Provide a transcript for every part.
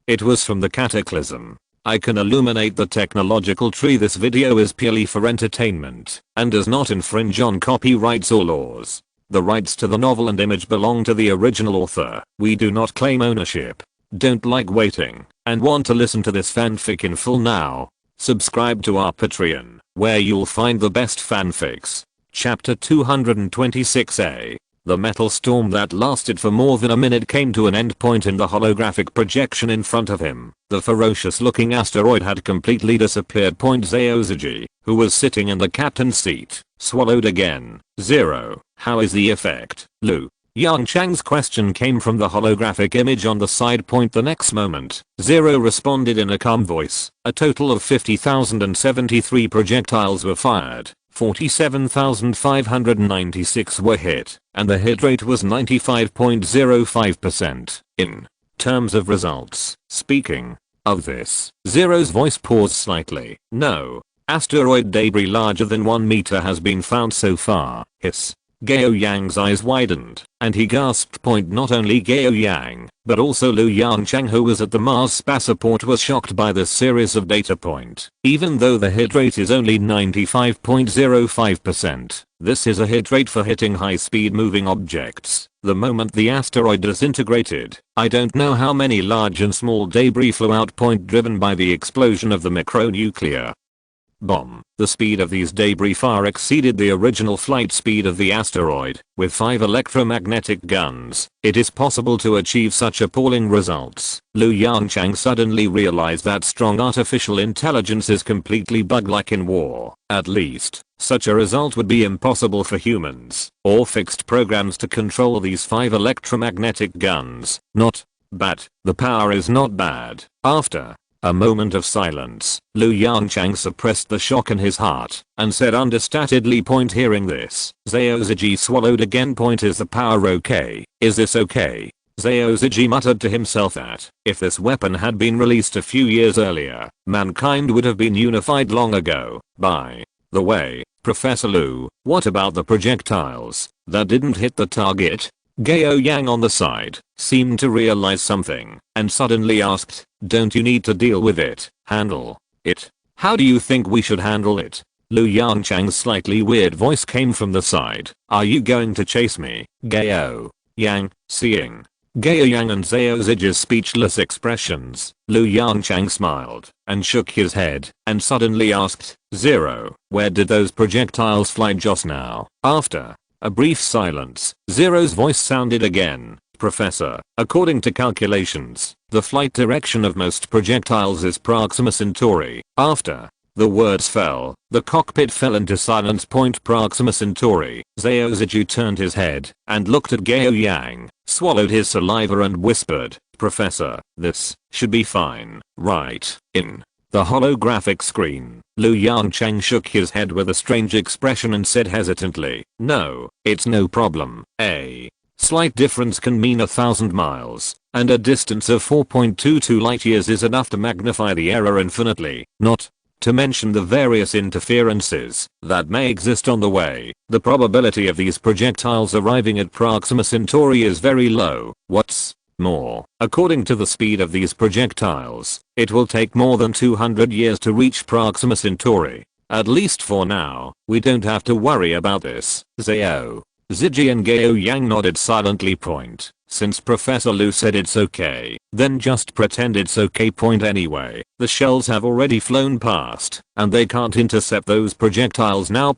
It was from the Cataclysm. I can illuminate the technological tree. This video is purely for entertainment and does not infringe on copyrights or laws. The rights to the novel and image belong to the original author. We do not claim ownership. Don't like waiting and want to listen to this fanfic in full now? Subscribe to our Patreon, where you'll find the best fanfics. Chapter 226A. The metal storm that lasted for more than a minute came to an end point in the holographic projection in front of him. The ferocious-looking asteroid had completely disappeared. Zaozuji, who was sitting in the captain's seat, swallowed again. 0. How is the effect, Lu? Yongchang's question came from the holographic image on the side. The next moment, 0 responded in a calm voice. A total of 50,073 projectiles were fired. 47,596 were hit, and the hit rate was 95.05%. In terms of results, speaking of this, 0's voice paused slightly. No asteroid debris larger than 1 meter has been found so far. Hiss. Gao Yang's eyes widened, and he gasped. Not only Gao Yang, but also Lu Yongchang, who was at the Mars spaceport, was shocked by this series of data point. Even though the hit rate is only 95.05%, this is a hit rate for hitting high-speed moving objects. The moment the asteroid disintegrated, I don't know how many large and small debris flew out. Driven by the explosion of the micronuclear bomb. The speed of these debris far exceeded the original flight speed of the asteroid. With 5 electromagnetic guns, it is possible to achieve such appalling results. Lu Yongchang suddenly realized that strong artificial intelligence is completely bug-like in war. At least, such a result would be impossible for humans or fixed programs to control these 5 electromagnetic guns. Not bad. The power is not bad. After a moment of silence, Lu Yongchang suppressed the shock in his heart and said understatedly. Hearing this, Zaozuji swallowed again. Is the power okay? Is this okay? Zaozuji muttered to himself that if this weapon had been released a few years earlier, mankind would have been unified long ago. By the way, Professor Lu, what about the projectiles that didn't hit the target? Gao Yang on the side seemed to realize something and suddenly asked, don't you need to deal with it? Handle it? How do you think we should handle it? Lu Yongchang's slightly weird voice came from the side. Are you going to chase me, Gao Yang? Seeing Gao Yang and Zaozuji's speechless expressions, Lu Yongchang smiled and shook his head and suddenly asked, 0, where did those projectiles fly just now? After a brief silence, 0's voice sounded again. Professor, according to calculations, the flight direction of most projectiles is Proxima Centauri. After the words fell, the cockpit fell into silence. Proxima Centauri. Zaozuji turned his head and looked at Gao Yang, swallowed his saliva and whispered, Professor, this should be fine, right? In the holographic screen, Lu Yongchang shook his head with a strange expression and said hesitantly, no, it's no problem. A slight difference can mean 1,000 miles, and a distance of 4.22 light years is enough to magnify the error infinitely, not to mention the various interferences that may exist on the way. The probability of these projectiles arriving at Proxima Centauri is very low. What's more, according to the speed of these projectiles, it will take more than 200 years to reach Proxima Centauri. At least for now, we don't have to worry about this. Zaozuji and Gao Yang nodded silently. Since Professor Lu said it's okay, then just pretend it's okay. Anyway, the shells have already flown past, and they can't intercept those projectiles now.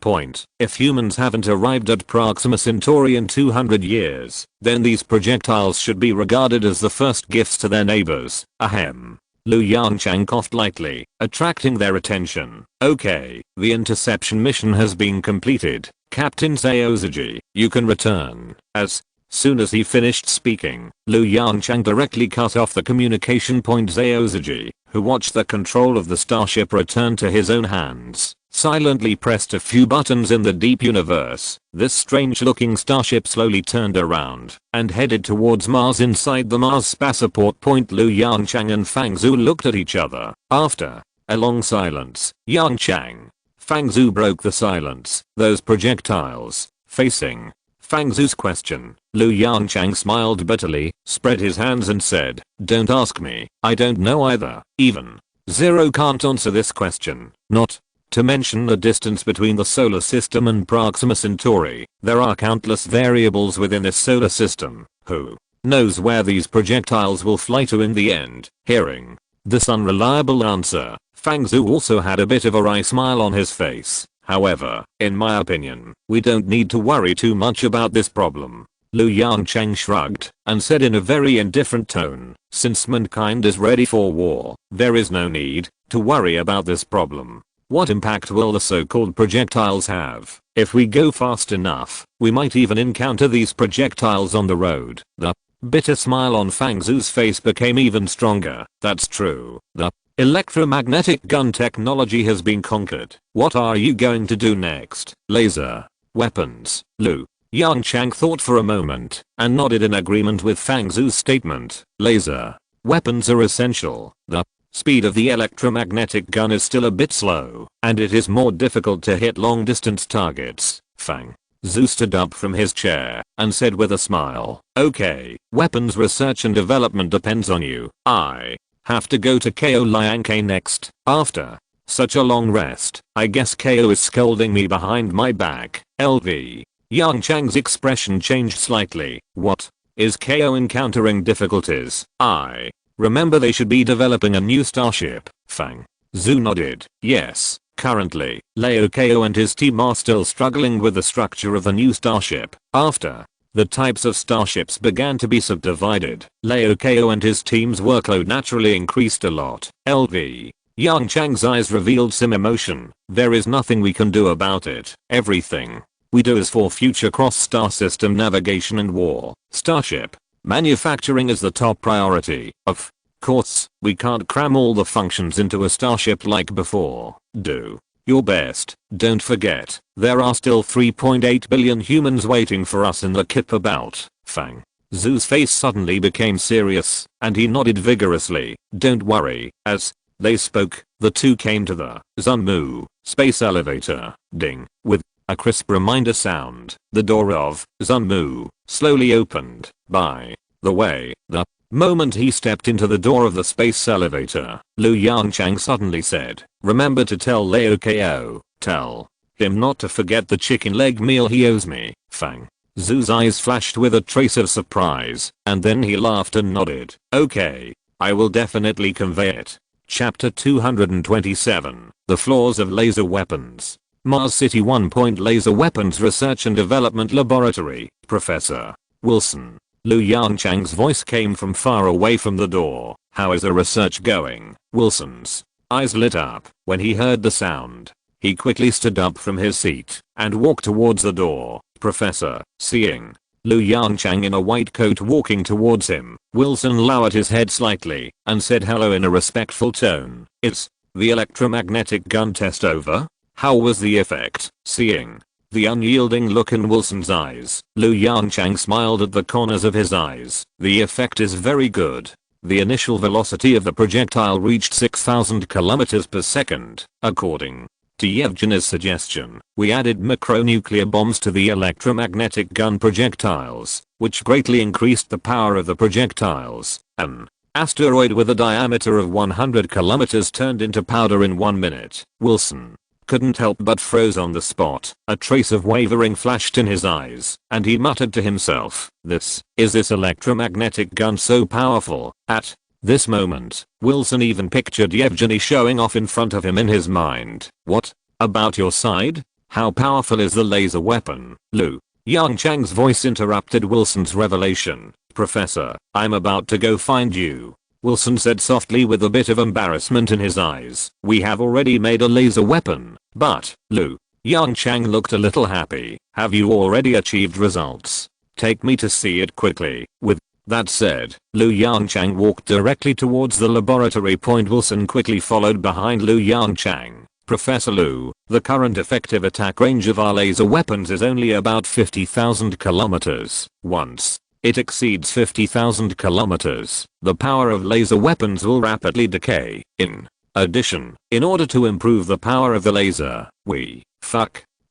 If humans haven't arrived at Proxima Centauri in 200 years, then these projectiles should be regarded as the first gifts to their neighbors. Ahem. Lu Yongchang coughed lightly, attracting their attention. Okay, the interception mission has been completed. Captain Zaozuji, you can return. As soon as he finished speaking, Lu Yongchang directly cut off the communication. Zaozuji, who watched the control of the starship return to his own hands, silently pressed a few buttons in the deep universe. This strange-looking starship slowly turned around and headed towards Mars. Inside the Mars spaceport. Lu Yongchang and Fang Zhu looked at each other. After a long silence, Yongchang, Fang Zhu broke the silence. Those projectiles facing Fang Zhu's question. Lu Yongchang smiled bitterly, spread his hands and said, "Don't ask me, I don't know either. Even Zero can't answer this question. Not to mention the distance between the solar system and Proxima Centauri. There are countless variables within this solar system. Who knows where these projectiles will fly to in the end?" Hearing this unreliable answer, Fang Zhu also had a bit of a wry smile on his face. "However, in my opinion, we don't need to worry too much about this problem." Lu Yongchang shrugged and said in a very indifferent tone, "Since mankind is ready for war, there is no need to worry about this problem. What impact will the so-called projectiles have? If we go fast enough, we might even encounter these projectiles on the road." The bitter smile on Fang Zhu's face became even stronger. "That's true. The electromagnetic gun technology has been conquered. What are you going to do next? Laser weapons?" Lu Yongchang thought for a moment and nodded in agreement with Fang Zhu's statement. Laser weapons are essential. The speed of the electromagnetic gun is still a bit slow, and it is more difficult to hit long distance targets. Fang Zhu stood up from his chair and said with a smile, "Okay, weapons research and development depends on you. I have to go to Ko Liang K next." After such a long rest, I guess Ko is scolding me behind my back. LV Yongchang's expression changed slightly. "What? Is Ko encountering difficulties? I remember they should be developing a new starship." Fang Zhu nodded. "Yes, currently, Lao Ko and his team are still struggling with the structure of the new starship. After the types of starships began to be subdivided, Lao Ko and his team's workload naturally increased a lot." LV Yongchang's eyes revealed some emotion. "There is nothing we can do about it. Everything we do is for future cross-star system navigation and war. Starship manufacturing is the top priority. Of course, we can't cram all the functions into a starship like before. Do your best. Don't forget, there are still 3.8 billion humans waiting for us in the Kuiper Belt." Fang Zhu's face suddenly became serious, and he nodded vigorously. "Don't worry." As they spoke, the two came to the Zunmu space elevator. Ding. With a crisp reminder sound, the door of Zunmu slowly opened. By the way, the moment he stepped into the door of the space elevator, Lu Yongchang suddenly said, "Remember to tell Lao Ko. Tell him not to forget the chicken leg meal he owes me." Fang Zhu's eyes flashed with a trace of surprise, and then he laughed and nodded. "Okay, I will definitely convey it." Chapter 227. The Flaws of Laser Weapons. Mars City 1. Laser Weapons Research and Development Laboratory. Professor Wilson. Lu Yongchang's voice came from far away from the door. "How is the research going?" Wilson's eyes lit up when he heard the sound. He quickly stood up from his seat and walked towards the door. "Professor." Seeing Lu Yongchang in a white coat walking towards him, Wilson lowered his head slightly and said hello in a respectful tone. "Is the electromagnetic gun test over? How was the effect?" Seeing the unyielding look in Wilson's eyes, Lu Yongchang smiled at the corners of his eyes. "The effect is very good. The initial velocity of the projectile reached 6,000 kilometers per second. According to Yevgeny's suggestion, we added micronuclear bombs to the electromagnetic gun projectiles, which greatly increased the power of the projectiles. An asteroid with a diameter of 100 kilometers turned into powder in 1 minute." Wilson couldn't help but froze on the spot. A trace of wavering flashed in his eyes, and he muttered to himself, This electromagnetic gun so powerful?" At this moment, Wilson even pictured Yevgeny showing off in front of him in his mind. "What about your side? How powerful is the laser weapon?" Lu Yongchang's voice interrupted Wilson's revelation. "Professor, I'm about to go find you," Wilson said softly with a bit of embarrassment in his eyes. "We have already made a laser weapon, but..." Lu Yongchang looked a little happy. "Have you already achieved results? Take me to see it quickly." With that said, Lu Yongchang walked directly towards the laboratory. Wilson quickly followed behind Lu Yongchang. "Professor Lu, the current effective attack range of our laser weapons is only about 50,000 kilometers. Once it exceeds 50,000 kilometers, the power of laser weapons will rapidly decay. In addition, in order to improve the power of the laser, we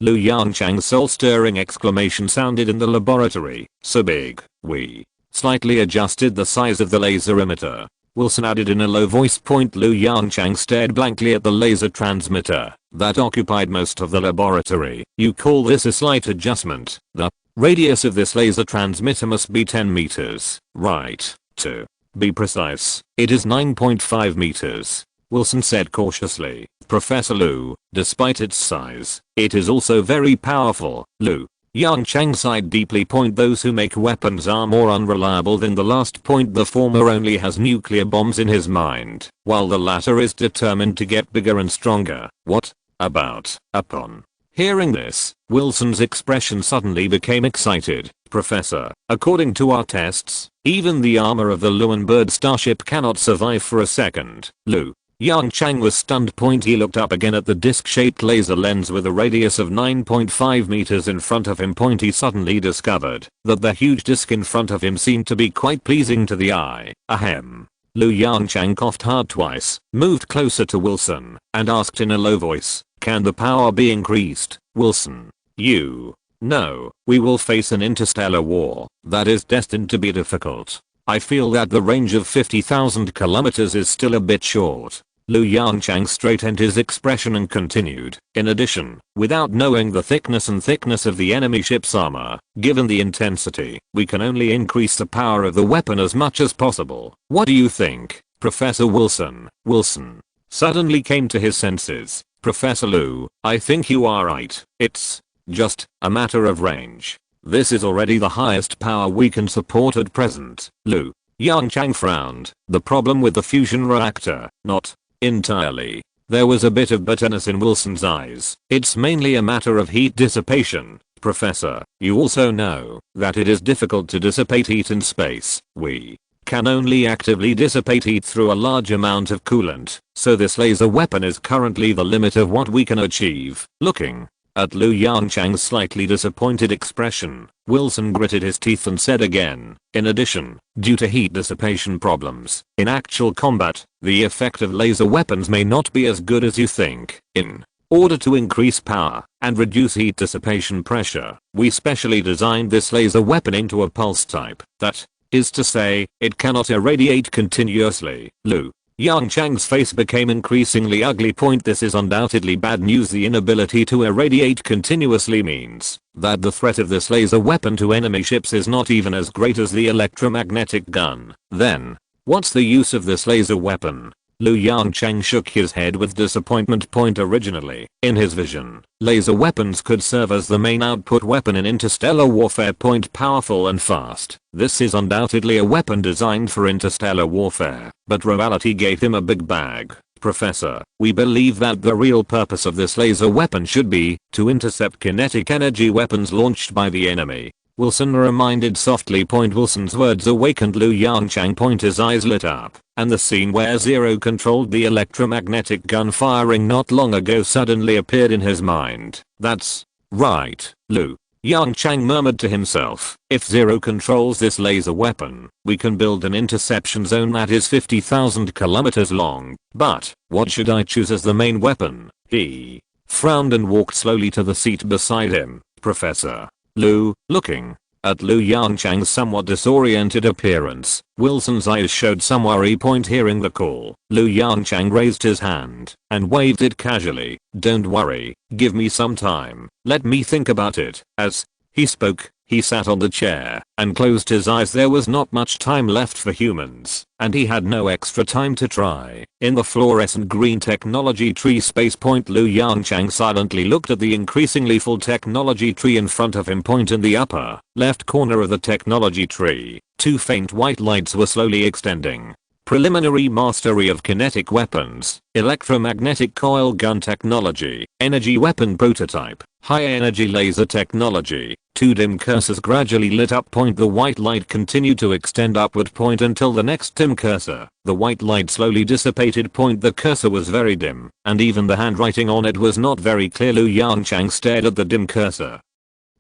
Lu Yongchang's soul-stirring exclamation sounded in the laboratory. So big, we slightly adjusted the size of the laser emitter. Wilson added in a low voice. Lu Yongchang stared blankly at the laser transmitter that occupied most of the laboratory. You call this a slight adjustment? The radius of this laser transmitter must be 10 meters, right? To be precise, it is 9.5 meters. Wilson said cautiously. Professor Lu, despite its size, it is also very powerful. Lu Yongchang sighed deeply. Those who make weapons are more unreliable than the last. The former only has nuclear bombs in his mind, while the latter is determined to get bigger and stronger. What about? Upon hearing this, Wilson's expression suddenly became excited. Professor, according to our tests, even the armor of the Luan-bird starship cannot survive for a second. Lu Yongchang was stunned. He looked up again at the disc-shaped laser lens with a radius of 9.5 meters in front of him. He suddenly discovered that the huge disc in front of him seemed to be quite pleasing to the eye. Ahem. Lu Yongchang coughed hard twice, moved closer to Wilson, and asked in a low voice, can the power be increased? Wilson, you know, we will face an interstellar war that is destined to be difficult. I feel that the range of 50,000 kilometers is still a bit short. Lu Yongchang straightened his expression and continued. In addition, without knowing the thickness of the enemy ship's armor, given the intensity, we can only increase the power of the weapon as much as possible. What do you think, Professor Wilson? Wilson suddenly came to his senses. Professor Lu, I think you are right. It's just a matter of range. This is already the highest power we can support at present. Lu Yongchang frowned. The problem with the fusion reactor? Not entirely. There was a bit of bitterness in Wilson's eyes. It's mainly a matter of heat dissipation. Professor, you also know that it is difficult to dissipate heat in space. We can only actively dissipate heat through a large amount of coolant, so this laser weapon is currently the limit of what we can achieve. Looking at Lu Yongchang's slightly disappointed expression, Wilson gritted his teeth and said again, in addition, due to heat dissipation problems, in actual combat, the effect of laser weapons may not be as good as you think. In order to increase power and reduce heat dissipation pressure, we specially designed this laser weapon into a pulse type. That is to say, it cannot irradiate continuously. Lu Yongchang's face became increasingly ugly. This is undoubtedly bad news. The inability to irradiate continuously means that the threat of this laser weapon to enemy ships is not even as great as the electromagnetic gun. Then, what's the use of this laser weapon? Lu Yongchang shook his head with disappointment. Originally, in his vision, laser weapons could serve as the main output weapon in interstellar warfare. Powerful and fast. This is undoubtedly a weapon designed for interstellar warfare, but reality gave him a big bag. Professor, we believe that the real purpose of this laser weapon should be to intercept kinetic energy weapons launched by the enemy. Wilson reminded softly. Wilson's words awakened Lu Yongchang. His eyes lit up, and the scene where Zero controlled the electromagnetic gun firing not long ago suddenly appeared in his mind. That's right, Lu Yongchang murmured to himself. If Zero controls this laser weapon, we can build an interception zone that is 50,000 kilometers long. But what should I choose as the main weapon? He frowned and walked slowly to the seat beside him. Professor Lu, looking at Lu Yongchang's somewhat disoriented appearance, Wilson's eyes showed some worry. Hearing the call, Lu Yongchang raised his hand and waved it casually. Don't worry, give me some time, let me think about it. As he spoke, he sat on the chair and closed his eyes. There was not much time left for humans, and he had no extra time to try. In the fluorescent green technology tree space. Lu Yongchang silently looked at the increasingly full technology tree in front of him. In the upper left corner of the technology tree, two faint white lights were slowly extending. Preliminary mastery of kinetic weapons, electromagnetic coil gun technology, energy weapon prototype, high energy laser technology. Two dim cursors gradually lit up. The white light continued to extend upward. Until the next dim cursor, the white light slowly dissipated. The cursor was very dim, and even the handwriting on it was not very clear. Lu Yongchang stared at the dim cursor,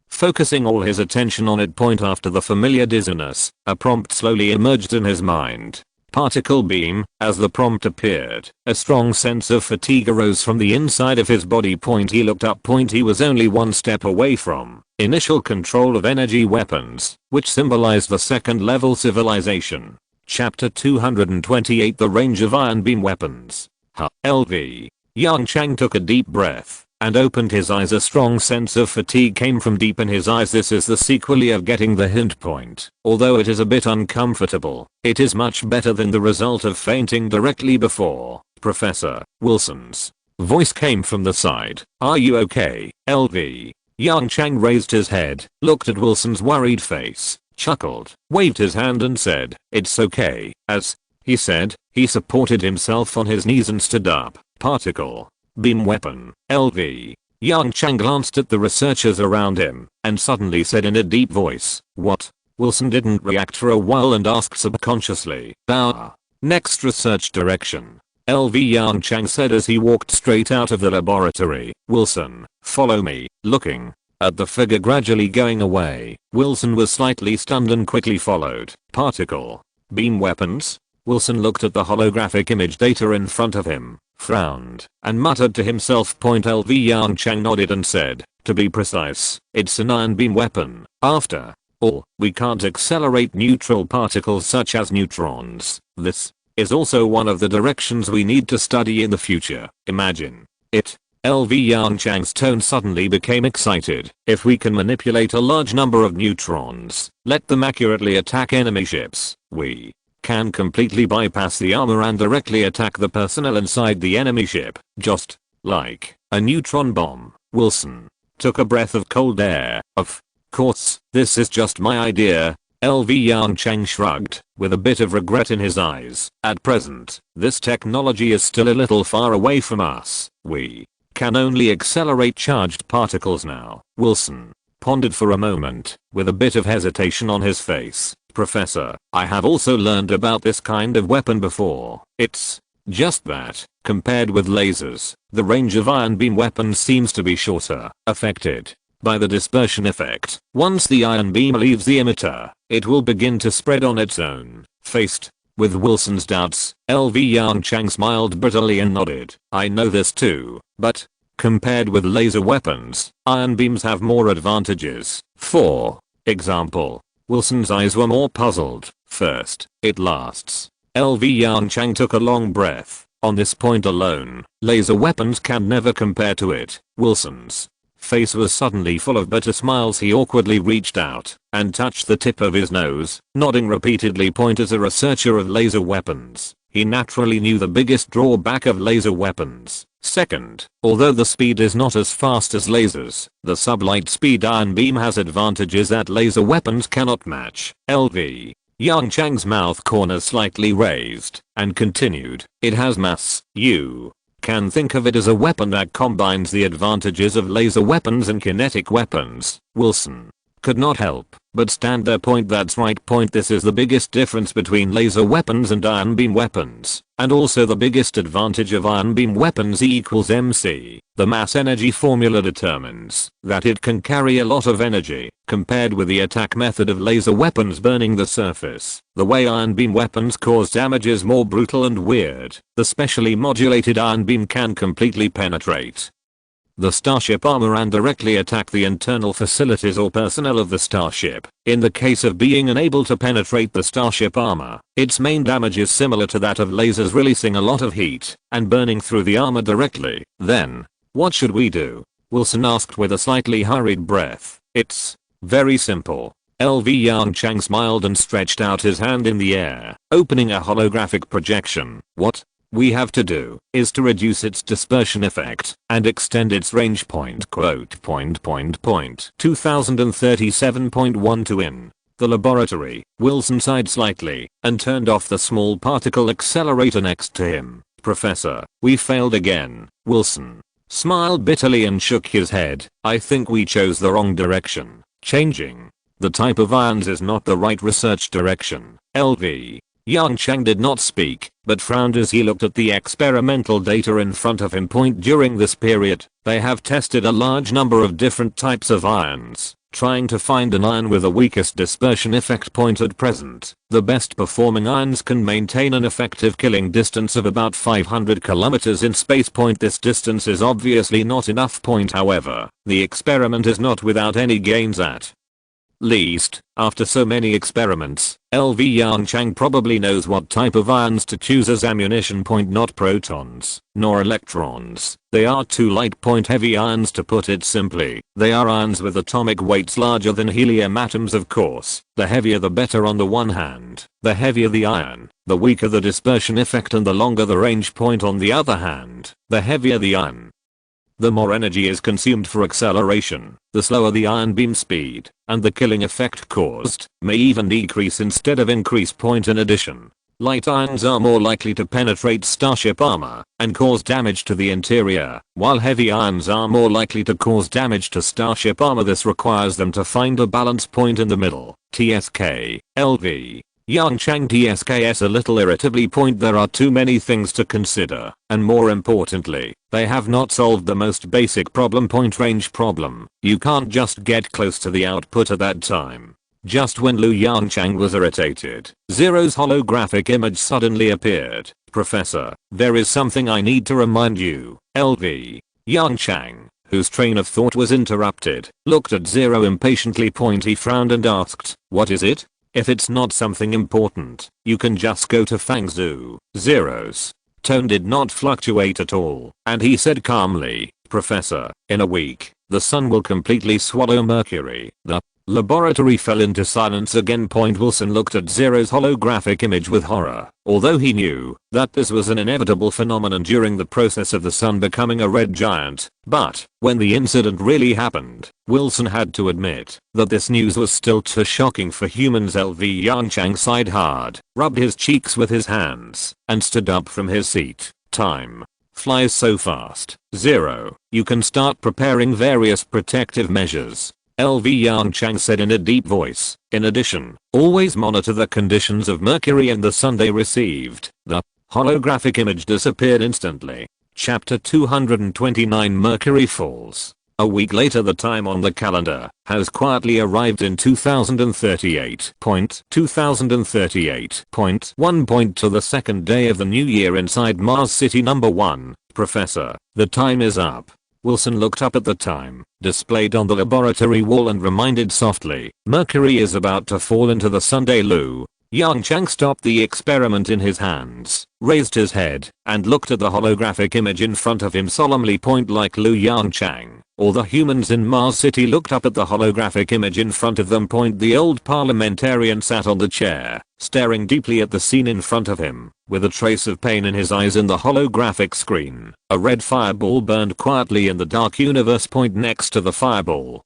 focusing all his attention on it. After the familiar dizziness, a prompt slowly emerged in his mind. particle beam. As the prompt appeared, a strong sense of fatigue arose from the inside of his body. He looked up. He was only one step away from initial control of energy weapons, which symbolized the second level civilization. Chapter 228, The range of ion beam weapons. LV. Yongchang took a deep breath and opened his eyes. A strong sense of fatigue came from deep in his eyes. This is the sequel of getting the hint point. Although it is a bit uncomfortable, it is much better than the result of fainting directly before. Professor Wilson's voice came from the side. Are you okay, LV? Yongchang raised his head, looked at Wilson's worried face, chuckled, waved his hand and said, "It's okay." As he said, he supported himself on his knees and stood up. Particle beam weapon. LV. Yongchang glanced at the researchers around him and suddenly said in a deep voice, "What?" Wilson didn't react for a while and asked subconsciously, "Next research direction." LV. Yongchang said as he walked straight out of the laboratory. "Wilson, follow me." Looking at the figure gradually going away, Wilson was slightly stunned and quickly followed. Particle beam weapons? Wilson looked at the holographic image data in front of him, frowned, and muttered to himself. LV. Yongchang nodded and said, "To be precise, it's an ion beam weapon. After all, we can't accelerate neutral particles such as neutrons. This is also one of the directions we need to study in the future. Imagine it." LV. Yongchang's tone suddenly became excited. "If we can manipulate a large number of neutrons, let them accurately attack enemy ships, we can completely bypass the armor and directly attack the personnel inside the enemy ship, just like a neutron bomb." Wilson took a breath of cold air. "Of course, this is just my idea." LV. Yongchang shrugged, with a bit of regret in his eyes. "At present, this technology is still a little far away from us. We can only accelerate charged particles now." Wilson pondered for a moment, with a bit of hesitation on his face. "Professor, I have also learned about this kind of weapon before. It's just that, compared with lasers, the range of ion beam weapons seems to be shorter, affected by the dispersion effect. Once the ion beam leaves the emitter, it will begin to spread on its own." Faced with Wilson's doubts, LV. Yongchang smiled bitterly and nodded. "I know this too, but compared with laser weapons, ion beams have more advantages. For example." Wilson's eyes were more puzzled. "First, it lasts." LV. Yongchang took a long breath. "On this point alone, laser weapons can never compare to it." Wilson's face was suddenly full of bitter smiles. He awkwardly reached out and touched the tip of his nose, nodding repeatedly. As a researcher of laser weapons, he naturally knew the biggest drawback of laser weapons. Second, although the speed is not as fast as lasers, the sublight speed ion beam has advantages that laser weapons cannot match. LV. Yongchang's mouth corners slightly raised and continued, "It has mass. You can think of it as a weapon that combines the advantages of laser weapons and kinetic weapons." Wilson could not help but stand their point. "That's right. This is the biggest difference between laser weapons and ion beam weapons, and also the biggest advantage of ion beam weapons. E equals mc. The mass energy formula determines that it can carry a lot of energy, compared with the attack method of laser weapons burning the surface. The way ion beam weapons cause damage is more brutal and weird. The specially modulated ion beam can completely penetrate the starship armor and directly attack the internal facilities or personnel of the starship. In the case of being unable to penetrate the starship armor, its main damage is similar to that of lasers, releasing a lot of heat and burning through the armor directly." "Then, what should we do?" Wilson asked with a slightly hurried breath. "It's very simple." LV. Yongchang smiled and stretched out his hand in the air, opening a holographic projection. "What we have to do is to reduce its dispersion effect and extend its range. 2037.12 in the laboratory." Wilson sighed slightly and turned off the small particle accelerator next to him. "Professor, we failed again." Wilson smiled bitterly and shook his head. "I think we chose the wrong direction. Changing the type of ions is not the right research direction." LV. Yongchang did not speak, but frowned as he looked at the experimental data in front of him. During this period, they have tested a large number of different types of ions, trying to find an ion with the weakest dispersion effect point at present. The best performing ions can maintain an effective killing distance of about 500 kilometers in space. This distance is obviously not enough. However, the experiment is not without any gains at least. After so many experiments, LV Yongchang probably knows what type of ions to choose as ammunition. Not protons, nor electrons. They are too light. Heavy ions, to put it simply. They are ions with atomic weights larger than helium atoms. Of course, the heavier the better. On the one hand, the heavier the ion, the weaker the dispersion effect and the longer the range. On the other hand, the heavier the ion, the more energy is consumed for acceleration, the slower the ion beam speed, and the killing effect caused may even decrease instead of increase. In addition, light ions are more likely to penetrate starship armor and cause damage to the interior, while heavy ions are more likely to cause damage to starship armor. This requires them to find a balance point in the middle. TSK, LV Yongchang TSKS a little irritably. There are too many things to consider, and more importantly, they have not solved the most basic problem. Range problem. You can't just get close to the output at that time. Just when Lu Yongchang was irritated, Zero's holographic image suddenly appeared. Professor, there is something I need to remind you. LV Yongchang, whose train of thought was interrupted, looked at Zero impatiently. He frowned and asked, what is it? If it's not something important, you can just go to Fangzhou. Zero's tone did not fluctuate at all, and he said calmly, Professor, in a week, the sun will completely swallow Mercury. The laboratory fell into silence again. Wilson looked at Zero's holographic image with horror, although he knew that this was an inevitable phenomenon during the process of the sun becoming a red giant. But when the incident really happened, Wilson had to admit that this news was still too shocking for humans. LV Yongchang sighed hard, rubbed his cheeks with his hands, and stood up from his seat. Time flies so fast. Zero, you can start preparing various protective measures, LV Yongchang said in a deep voice. In addition, always monitor the conditions of Mercury and the sun they received. The holographic image disappeared instantly. Chapter 229 Mercury Falls. A week later, the time on the calendar has quietly arrived in 2038.1 to the second day of the new year inside Mars City number 1. Professor, the time is up. Wilson looked up at the time displayed on the laboratory wall and reminded softly, Mercury is about to fall into the Sunday. Lu Yongchang stopped the experiment in his hands, raised his head, and looked at the holographic image in front of him solemnly. Like Lu Yongchang, all the humans in Mars City looked up at the holographic image in front of them. The old parliamentarian sat on the chair, staring deeply at the scene in front of him, with a trace of pain in his eyes. In the holographic screen, a red fireball burned quietly in the dark universe. Next to the fireball,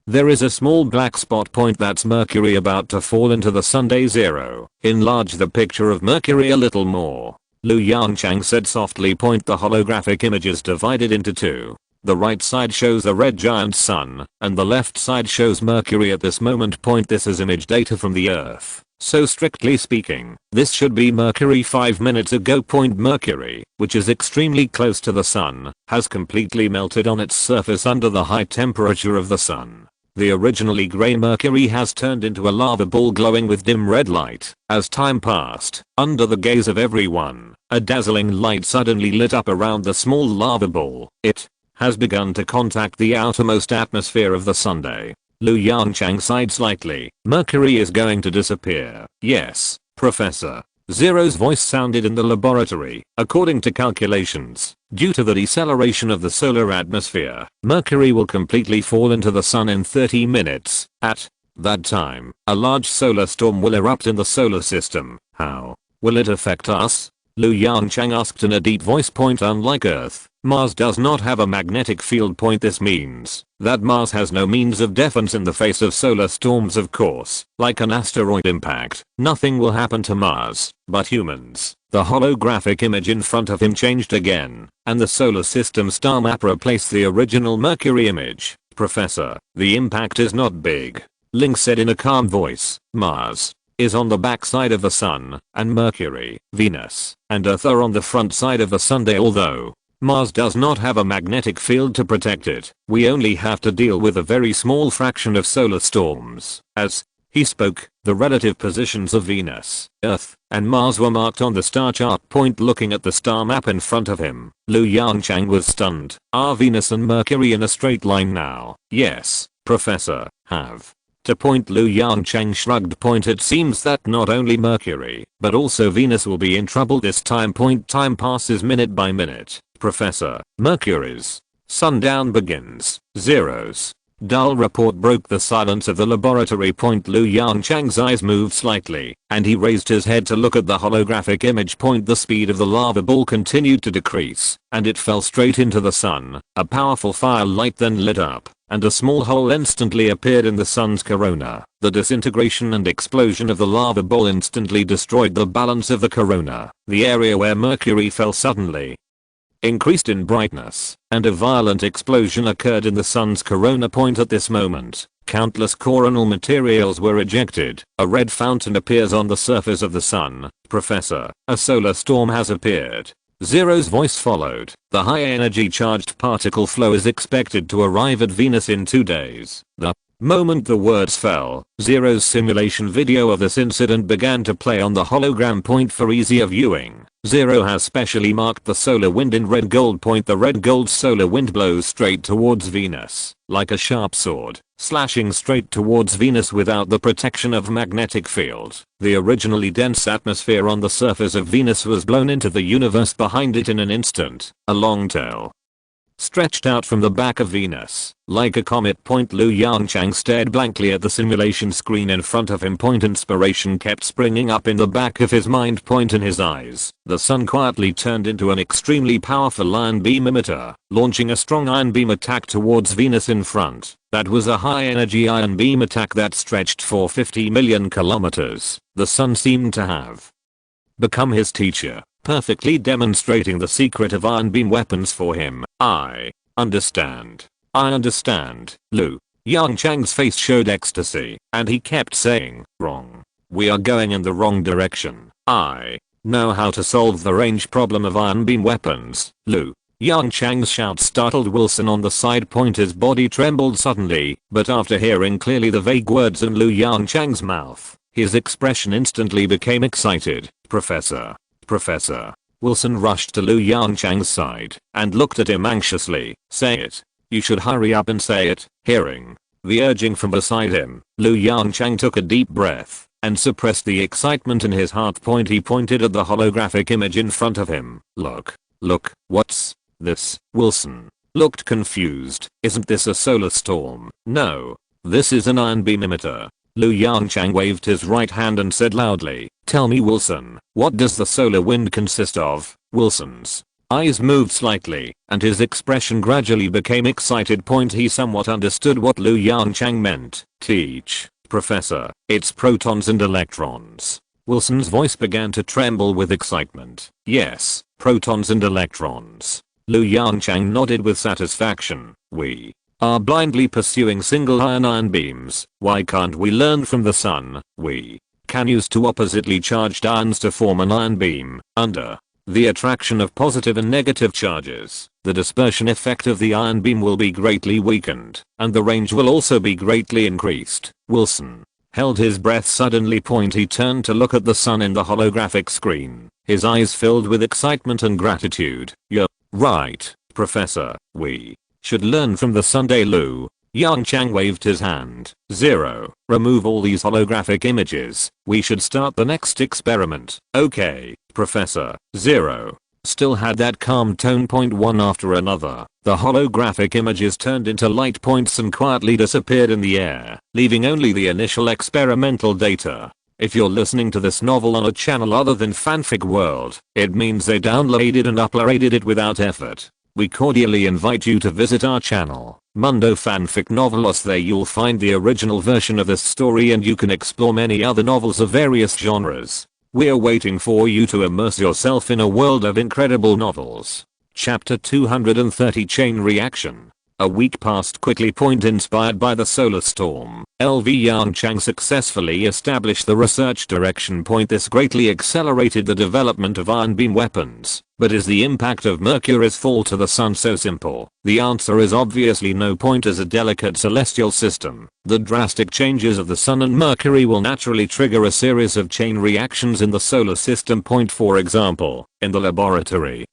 there is a small black spot. That's Mercury about to fall into the Sunday. Zero, enlarge the picture of Mercury a little more, Lu Yongchang said softly. The holographic image is divided into two. The right side shows a red giant sun, and the left side shows Mercury at this moment. This is image data from the Earth, so strictly speaking, this should be Mercury 5 minutes ago. Mercury, which is extremely close to the sun, has completely melted on its surface under the high temperature of the sun. The originally grey Mercury has turned into a lava ball glowing with dim red light. As time passed, under the gaze of everyone, a dazzling light suddenly lit up around the small lava ball. It has begun to contact the outermost atmosphere of the Sunday. Lu Yongchang sighed slightly. Mercury is going to disappear. Yes, Professor. Zero's voice sounded in the laboratory. According to calculations, due to the deceleration of the solar atmosphere, Mercury will completely fall into the sun in 30 minutes. At that time, a large solar storm will erupt in the solar system. How will it affect us? Lu Yongchang asked in a deep voice. Unlike Earth, Mars does not have a magnetic field. This means that Mars has no means of defense in the face of solar storms. Of course, like an asteroid impact, nothing will happen to Mars, but humans. The holographic image in front of him changed again, and the solar system star map replaced the original Mercury image. Professor, the impact is not big, Link said in a calm voice. Mars is on the backside of the sun, and Mercury, Venus, and Earth are on the front side of the Sunday. Although Mars does not have a magnetic field to protect it. We only have to deal with a very small fraction of solar storms. As he spoke, the relative positions of Venus, Earth, and Mars were marked on the star chart. Looking at the star map in front of him, Yongchang was stunned. Are Venus and Mercury in a straight line now? Yes, Professor. Have to Yongchang shrugged. It seems that not only Mercury, but also Venus will be in trouble this time. Time passes minute by minute. Professor, Mercury's sundown begins. Zeros. Dull report broke the silence of the laboratory. Yongchang's eyes moved slightly, and he raised his head to look at the holographic image. The speed of the lava ball continued to decrease, and it fell straight into the sun. A powerful firelight then lit up, and a small hole instantly appeared in the sun's corona. The disintegration and explosion of the lava ball instantly destroyed the balance of the corona. The area where Mercury fell suddenly increased in brightness, and a violent explosion occurred in the sun's corona. At this moment, countless coronal materials were ejected. A red fountain appears on the surface of the sun. Professor, a solar storm has appeared. Zero's voice followed. The high energy charged particle flow is expected to arrive at Venus in 2 days. The moment the words fell, Zero's simulation video of this incident began to play on the hologram. For easier viewing, Zero has specially marked the solar wind in red gold. The red gold solar wind blows straight towards Venus, like a sharp sword, slashing straight towards Venus without the protection of magnetic field. The originally dense atmosphere on the surface of Venus was blown into the universe behind it in an instant. A long tail stretched out from the back of Venus, like a comet. Yongchang stared blankly at the simulation screen in front of him. Inspiration kept springing up in the back of his mind. In his eyes, the sun quietly turned into an extremely powerful ion beam emitter, launching a strong ion beam attack towards Venus in front. That was a high energy ion beam attack that stretched for 50 million kilometers. The sun seemed to have become his teacher, perfectly demonstrating the secret of ion beam weapons for him. I understand. I understand. Yongchang's face showed ecstasy, and he kept saying, wrong. We are going in the wrong direction. I know how to solve the range problem of ion beam weapons. Yongchang's shout startled Wilson on the side. His body trembled suddenly, but after hearing clearly the vague words in Yongchang's mouth, his expression instantly became excited. Professor. Wilson rushed to Yongchang's side and looked at him anxiously. Say it. You should hurry up and say it. Hearing the urging from beside him, Yongchang took a deep breath and suppressed the excitement in his heart. He pointed at the holographic image in front of him. Look, what's this? Wilson looked confused. Isn't this a solar storm? No. This is an ion beam emitter. Yongchang waved his right hand and said loudly, tell me, Wilson, what does the solar wind consist of? Wilson's eyes moved slightly, and his expression gradually became excited. He somewhat understood what Yongchang meant. Teach, Professor. It's protons and electrons. Wilson's voice began to tremble with excitement. Yes, protons and electrons. Yongchang nodded with satisfaction. We are blindly pursuing single ion beams. Why can't we learn from the sun? We can use two oppositely charged ions to form an ion beam. Under the attraction of positive and negative charges, the dispersion effect of the ion beam will be greatly weakened, and the range will also be greatly increased. Wilson held his breath suddenly. He turned to look at the sun in the holographic screen, his eyes filled with excitement and gratitude. You're right, Professor. We should learn from the sun. Yongchang waved his hand. Zero, remove all these holographic images. We should start the next experiment. Okay, Professor. Zero still had that calm tone. One after another, the holographic images turned into light points and quietly disappeared in the air, leaving only the initial experimental data. If you're listening to this novel on a channel other than Fanfic World, it means they downloaded and uploaded it without effort. We cordially invite you to visit our channel, Mundo Fanfic Novelos. There you'll find the original version of this story, and you can explore many other novels of various genres. We're waiting for you to immerse yourself in a world of incredible novels. Chapter 230 Chain Reaction. A week passed quickly. Inspired by the solar storm, LV Yongchang successfully established the research direction. This greatly accelerated the development of ion beam weapons. But is the impact of Mercury's fall to the sun so simple? The answer is obviously no. As a delicate celestial system, the drastic changes of the sun and Mercury will naturally trigger a series of chain reactions in the solar system. For example, in the laboratory,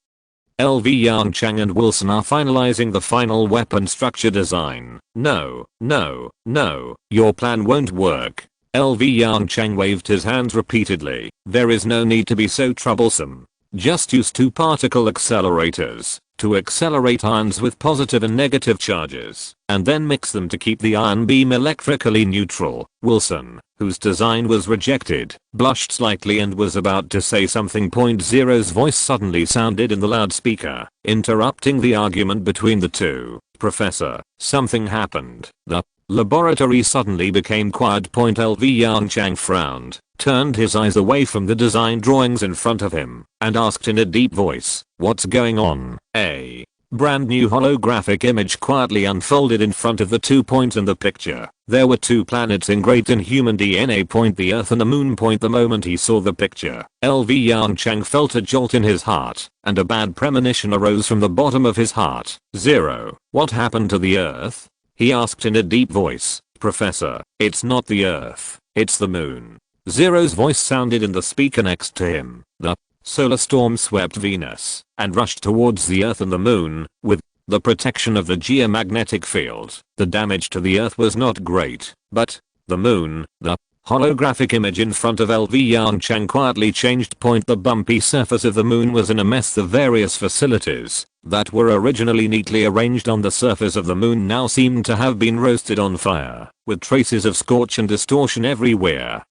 LV Yongchang and Wilson are finalizing the final weapon structure design. No, your plan won't work. LV Yongchang waved his hands repeatedly. There is no need to be so troublesome. Just use two particle accelerators to accelerate ions with positive and negative charges, and then mix them to keep the ion beam electrically neutral. Wilson, whose design was rejected, blushed slightly and was about to say something. Zero's voice suddenly sounded in the loudspeaker, interrupting the argument between the two. Professor, something happened. The laboratory suddenly became quiet. LV Yongchang frowned, turned his eyes away from the design drawings in front of him, and asked in a deep voice, "What's going on?" A brand new holographic image quietly unfolded in front of the 2 points in the picture. There were two planets engraved in human DNA. The Earth and the Moon. The moment he saw the picture, LV Yongchang felt a jolt in his heart, and a bad premonition arose from the bottom of his heart. Zero, what happened to the Earth? He asked in a deep voice. Professor, it's not the Earth, it's the Moon. Zero's voice sounded in the speaker next to him. The solar storm swept Venus and rushed towards the Earth and the Moon with the protection of the geomagnetic field. The damage to the Earth was not great, but the Moon, the holographic image in front of LV Yongchang quietly changed. The bumpy surface of the Moon was in a mess. The various facilities that were originally neatly arranged on the surface of the Moon now seemed to have been roasted on fire, with traces of scorch and distortion everywhere.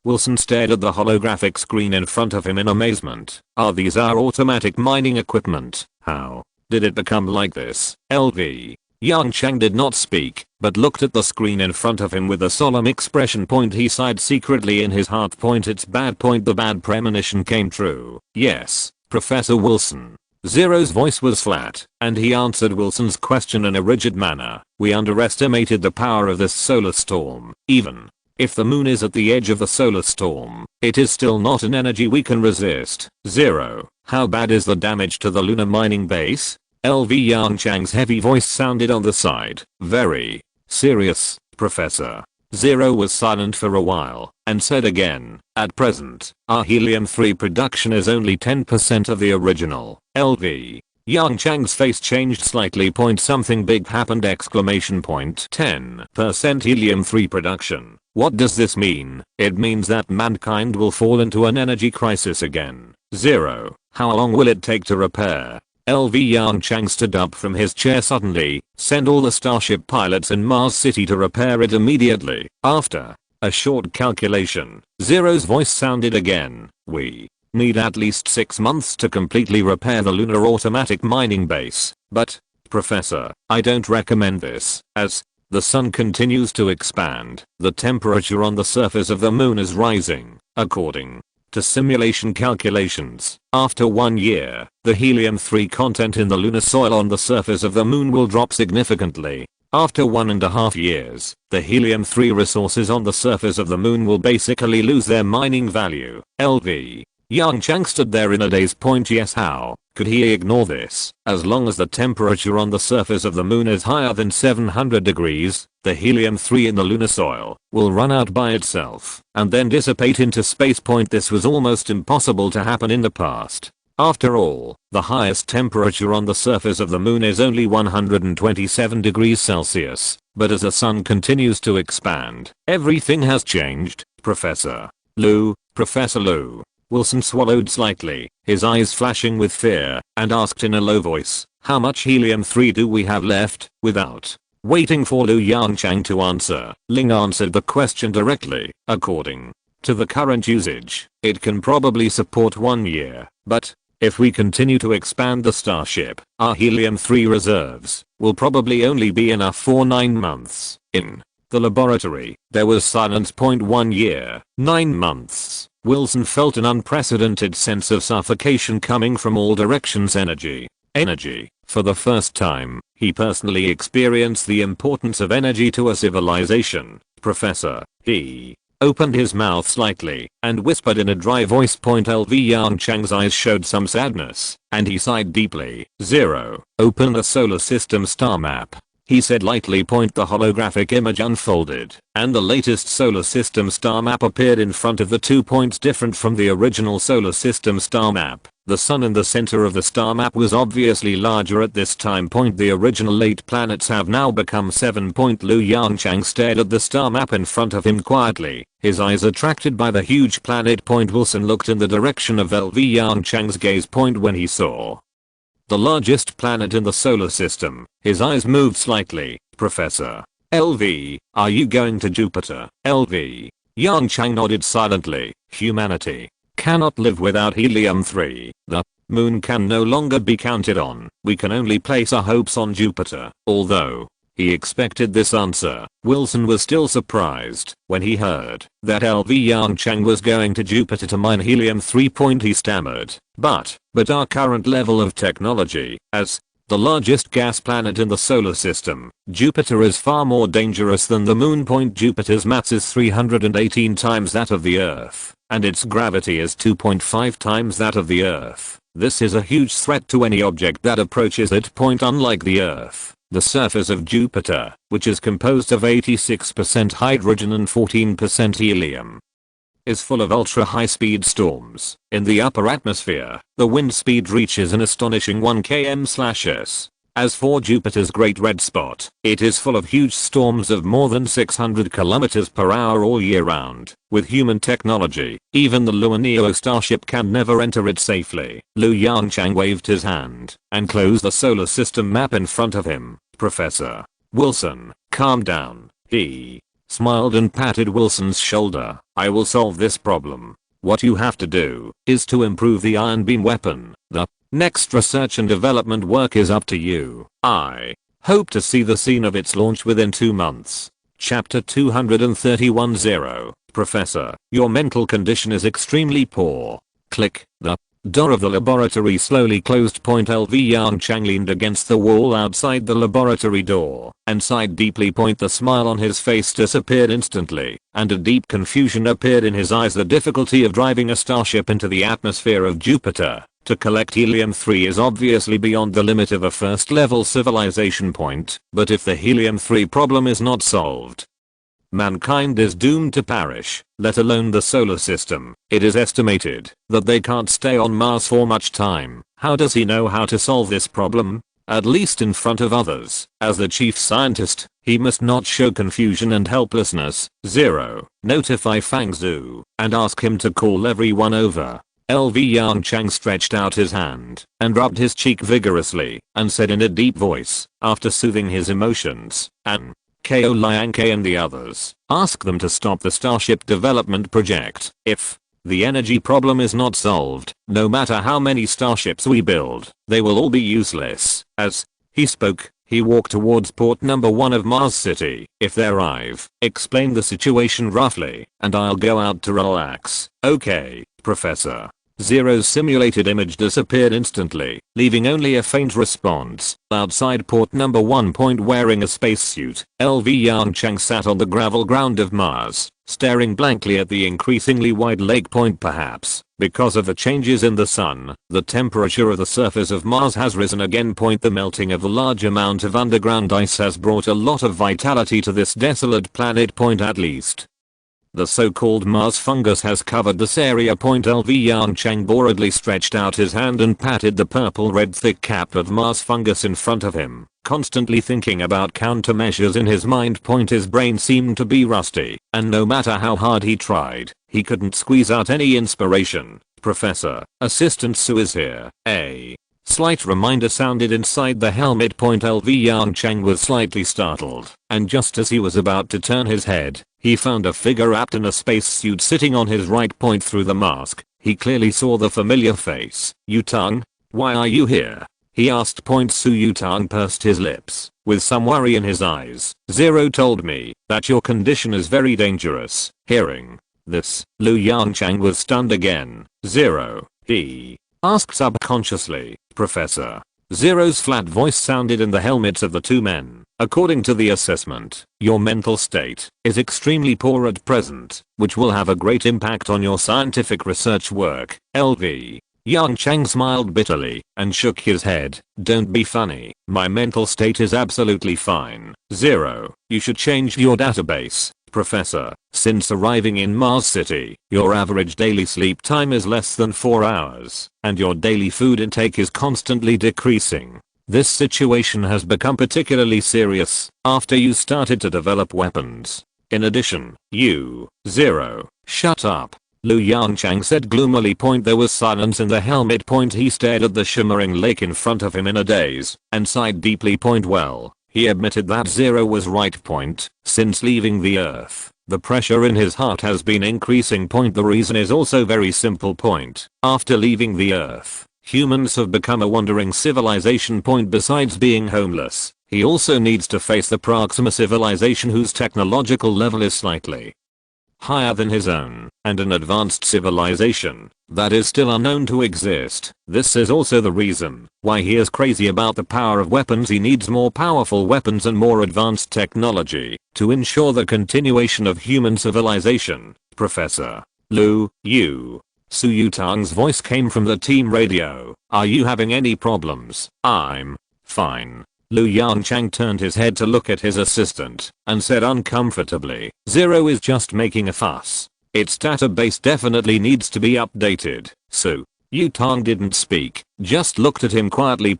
Wilson stared at the holographic screen in front of him in amazement. These are automatic mining equipment. How did it become like this? LV Yongchang did not speak, but looked at the screen in front of him with a solemn expression. He sighed secretly in his heart. It's bad. The bad premonition came true. Yes, Professor Wilson. Zero's voice was flat, and he answered Wilson's question in a rigid manner. We underestimated the power of this solar storm. Even if the Moon is at the edge of the solar storm, it is still not an energy we can resist. Zero, how bad is the damage to the lunar mining base? LV Yongchang's heavy voice sounded on the side. Very serious, Professor. Zero was silent for a while, and said again, at present, our helium-3 production is only 10% of the original. LV Yongchang's face changed slightly. Something big happened! 10% helium-3 production. What does this mean? It means that mankind will fall into an energy crisis again. Zero, how long will it take to repair? LV Yongchang stood up from his chair suddenly. Send all the Starship pilots in Mars City to repair it immediately. After a short calculation, Zero's voice sounded again. We need at least 6 months to completely repair the lunar automatic mining base. But, Professor, I don't recommend this, as the sun continues to expand. The temperature on the surface of the Moon is rising. According to simulation calculations, after 1 year, the helium-3 content in the lunar soil on the surface of the Moon will drop significantly. After 1.5 years, the helium-3 resources on the surface of the Moon will basically lose their mining value. LV Yongchang stood there in a daze. Yes, how could he ignore this? As long as the temperature on the surface of the Moon is higher than 700 degrees, the helium-3 in the lunar soil will run out by itself and then dissipate into space. This was almost impossible to happen in the past. After all, the highest temperature on the surface of the Moon is only 127 degrees Celsius. But as the sun continues to expand, everything has changed. Professor Lu. Wilson swallowed slightly, his eyes flashing with fear, and asked in a low voice, how much helium-3 do we have left? Without waiting for Lu Yongchang to answer, Ling answered the question directly. According to the current usage, it can probably support 1 year, but if we continue to expand the Starship, our helium-3 reserves will probably only be enough for 9 months. In the laboratory, there was silence. 1 year, 9 months. Wilson felt an unprecedented sense of suffocation coming from all directions. Energy For the first time, he personally experienced the importance of energy to a civilization. Professor, he opened his mouth slightly and whispered in a dry voice. LV Yongchang's eyes showed some sadness, and he sighed deeply. 0. Open the solar system star map. He said lightly. The holographic image unfolded, and the latest solar system star map appeared in front of the 2 points different from the original solar system star map. The sun in the center of the star map was obviously larger at this time. The original 8 planets have now become 7. Lu Yongchang stared at the star map in front of him quietly, his eyes attracted by the huge planet. Wilson looked in the direction of LV Yongchang's gaze. When he saw the largest planet in the solar system, his eyes moved slightly. Professor, LV, are you going to Jupiter? LV. Yongchang nodded silently. Humanity cannot live without helium-3. The moon can no longer be counted on. We can only place our hopes on Jupiter. Although he expected this answer, Wilson was still surprised when he heard that LV Yongchang was going to Jupiter to mine helium-3. He stammered, but our current level of technology, as the largest gas planet in the solar system, Jupiter is far more dangerous than the moon. Jupiter's mass is 318 times that of the Earth, and its gravity is 2.5 times that of the Earth. This is a huge threat to any object that approaches it. Unlike the Earth, the surface of Jupiter, which is composed of 86% hydrogen and 14% helium, is full of ultra-high-speed storms. In the upper atmosphere, the wind speed reaches an astonishing 1 km/s. As for Jupiter's Great Red Spot, it is full of huge storms of more than 600 km/h all year round. With human technology, even the Luaneo starship can never enter it safely. Lu Yongchang waved his hand and closed the solar system map in front of him. Professor Wilson, calm down. He smiled and patted Wilson's shoulder. I will solve this problem. What you have to do is to improve the ion beam weapon. The next research and development work is up to you. I hope to see the scene of its launch within 2 months. Chapter 231. 0. Professor, your mental condition is extremely poor. Click. The door of the laboratory slowly closed. LV Yongchang leaned against the wall outside the laboratory door and sighed deeply. The smile on his face disappeared instantly, and a deep confusion appeared in his eyes. The difficulty of driving a starship into the atmosphere of Jupiter to collect helium-3 is obviously beyond the limit of a first-level civilization. But if the helium-3 problem is not solved, mankind is doomed to perish, let alone the solar system. It is estimated that they can't stay on Mars for much time. How does he know how to solve this problem? At least in front of others. As the chief scientist, he must not show confusion and helplessness. 0. Notify Fang Zhu and ask him to call everyone over. LV Yongchang stretched out his hand and rubbed his cheek vigorously and said in a deep voice, after soothing his emotions, An, Ko Liang K and the others, ask them to stop the Starship development project. If the energy problem is not solved, no matter how many starships we build, they will all be useless. As he spoke, he walked towards port number 1 of Mars City. If they arrive, explain the situation roughly, and I'll go out to relax. Okay, Professor. 0's simulated image disappeared instantly, leaving only a faint response. Outside port number 1. Wearing a spacesuit, LV Yongchang sat on the gravel ground of Mars, staring blankly at the increasingly wide lake. Perhaps because of the changes in the sun, the temperature of the surface of Mars has risen again. The melting of a large amount of underground ice has brought a lot of vitality to this desolate planet. At least the so-called Mars fungus has covered this area. LV Yongchang boredly stretched out his hand and patted the purple-red thick cap of Mars fungus in front of him, constantly thinking about countermeasures in his mind. His brain seemed to be rusty, and no matter how hard he tried, he couldn't squeeze out any inspiration. Professor, Assistant Su is here. A slight reminder sounded inside the helmet. LV Yongchang was slightly startled, and just as he was about to turn his head, he found a figure wrapped in a spacesuit sitting on his right. Through the mask, he clearly saw the familiar face. Yutang, why are you here? He asked. Su Yutang pursed his lips, with some worry in his eyes. 0 told me that your condition is very dangerous. Hearing this, Lu Yongchang was stunned again. 0, he asked subconsciously. Professor, Zero's flat voice sounded in the helmets of the two men. According to the assessment, your mental state is extremely poor at present, which will have a great impact on your scientific research work. LV. Yongchang smiled bitterly and shook his head. Don't be funny. My mental state is absolutely fine. Zero. You should change your database, Professor. Since arriving in Mars City, your average daily sleep time is less than 4 hours, and your daily food intake is constantly decreasing. This situation has become particularly serious after you started to develop weapons. In addition, you, Zero, shut up. Lu Yongchang said gloomily. There was silence in the helmet. He stared at the shimmering lake in front of him in a daze and sighed deeply. Well, he admitted that Zero was right. Since leaving the Earth, the pressure in his heart has been increasing. The reason is also very simple. After leaving the Earth, humans have become a wandering civilization. Besides being homeless, he also needs to face the Proxima civilization, whose technological level is slightly higher than his own, and an advanced civilization that is still unknown to exist. This is also the reason why he is crazy about the power of weapons. He needs more powerful weapons and more advanced technology to ensure the continuation of human civilization. Professor Lu, you. Su Yutang's voice came from the team radio. Are you having any problems? I'm fine. Lu Yongchang turned his head to look at his assistant and said uncomfortably, Zero is just making a fuss. Its database definitely needs to be updated. Su Yutang didn't speak, just looked at him quietly.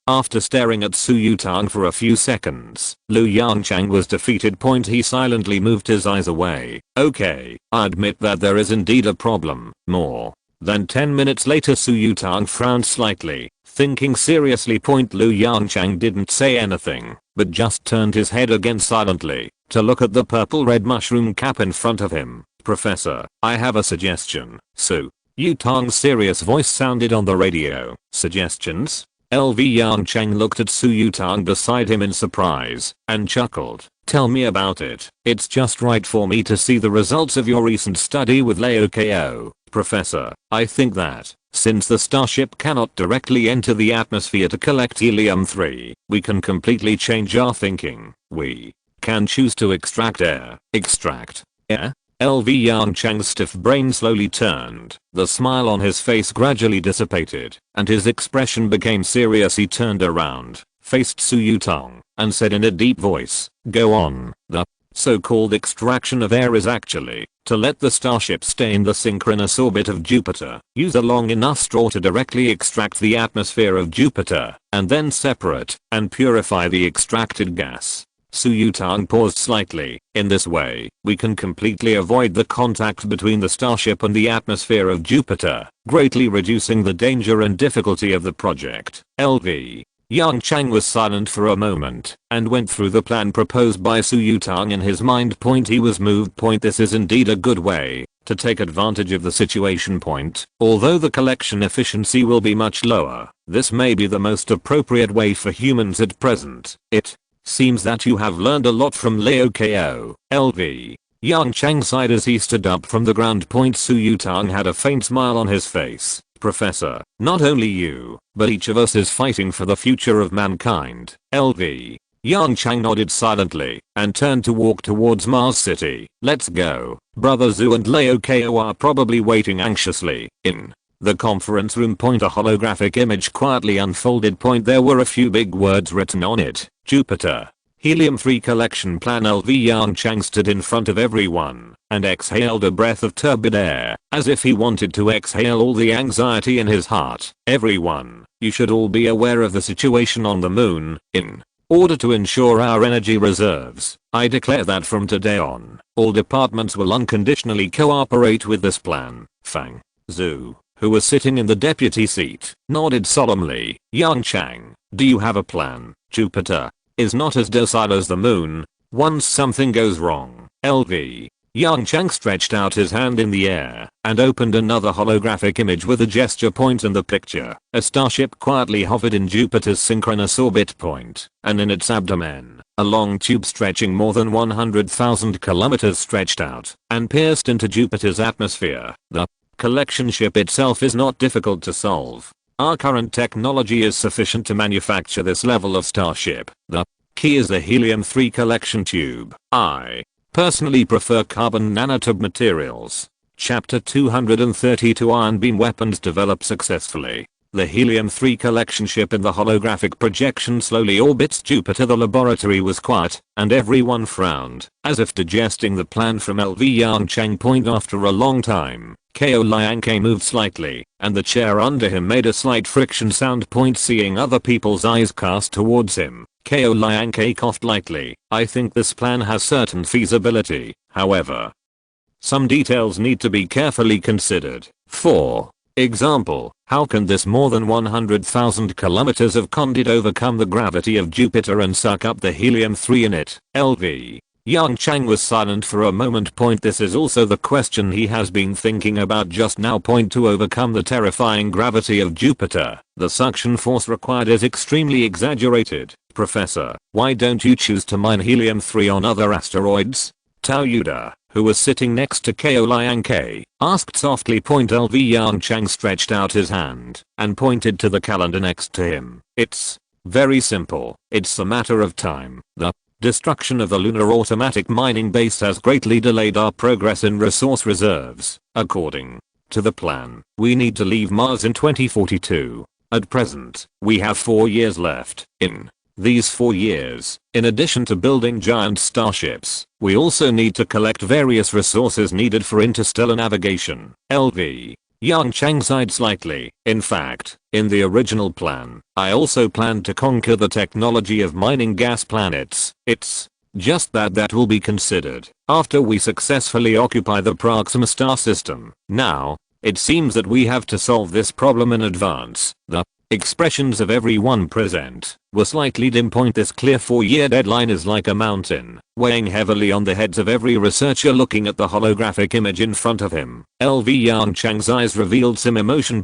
After staring at Su Yutang for a few seconds, Lu Yongchang was defeated. He silently moved his eyes away. Okay, I admit that there is indeed a problem. More than 10 minutes later, Su Yutang frowned slightly, thinking seriously. Lu Yongchang didn't say anything, but just turned his head again silently to look at the purple-red mushroom cap in front of him. Professor, I have a suggestion. Su Yutang's serious voice sounded on the radio. Suggestions? LV Yongchang looked at Su Yutang beside him in surprise and chuckled. Tell me about it. It's just right for me to see the results of your recent study with Liu. Professor, I think that since the starship cannot directly enter the atmosphere to collect helium-3, we can completely change our thinking. We can choose to extract air. Extract air? LV Yongchang's stiff brain slowly turned. The smile on his face gradually dissipated, and his expression became serious. He turned around, faced Su Yutang, and said in a deep voice, Go on. The so-called extraction of air is actually to let the starship stay in the synchronous orbit of Jupiter. Use a long enough straw to directly extract the atmosphere of Jupiter, and then separate and purify the extracted gas. Su Yutang paused slightly. In this way, we can completely avoid the contact between the starship and the atmosphere of Jupiter, greatly reducing the danger and difficulty of the project. LV. Yongchang was silent for a moment and went through the plan proposed by Su Yutang in his mind. He was moved. This is indeed a good way to take advantage of the situation. Although the collection efficiency will be much lower, this may be the most appropriate way for humans at present. It seems that you have learned a lot from Liu. LV. Yongchang sighed as he stood up from the ground. Su Yutang had a faint smile on his face. Professor, not only you, but each of us is fighting for the future of mankind. LV. Yongchang nodded silently and turned to walk towards Mars City. Let's go. Brother Zhu and Liu are probably waiting anxiously in the conference room. A holographic image quietly unfolded. There were a few big words written on it. Jupiter. Helium-3 collection plan. LV Yongchang stood in front of everyone and exhaled a breath of turbid air, as if he wanted to exhale all the anxiety in his heart. Everyone, you should all be aware of the situation on the moon. In order to ensure our energy reserves, I declare that from today on, all departments will unconditionally cooperate with this plan. Fang Zhu, who was sitting in the deputy seat, nodded solemnly. Yongchang, do you have a plan? Jupiter is not as docile as the moon. Once something goes wrong. LV. Yongchang stretched out his hand in the air and opened another holographic image with a gesture. In the picture, a starship quietly hovered in Jupiter's synchronous orbit. And in its abdomen, a long tube stretching more than 100,000 kilometers stretched out and pierced into Jupiter's atmosphere. The collection ship itself is not difficult to solve. Our current technology is sufficient to manufacture this level of starship. The key is the helium-3 collection tube. I personally prefer carbon nanotube materials. Chapter 232 Ion beam weapons developed successfully. The helium-3 collection ship in the holographic projection slowly orbits Jupiter. The laboratory was quiet, and everyone frowned, as if digesting the plan from LV Yongchang Point. After a long time, Ko Lianke moved slightly, and the chair under him made a slight friction sound. Seeing other people's eyes cast towards him, Ko Lianke coughed lightly. I think this plan has certain feasibility, however. Some details need to be carefully considered. For example, how can this more than 100,000 kilometers of conduit overcome the gravity of Jupiter and suck up the helium-3 in it? LV Yongchang was silent for a moment. This is also the question he has been thinking about just now. To overcome the terrifying gravity of Jupiter, the suction force required is extremely exaggerated. Professor, why don't you choose to mine helium-3 on other asteroids? Tao Yuda, who was sitting next to Ko Lianke, asked softly. LV Yongchang stretched out his hand and pointed to the calendar next to him. It's very simple. It's a matter of time. The destruction of the lunar automatic mining base has greatly delayed our progress in resource reserves. According to the plan, we need to leave Mars in 2042. At present, we have 4 years left. In these 4 years, in addition to building giant starships, we also need to collect various resources needed for interstellar navigation. LV Yongchang sighed slightly. In fact, in the original plan, I also planned to conquer the technology of mining gas planets. It's just that will be considered after we successfully occupy the Proxima star system. Now, it seems that we have to solve this problem in advance. The expressions of everyone present were slightly dim. This clear 4-year deadline is like a mountain, weighing heavily on the heads of every researcher looking at the holographic image in front of him. LV Yongchang's eyes revealed some emotion.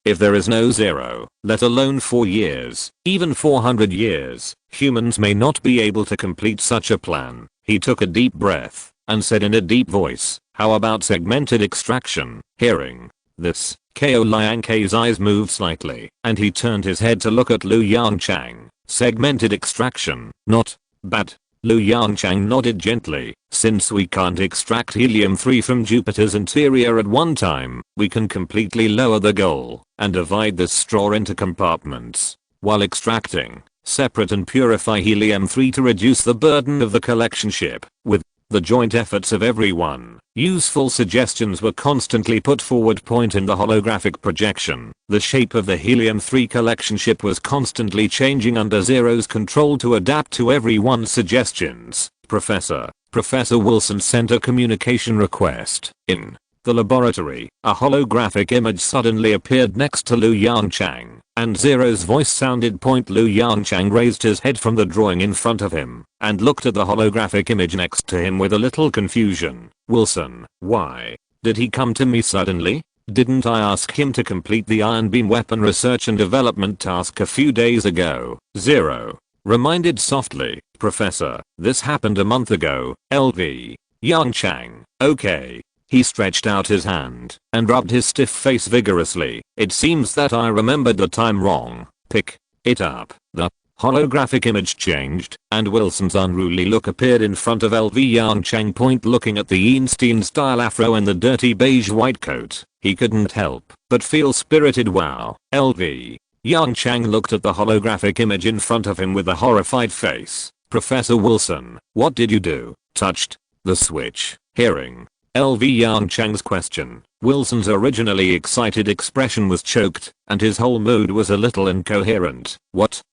If there is no 0, let alone 4 years, even 400 years, humans may not be able to complete such a plan. He took a deep breath and said in a deep voice, how about segmented extraction? Hearing this, Ko Lianke's eyes moved slightly, and he turned his head to look at Lu Yongchang. Segmented extraction, not bad. Lu Yongchang nodded gently. Since we can't extract helium-3 from Jupiter's interior at one time, we can completely lower the goal and divide this straw into compartments while extracting, separate and purify helium-3 to reduce the burden of the collection ship. With the joint efforts of everyone, useful suggestions were constantly put forward. In the holographic projection, the shape of the helium-3 collection ship was constantly changing under Zero's control to adapt to everyone's suggestions. Professor Wilson sent a communication request. In the laboratory, a holographic image suddenly appeared next to Lu Yongchang, and Zero's voice sounded. Lu Yongchang raised his head from the drawing in front of him and looked at the holographic image next to him with a little confusion. Wilson, why did he come to me suddenly? Didn't I ask him to complete the ion beam weapon research and development task a few days ago? Zero reminded softly. Professor, this happened a month ago. LV Yongchang, okay. He stretched out his hand and rubbed his stiff face vigorously. It seems that I remembered the time wrong. Pick it up. The holographic image changed, and Wilson's unruly look appeared in front of LV Yongchang. Looking at the Einstein-style afro and the dirty beige white coat, he couldn't help but feel spirited. Wow. LV Yongchang looked at the holographic image in front of him with a horrified face. Professor Wilson, what did you do? Touched the switch? Hearing LV Yongchang's question, Wilson's originally excited expression was choked, and his whole mood was a little incoherent. What?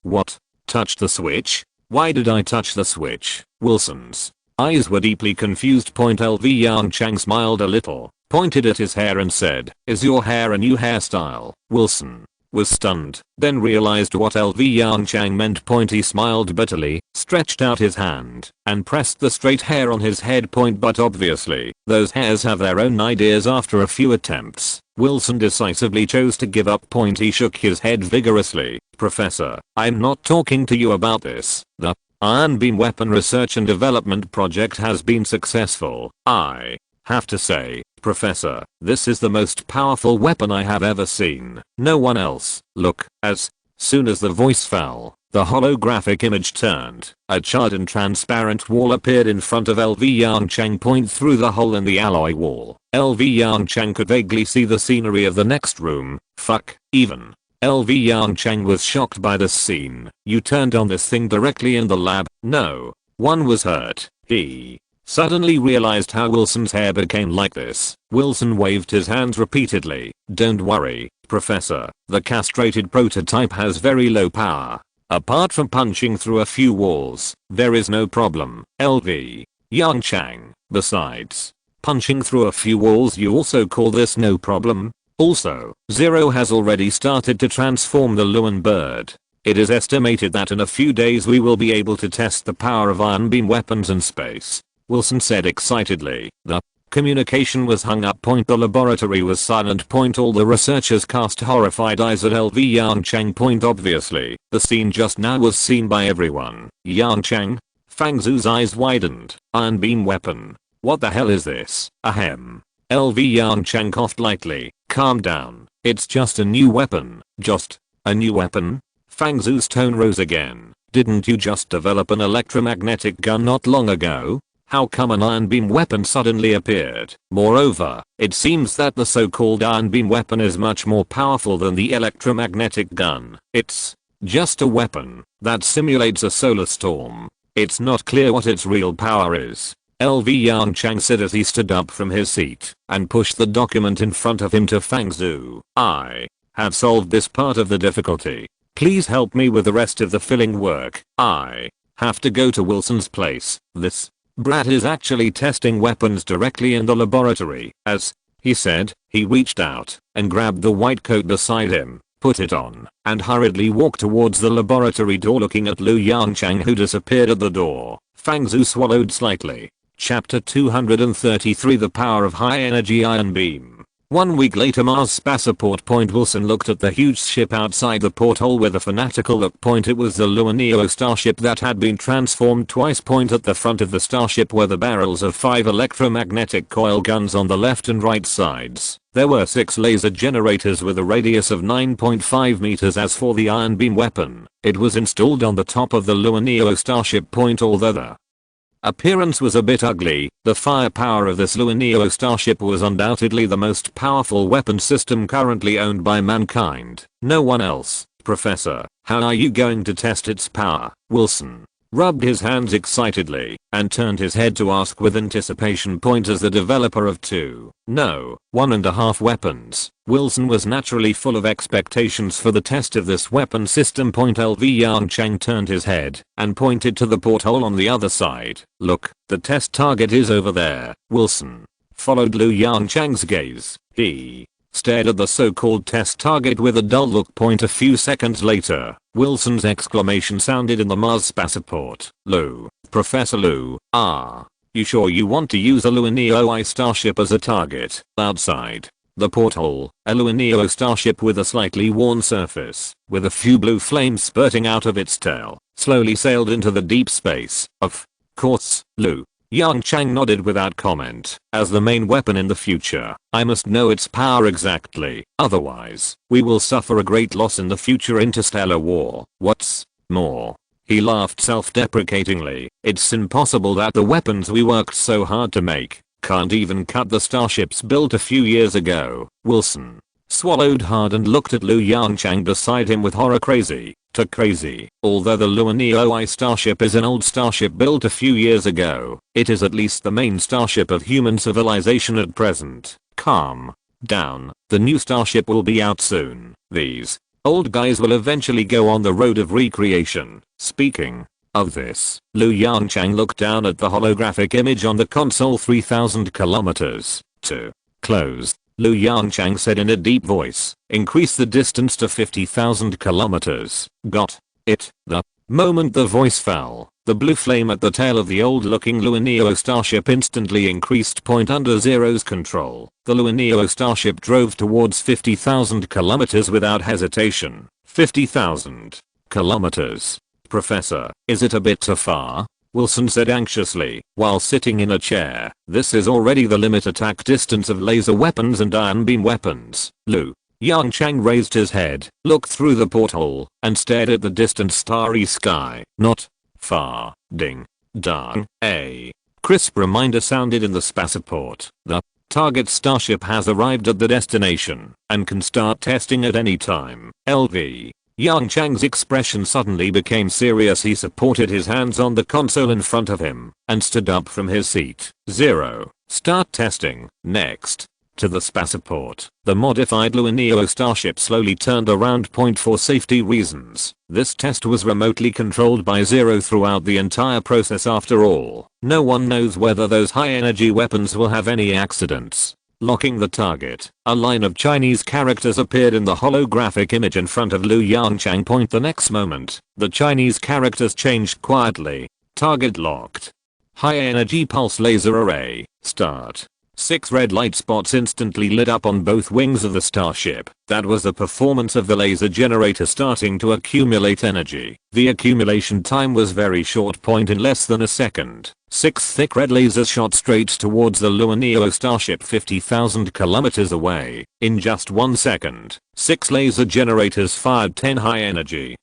Touched the switch? Why did I touch the switch? Wilson's eyes were deeply confused. LV Yongchang smiled a little, pointed at his hair and said, is your hair a new hairstyle? Wilson was stunned, then realized what LV Yongchang meant. He smiled bitterly, stretched out his hand, and pressed the straight hair on his head. But obviously, those hairs have their own ideas. After a few attempts, Wilson decisively chose to give up. He shook his head vigorously. Professor, I'm not talking to you about this. The ion beam weapon research and development project has been successful. I Have to say, Professor, this is the most powerful weapon I have ever seen. No one else. Look. As soon as the voice fell, the holographic image turned. A charred and transparent wall appeared in front of LV Yongchang point through the hole in the alloy wall. LV Yongchang could vaguely see the scenery of the next room. Fuck, even. LV Yongchang was shocked by this scene. You turned on this thing directly in the lab? No. One was hurt. He suddenly realized how Wilson's hair became like this. Wilson waved his hands repeatedly. Don't worry, Professor. The castrated prototype has very low power. Apart from punching through a few walls, there is no problem. LV Yongchang. Besides punching through a few walls, you also call this no problem? Also, Zero has already started to transform the Luan bird. It is estimated that in a few days we will be able to test the power of ion beam weapons in space. Wilson said excitedly. The communication was hung up. The laboratory was silent. All the researchers cast horrified eyes at LV Yongchang. Obviously, the scene just now was seen by everyone. Yongchang? Fang Zhu's eyes widened. Ion beam weapon. What the hell is this? Ahem. LV Yongchang coughed lightly. Calm down. It's just a new weapon. Just a new weapon? Fang Zhu's tone rose again. Didn't you just develop an electromagnetic gun not long ago? How come an ion beam weapon suddenly appeared? Moreover, it seems that the so-called ion beam weapon is much more powerful than the electromagnetic gun. It's just a weapon that simulates a solar storm. It's not clear what its real power is. LV Yongchang said as he stood up from his seat and pushed the document in front of him to Fang Zhu. I have solved this part of the difficulty. Please help me with the rest of the filling work. I have to go to Wilson's place. This brat is actually testing weapons directly in the laboratory. As he said, he reached out and grabbed the white coat beside him, put it on, and hurriedly walked towards the laboratory door, looking at Lu Yongchang, who disappeared at the door. Fang Zhu swallowed slightly. Chapter 233 The Power of High Energy Ion Beam. 1 week later, Mars spaceport. Wilson looked at the huge ship outside the porthole with a fanatical look. It was the Luaneo starship that had been transformed twice. At the front of the starship were the barrels of 5 electromagnetic coil guns on the left and right sides. There were 6 laser generators with a radius of 9.5 meters. As for the ion beam weapon, it was installed on the top of the Luaneo starship. Although the appearance was a bit ugly, the firepower of this Luaneo starship was undoubtedly the most powerful weapon system currently owned by mankind. No one else. Professor, how are you going to test its power? Wilson rubbed his hands excitedly and turned his head to ask with anticipation. As the developer of 2, no, 1.5 weapons, Wilson was naturally full of expectations for the test of this weapon system. LV Yongchang turned his head and pointed to the porthole on the other side. Look, the test target is over there. Wilson followed Lu Yongchang's gaze. He stared at the so-called test target with a dull look. A few seconds later, Wilson's exclamation sounded in the Mars spaceport. Lu, Professor Lu, you sure you want to use a Luaneo I starship as a target? Outside the porthole, a Luaneo starship with a slightly worn surface, with a few blue flames spurting out of its tail, slowly sailed into the deep space. Of course, Lu Yongchang nodded without comment. As the main weapon in the future, I must know its power exactly, otherwise, we will suffer a great loss in the future interstellar war. What's more, he laughed self-deprecatingly, it's impossible that the weapons we worked so hard to make can't even cut the starships built a few years ago. Wilson swallowed hard and looked at Lu Yongchang beside him with horror. Crazy. Although the Luaneo I starship is an old starship built a few years ago, it is at least the main starship of human civilization at present. Calm down. The new starship will be out soon. These old guys will eventually go on the road of recreation. Speaking of this, Lu Yongchang looked down at the holographic image on the console. 3,000 kilometers to close. Lu Yongchang said in a deep voice. Increase the distance to 50,000 kilometers. Got it. The moment the voice fell, the blue flame at the tail of the old-looking Luaneo starship instantly increased. Under Zero's control, the Luaneo starship drove towards 50,000 kilometers without hesitation. 50,000 kilometers. Professor, is it a bit too far? Wilson said anxiously, while sitting in a chair. This is already the limit attack distance of laser weapons and ion beam weapons. Lu. Yongchang raised his head, looked through the porthole, and stared at the distant starry sky. Not far. Ding. Dong. A crisp reminder sounded in the spaceport. The target starship has arrived at the destination and can start testing at any time. LV. Yongchang's expression suddenly became serious. He supported his hands on the console in front of him and stood up from his seat. 0. Start testing. Next. To the spaceport. The modified Luaneo starship slowly turned around. For safety reasons, this test was remotely controlled by Zero throughout the entire process. After all, no one knows whether those high energy weapons will have any accidents. Locking the target, a line of Chinese characters appeared in the holographic image in front of Lu Yongchang. The next moment, the Chinese characters changed quietly. Target locked. High energy pulse laser array, start. 6 red light spots instantly lit up on both wings of the starship. That was the performance of the laser generator starting to accumulate energy. The accumulation time was very short. In less than a second, 6 thick red lasers shot straight towards the Luaneo starship 50,000 kilometers away. In just 1 second, 6 laser generators fired 10 high energy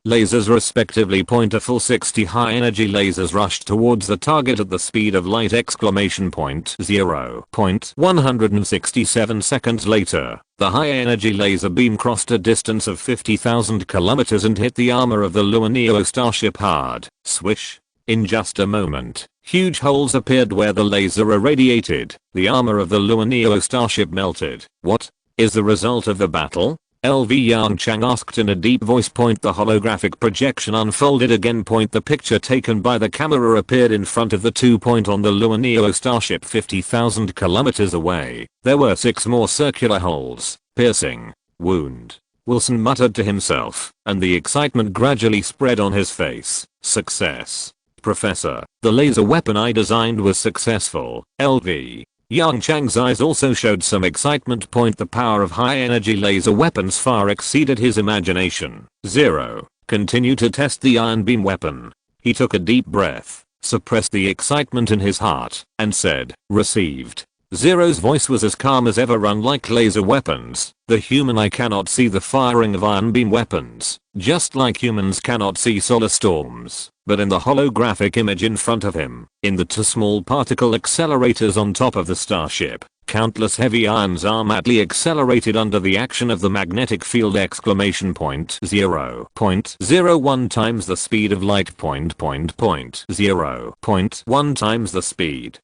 lasers respectively. A full 60 high energy lasers rushed towards the target at the speed of light! 0.167 seconds later, the high energy laser beam crossed a distance of 50,000 kilometers and hit the armor of the Luaneo starship hard. Swish. In just a moment, huge holes appeared where the laser irradiated. The armor of the Luaneo starship melted. What is the result of the battle? LV Yongchang asked in a deep voice. The holographic projection unfolded again. The picture taken by the camera appeared in front of the 2. On the Luaneo starship 50,000 kilometers away, there were 6 more circular holes. Piercing. Wound. Wilson muttered to himself, and the excitement gradually spread on his face. Success. Professor, the laser weapon I designed was successful. LV. Yongchang's eyes also showed some excitement. The power of high energy laser weapons far exceeded his imagination. 0. Continue to test the ion beam weapon. He took a deep breath, suppressed the excitement in his heart, and said, received. Zero's voice was as calm as ever. Unlike laser weapons, the human eye cannot see the firing of ion beam weapons, just like humans cannot see solar storms. But in the holographic image in front of him, in the 2 small particle accelerators on top of the starship, countless heavy ions are madly accelerated under the action of the magnetic field! 0.01 times the speed of light. 0.1 times the speed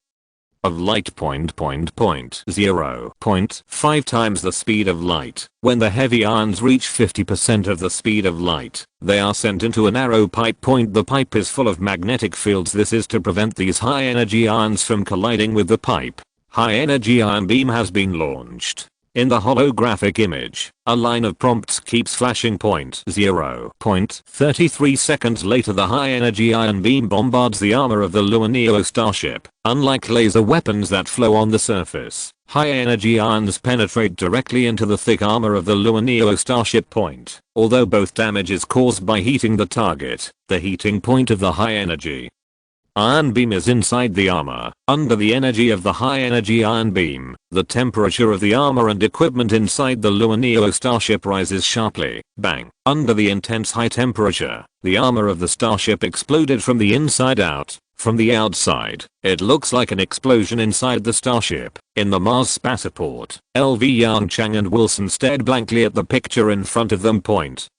of light. 0.5 times the speed of light. When the heavy ions reach 50% of the speed of light, they are sent into a narrow pipe. The pipe is full of magnetic fields. This is to prevent these high energy ions from colliding with the pipe. High energy ion beam has been launched. In the holographic image, a line of prompts keeps flashing. 0.33 seconds later, the high energy ion beam bombards the armor of the Luaneo starship. Unlike laser weapons that flow on the surface, high energy ions penetrate directly into the thick armor of the Luaneo starship. Although both damage is caused by heating the target, the heating point of the high energy ion beam is inside the armor. Under the energy of the high energy ion beam, the temperature of the armor and equipment inside the Luaneo starship rises sharply. Bang. Under the intense high temperature, the armor of the starship exploded from the inside out. From the outside, it looks like an explosion inside the starship. In the Mars spaceport, LV Yongchang and Wilson stared blankly at the picture in front of them.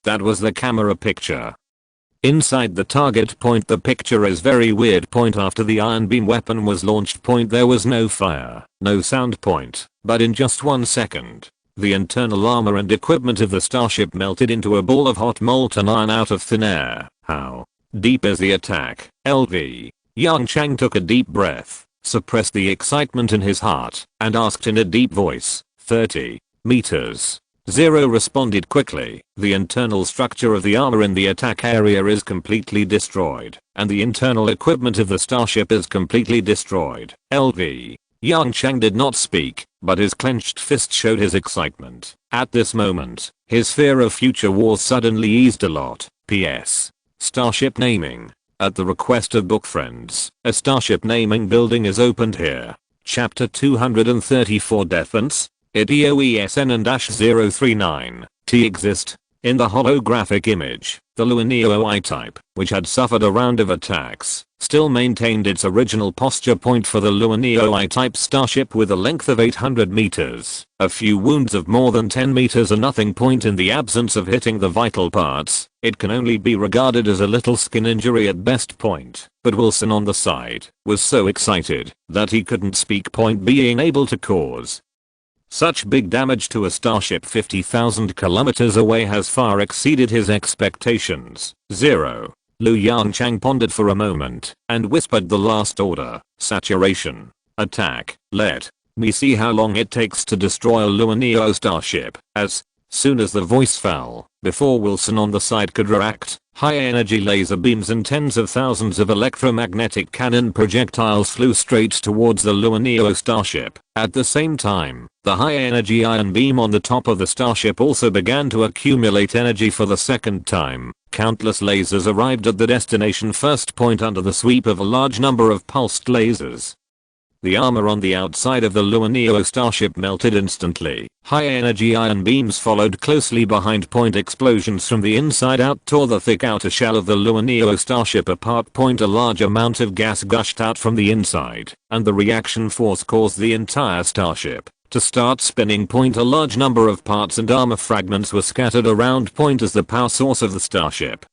That was the camera picture. Inside the target. The picture is very weird. After the ion beam weapon was launched. There was no fire, no sound. But in just 1 second, the internal armor and equipment of the starship melted into a ball of hot molten iron out of thin air. How deep is the attack? LV. Yongchang took a deep breath, suppressed the excitement in his heart, and asked in a deep voice, 30 meters. Zero responded quickly. The internal structure of the armor in the attack area is completely destroyed, and the internal equipment of the starship is completely destroyed. LV. Yongchang did not speak, but his clenched fist showed his excitement. At this moment, his fear of future wars suddenly eased a lot. PS. Starship naming. At the request of book friends, a starship naming building is opened here. Chapter 234 Defense. IDOESN and -039 T exist. In the holographic image, the Luaneo I-type, which had suffered a round of attacks, still maintained its original posture point for the Luaneo I-type starship with a length of 800 meters. A few wounds of more than 10 meters are nothing point in the absence of hitting the vital parts. It can only be regarded as a little skin injury at best point. But Wilson on the side was so excited that he couldn't speak, point being able to cause such big damage to a starship 50,000 kilometers away has far exceeded his expectations. 0. Yongchang pondered for a moment and whispered the last order. Saturation. Attack. Let me see how long it takes to destroy a Luaneo starship. As soon as the voice fell, before Wilson on the side could react, high energy laser beams and tens of thousands of electromagnetic cannon projectiles flew straight towards the Luaneo starship. At the same time, the high energy ion beam on the top of the starship also began to accumulate energy for the second time. Countless lasers arrived at the destination first point under the sweep of a large number of pulsed lasers. The armor on the outside of the Luaneo starship melted instantly. High energy ion beams followed closely behind. Point explosions from the inside out tore the thick outer shell of the Luaneo starship apart. Point a large amount of gas gushed out from the inside, and the reaction force caused the entire starship to start spinning. Point a large number of parts and armor fragments were scattered around. Point as the power source of the starship.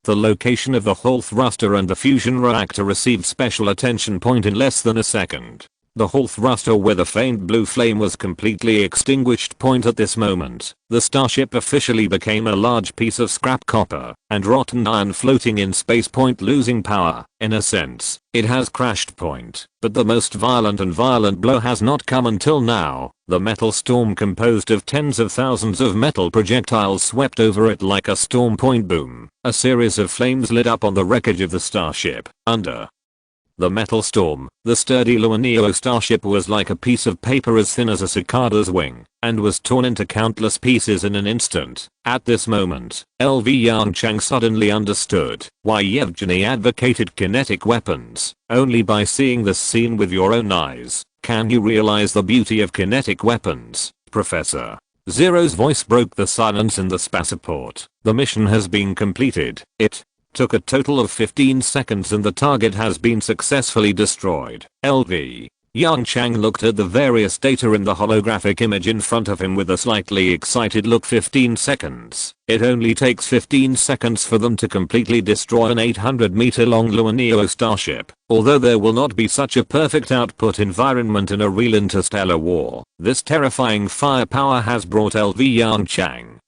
The location of the Hall thruster and the fusion reactor received special attention. Point in less than a second, the Hall thruster with a faint blue flame was completely extinguished. Point at this moment, the starship officially became a large piece of scrap copper and rotten iron floating in space. Point losing power. In a sense, it has crashed. Point, but the most violent blow has not come until now. The metal storm composed of tens of thousands of metal projectiles swept over it like a storm. Point boom. A series of flames lit up on the wreckage of the starship. Under the metal storm, the sturdy Luaneo starship was like a piece of paper as thin as a cicada's wing, and was torn into countless pieces in an instant. At this moment, LV Yongchang suddenly understood why Yevgeny advocated kinetic weapons. Only by seeing this scene with your own eyes can you realize the beauty of kinetic weapons, Professor. Zero's voice broke the silence in the spaceport. The mission has been completed. It took a total of 15 seconds and the target has been successfully destroyed. LV Yongchang looked at the various data in the holographic image in front of him with a slightly excited look. 15 seconds. It only takes 15 seconds for them to completely destroy an 800-meter long Luaneo starship. Although there will not be such a perfect output environment in a real interstellar war, this terrifying firepower has brought LV Yongchang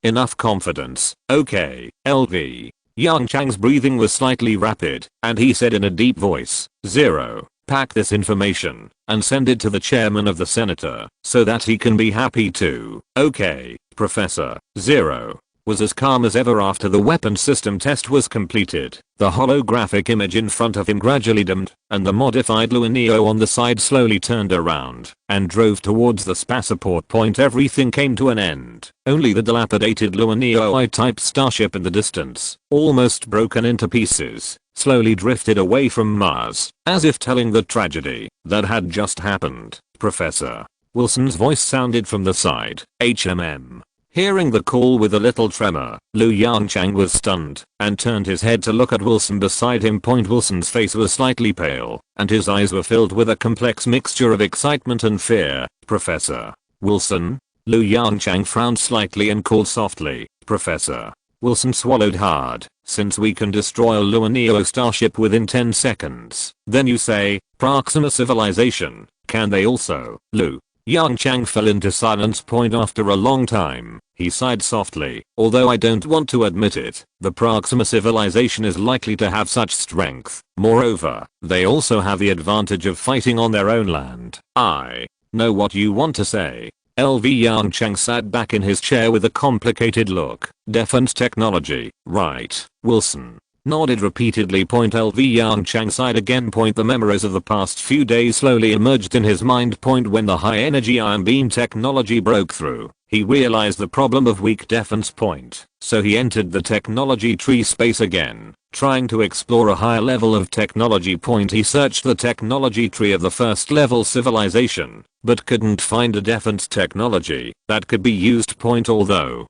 enough confidence. Okay, LV Yongchang's breathing was slightly rapid, and he said in a deep voice, Zero, pack this information and send it to the chairman of the senator so that he can be happy too. Okay, Professor. Zero was as calm as ever after the weapon system test was completed. The holographic image in front of him gradually dimmed, and the modified Luaneo on the side slowly turned around and drove towards the spaceport. Point everything came to an end. Only the dilapidated Luaneo I-type starship in the distance, almost broken into pieces, slowly drifted away from Mars, as if telling the tragedy that had just happened. Professor Wilson's voice sounded from the side. HMM. Hearing the call with a little tremor, Lu Yongchang was stunned and turned his head to look at Wilson beside him. Wilson's face was slightly pale and his eyes were filled with a complex mixture of excitement and fear. Professor Wilson? Lu Yongchang frowned slightly and called softly, Professor. Wilson swallowed hard. Since we can destroy a Luaneo starship within 10 seconds, then you say, Proxima civilization, can they also? Lu Yongchang fell into silence. After a long time, he sighed softly. Although I don't want to admit it, the Proxima civilization is likely to have such strength. Moreover, they also have the advantage of fighting on their own land. I know what you want to say. LV Yongchang sat back in his chair with a complicated look. Defense technology, right? Wilson nodded repeatedly. LV Yongchang sighed again. The memories of the past few days slowly emerged in his mind. When the high energy ion beam technology broke through, he realized the problem of weak defense. So he entered the technology tree space again Trying to explore a higher level of technology. He searched the technology tree of the first level civilization, but couldn't find a defense technology that could be used. Although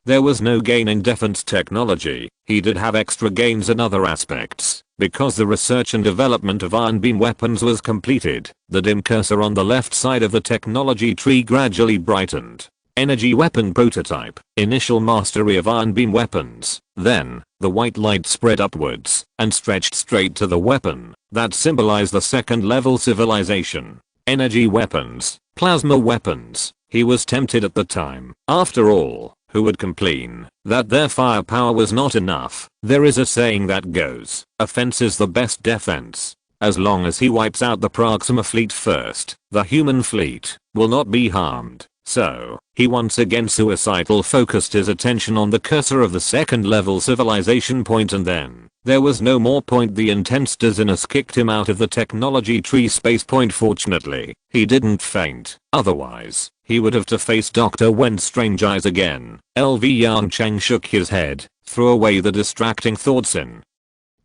there was no gain in defense technology, he did have extra gains in other aspects, because the research and development of ion beam weapons was completed. The dim cursor on the left side of the technology tree gradually brightened. Energy weapon prototype, initial mastery of ion beam weapons. Then, the white light spread upwards and stretched straight to the weapon that symbolized the second level civilization. Energy weapons, plasma weapons. He was tempted at the time. After all, who would complain that their firepower was not enough? There is a saying that goes, offense is the best defense. As long as he wipes out the Proxima fleet first, the human fleet will not be harmed. So, he once again suicidal focused his attention on the cursor of the second level civilization. And then, there was no more. The intense dizziness kicked him out of the technology tree space. Fortunately, he didn't faint. Otherwise, he would have to face Dr. Wen's strange eyes again. Yongchang shook his head, threw away the distracting thoughts in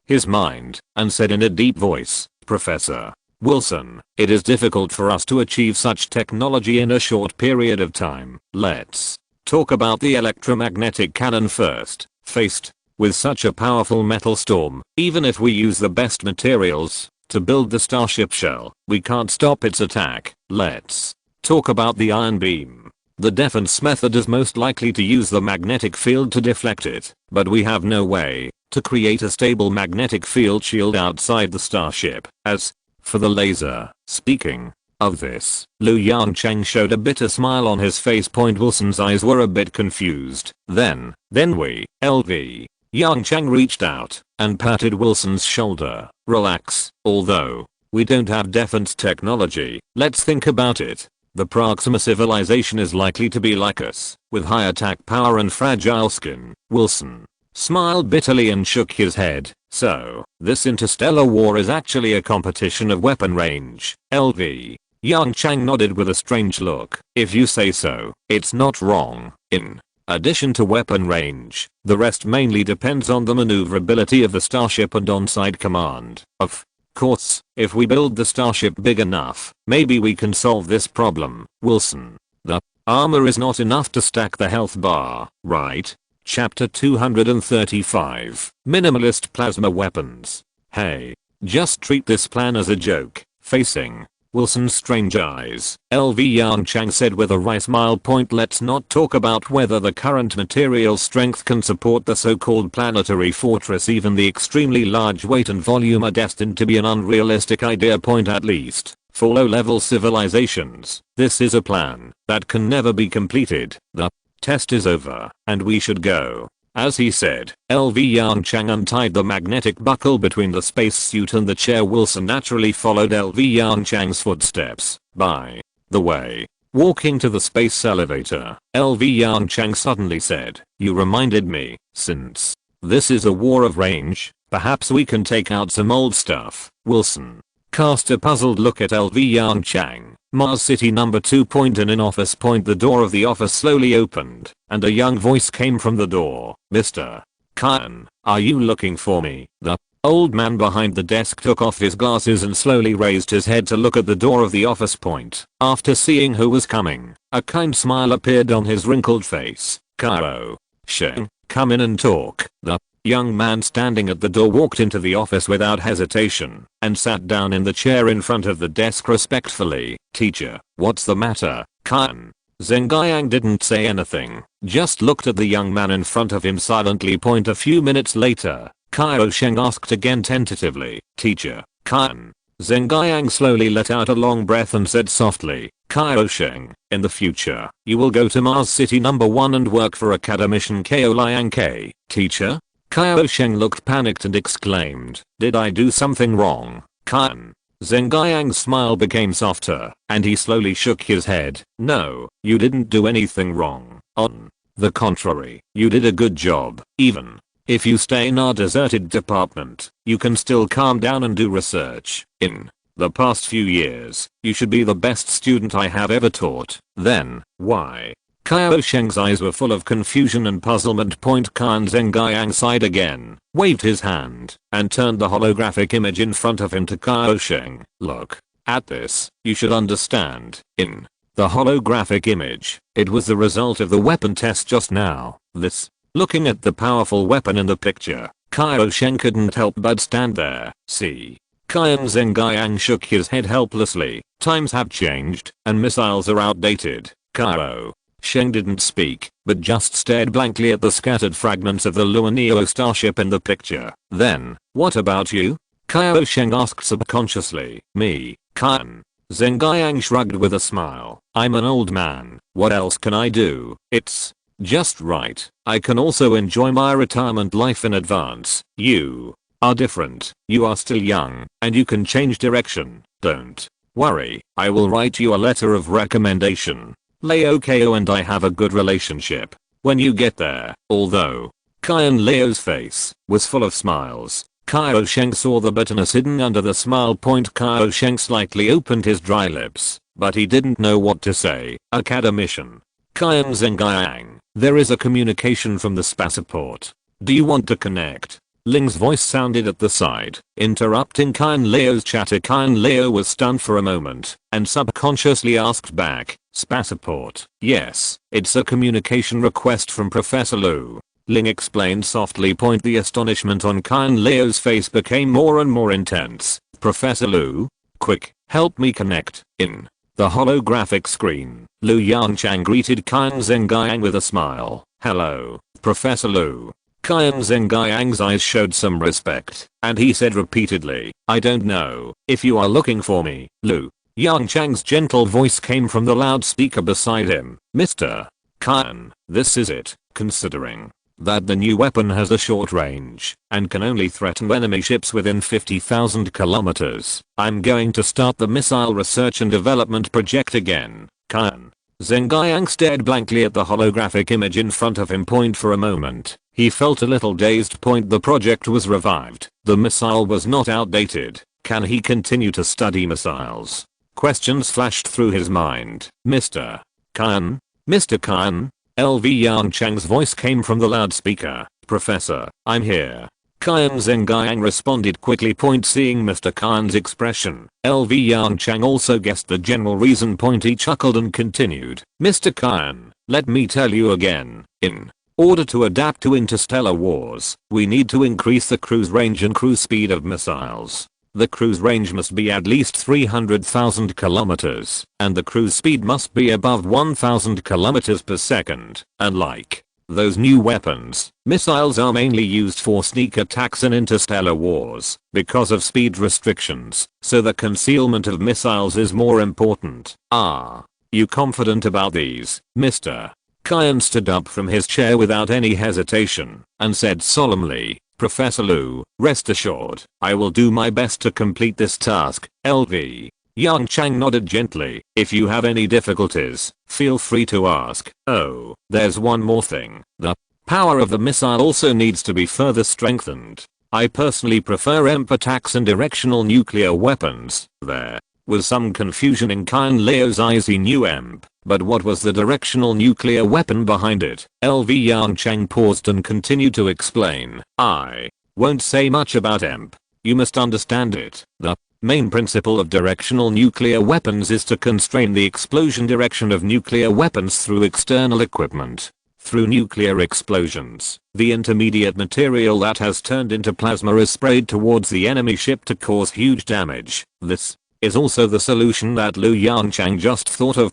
his mind, and said in a deep voice, "Professor Wilson, it is difficult for us to achieve such technology in a short period of time. Let's talk about the electromagnetic cannon first." Faced with such a powerful metal storm, even if we use the best materials to build the starship shell, we can't stop its attack. Let's talk about the ion beam. The defense method is most likely to use the magnetic field to deflect it, but we have no way to create a stable magnetic field shield outside the starship. As for the laser, speaking of this, Yongchang showed a bitter smile on his face. Wilson's eyes were a bit confused. Then Yongchang reached out and patted Wilson's shoulder. "Relax, although we don't have defense technology, let's think about it. The Proxima civilization is likely to be like us, with high attack power and fragile skin." Wilson smiled bitterly and shook his head. "So, this interstellar war is actually a competition of weapon range." Yongchang nodded with a strange look. "If you say so, it's not wrong. In addition to weapon range, the rest mainly depends on the maneuverability of the starship and on-site command. Of course, if we build the starship big enough, maybe we can solve this problem." Wilson, the armor is not enough to stack the health bar, right? Chapter 235. Minimalist plasma weapons. "Hey, just treat this plan as a joke." Facing Wilson's strange eyes, Yongchang said with a wry smile. "Let's not talk about whether the current material strength can support the so-called planetary fortress. Even the extremely large weight and volume are destined to be an unrealistic idea. At least for low-level civilizations, this is a plan that can never be completed. The test is over, and we should go." As he said, Yongchang untied the magnetic buckle between the spacesuit and the chair. Wilson naturally followed Yongchang's footsteps. By the way, walking to the space elevator, Yongchang suddenly said, "You reminded me, since this is a war of range, perhaps we can take out some old stuff." Wilson cast a puzzled look at Yongchang. "Mars City number 2. In an office. The door of the office slowly opened, and a young voice came from the door. "Mr. Khan, are you looking for me?" The old man behind the desk took off his glasses and slowly raised his head to look at the door of the office. After seeing who was coming, a kind smile appeared on his wrinkled face. "Cairo Sheng, come in and talk." The young man standing at the door walked into the office without hesitation and sat down in the chair in front of the desk respectfully. "Teacher, what's the matter, Khan?" Zheng didn't say anything, just looked at the young man in front of him silently. A few minutes later, Cairo Sheng asked again tentatively, "Teacher, Khan." Zheng slowly let out a long breath and said softly, "Cairo Sheng, in the future, you will go to Mars City number 1 and work for Academician Ko Liang K." "Teacher?" Cairo Sheng looked panicked and exclaimed, "Did I do something wrong, Khan?" Zheng smile became softer, and he slowly shook his head. "No, you didn't do anything wrong. On the contrary, you did a good job. Even if you stay in our deserted department, you can still calm down and do research. In the past few years, you should be the best student I have ever taught." "Then, why Sheng's eyes were full of confusion and puzzlement. Khan Zhengyang sighed again, waved his hand, and turned the holographic image in front of him to Sheng. Look at this. You should understand. In the holographic image, it was the result of the weapon test just now. This. Looking at the powerful weapon in the picture, Sheng couldn't help but stand there. See. Khan Zhengyang shook his head helplessly. Times have changed, and missiles are outdated. Sheng didn't speak, but just stared blankly at the scattered fragments of the Luaneo starship in the picture. Then, what about you? Sheng asked subconsciously. Me, Khan. Zhengyang shrugged with a smile. I'm an old man. What else can I do? It's just right. I can also enjoy my retirement life in advance. You are different. You are still young, and you can change direction. Don't worry. I will write you a letter of recommendation. Leo Ko and I have a good relationship. When you get there, although Kyan Leo's face was full of smiles, Sheng saw the bitterness hidden under the smile. Sheng slightly opened his dry lips, but he didn't know what to say. Academician. Kyan Zhengyang, there is a communication from the spaceport. Do you want to connect? Ling's voice sounded at the side, interrupting Kyan Leo's chatter. Kyan Leo was stunned for a moment, and subconsciously asked back, Spaceport? Yes, it's a communication request from Professor Lu. Ling explained softly. The astonishment on Kyan Leo's face became more and more intense. Professor Lu? Quick, help me connect. In the holographic screen, Lu Yongchang greeted Kyan Zhengyang with a smile. Hello, Professor Lu. Kyan Zhengyang's eyes showed some respect, and he said repeatedly, I don't know if you are looking for me, Lu. Yongchang's gentle voice came from the loudspeaker beside him. Mr. Kyan, this is it, considering that the new weapon has a short range and can only threaten enemy ships within 50,000 kilometers. I'm going to start the missile research and development project again. Kyan. Zhengyang stared blankly at the holographic image in front of him. For a moment, he felt a little dazed. The project was revived. The missile was not outdated. Can he continue to study missiles? Questions flashed through his mind. Mr. Kyan? Mr. Kyan? LV Yongchang's voice came from the loudspeaker. Professor, I'm here. Kyan Zhengyang responded quickly. Seeing Mr. Kyan's expression, LV Yongchang also guessed the general reason. He chuckled and continued. Mr. Kyan, let me tell you again. In order to adapt to interstellar wars, we need to increase the cruise range and cruise speed of missiles. The cruise range must be at least 300,000 kilometers, and the cruise speed must be above 1,000 kilometers per second. Unlike those new weapons, missiles are mainly used for sneak attacks in interstellar wars because of speed restrictions, so the concealment of missiles is more important. Are you confident about these, Mr. Kyan stood up from his chair without any hesitation and said solemnly, Professor Lu, rest assured, I will do my best to complete this task. LV. Yongchang nodded gently. If you have any difficulties, feel free to ask. Oh, there's one more thing. The power of the missile also needs to be further strengthened. I personally prefer EMP attacks and directional nuclear weapons. There was some confusion in Kyan Leo's eyes. He knew EMP, but what was the directional nuclear weapon behind it? LV Yongchang paused and continued to explain. I won't say much about EMP. You must understand it. The main principle of directional nuclear weapons is to constrain the explosion direction of nuclear weapons through external equipment. Through nuclear explosions, the intermediate material that has turned into plasma is sprayed towards the enemy ship to cause huge damage. This is also the solution that Lu Yongchang just thought of.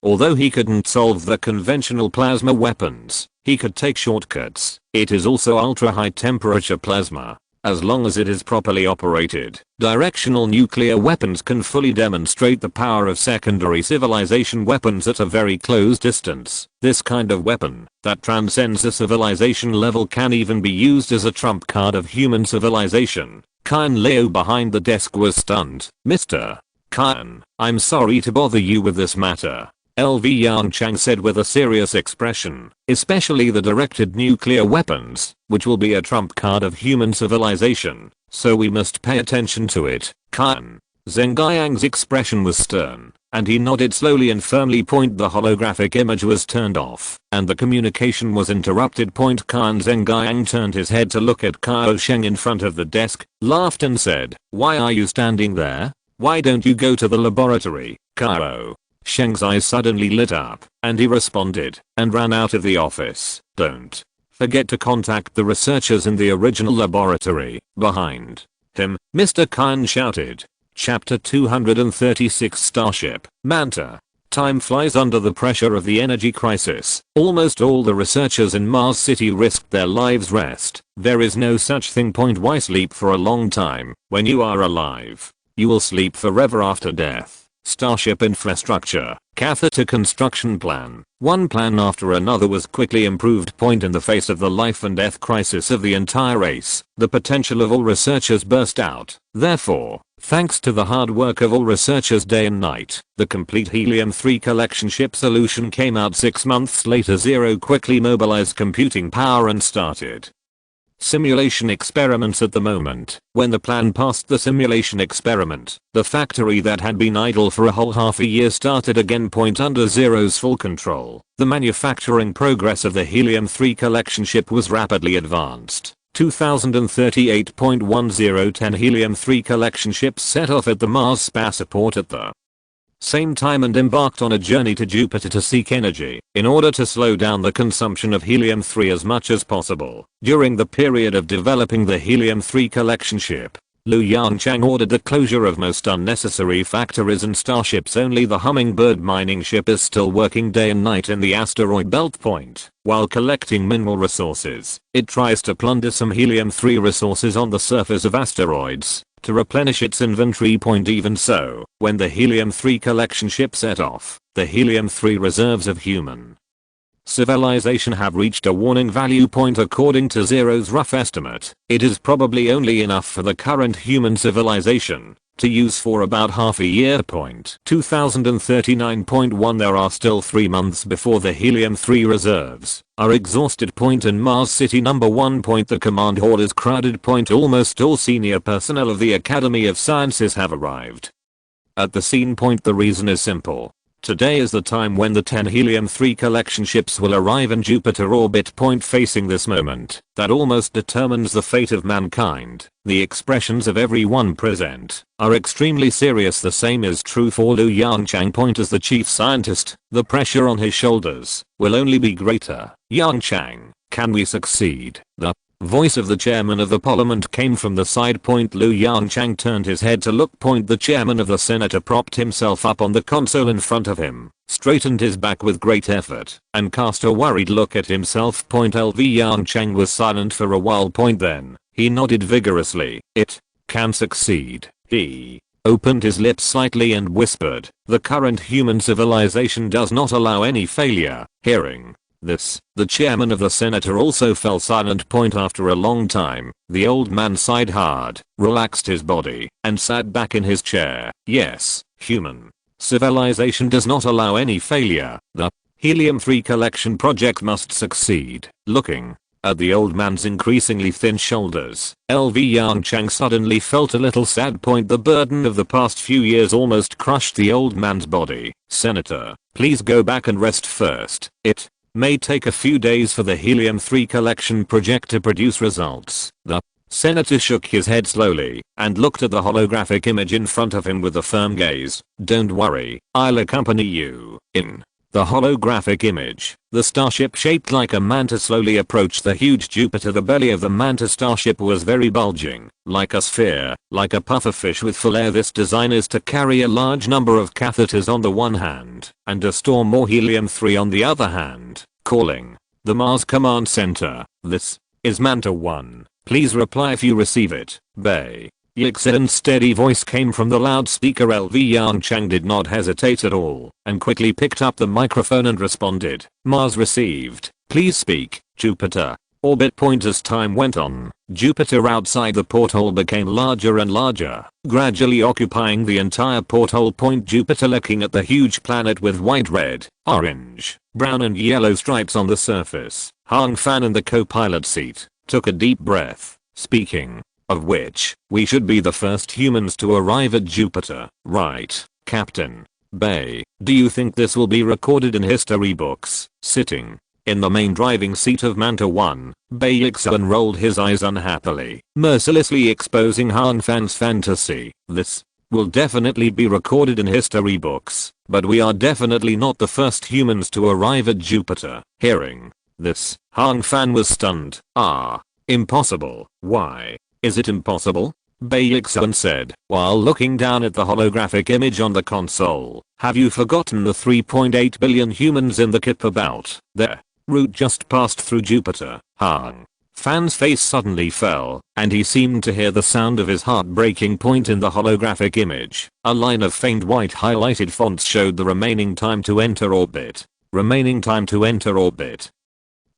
Although he couldn't solve the conventional plasma weapons, he could take shortcuts. It is also ultra high temperature plasma. As long as it is properly operated, directional nuclear weapons can fully demonstrate the power of secondary civilization weapons at a very close distance. This kind of weapon that transcends the civilization level can even be used as a trump card of human civilization. Kyan Leo behind the desk was stunned. Mr. Kyan, I'm sorry to bother you with this matter. LV Yongchang said with a serious expression, especially the directed nuclear weapons, which will be a trump card of human civilization, so we must pay attention to it. Kyan. Zhengyang's expression was stern. and he nodded slowly and firmly. The holographic image was turned off, and the communication was interrupted. Kan Zhengyang turned his head to look at Kao Sheng in front of the desk, laughed and said, "Why are you standing there? Why don't you go to the laboratory, Kao?" Sheng's eyes suddenly lit up, and he responded, and ran out of the office. "Don't forget to contact the researchers in the original laboratory." Behind him, Mr. Khan shouted. Chapter 236 Starship, Manta. Time flies under the pressure of the energy crisis. Almost all the researchers in Mars City risked their lives. Rest. There is no such thing. Why sleep for a long time when you are alive? You will sleep forever after death. Starship infrastructure, catheter construction plan. One plan after another was quickly improved. In the face of the life and death crisis of the entire race, the potential of all researchers burst out. Therefore, thanks to the hard work of all researchers day and night, the complete helium-3 collection ship solution came out 6 months later. Zero quickly mobilized computing power and started simulation experiments. At the moment when the plan passed the simulation experiment, the factory that had been idle for a whole half a year started again. Under Zero's full control, the manufacturing progress of the helium-3 collection ship was rapidly advanced. 2038.1010 helium-3 collection ships set off at the Mars spaceport at the same time and embarked on a journey to Jupiter to seek energy in order to slow down the consumption of helium-3 as much as possible. During the period of developing the helium-3 collection ship, Yongchang ordered the closure of most unnecessary factories and starships. Only the Hummingbird mining ship is still working day and night in the asteroid belt. While collecting mineral resources, it tries to plunder some helium-3 resources on the surface of asteroids to replenish its inventory. Even so, when the helium-3 collection ship set off, the helium-3 reserves of human civilization have reached a warning value. According to Zero's rough estimate, it is probably only enough for the current human civilization to use for about half a year. 2039.1 There are still 3 months before the helium-3 reserves are exhausted. In Mars City number 1. The command hall is crowded. Almost all senior personnel of the Academy of Sciences have arrived at the scene. The reason is simple. Today is the time when the 10 helium-3 collection ships will arrive in Jupiter orbit. Facing this moment that almost determines the fate of mankind, the expressions of everyone present are extremely serious. The same is true for Yongchang. As the chief scientist, the pressure on his shoulders will only be greater. Yongchang, can we succeed? The voice of the chairman of the parliament came from the side. Yongchang turned his head to look. The chairman of the Senate propped himself up on the console in front of him, straightened his back with great effort, and cast a worried look at himself. Yongchang was silent for a while. Then he nodded vigorously. It can succeed. He opened his lips slightly and whispered, "The current human civilization does not allow any failure." Hearing this, the chairman of the Senate also fell silent. After a long time, the old man sighed hard, relaxed his body, and sat back in his chair. Yes, human civilization does not allow any failure. The helium-3 collection project must succeed. Looking at the old man's increasingly thin shoulders, Yongchang suddenly felt a little sad. The burden of the past few years almost crushed the old man's body. "Senator, please go back and rest first. It may take a few days for the helium-3 collection project to produce results." The senator shook his head slowly and looked at the holographic image in front of him with a firm gaze. "Don't worry, I'll accompany you." In the holographic image, the starship shaped like a manta slowly approached the huge Jupiter. The belly of the manta starship was very bulging, like a sphere, like a pufferfish with full air. This design is to carry a large number of catheters on the one hand, and to store more helium-3 on the other hand. Calling the Mars Command Center. "This is Manta 1. Please reply if you receive it." Bay. Yixen's steady voice came from the loudspeaker. Yongchang did not hesitate at all, and quickly picked up the microphone and responded. "Mars received. Please speak." Jupiter orbit. As time went on, Jupiter outside the porthole became larger and larger, gradually occupying the entire porthole. Jupiter looking at the huge planet with white, red, orange, brown and yellow stripes on the surface. Hang Fan in the co-pilot seat took a deep breath, speaking of which, we should be the first humans to arrive at Jupiter. Right, Captain. Bay, do you think this will be recorded in history books? Sitting in the main driving seat of Manta 1, Bay Yixuan rolled his eyes unhappily, mercilessly exposing Han Fan's fantasy. This will definitely be recorded in history books, but we are definitely not the first humans to arrive at Jupiter. Hearing this, Han Fan was stunned. Impossible. Why is it impossible? Bay Yixuan said, while looking down at the holographic image on the console. Have you forgotten the 3.8 billion humans in the Kuiper Belt? Their route just passed through Jupiter. Han Fan's face suddenly fell, and he seemed to hear the sound of his heart breaking point in the holographic image. A line of faint white highlighted fonts showed the remaining time to enter orbit. Remaining time to enter orbit.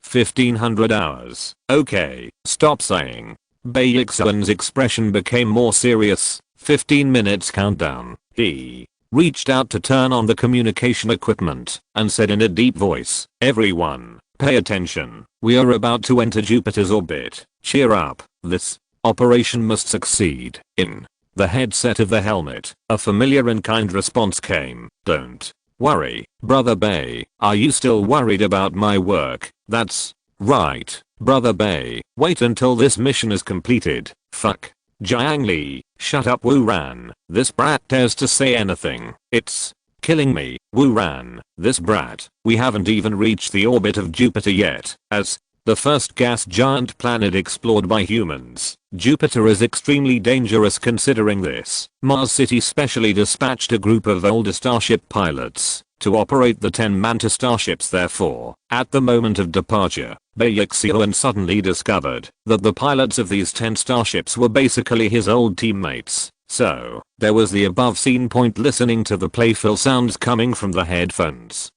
1500 hours. Okay, stop saying. Bay Yixuan's expression became more serious. 15 minutes countdown. He reached out to turn on the communication equipment and said in a deep voice, "Everyone, pay attention. We are about to enter Jupiter's orbit. Cheer up. This operation must succeed." In the headset of the helmet, a familiar and kind response came. "Don't worry, Brother Bay. Are you still worried about my work?" "That's right, Brother Bay. Wait until this mission is completed." "Fuck. Jiang Li, shut up Wu Ran. This brat dares to say anything. It's killing me." "Wu Ran, this brat. We haven't even reached the orbit of Jupiter yet. As the first gas giant planet explored by humans, Jupiter is extremely dangerous. Considering this, Mars City specially dispatched a group of older starship pilots to operate the 10 Manta starships. Therefore, at the moment of departure, Bay Yixuan suddenly discovered that the pilots of these 10 starships were basically his old teammates. So, there was the above scene point listening to the playful sounds coming from the headphones.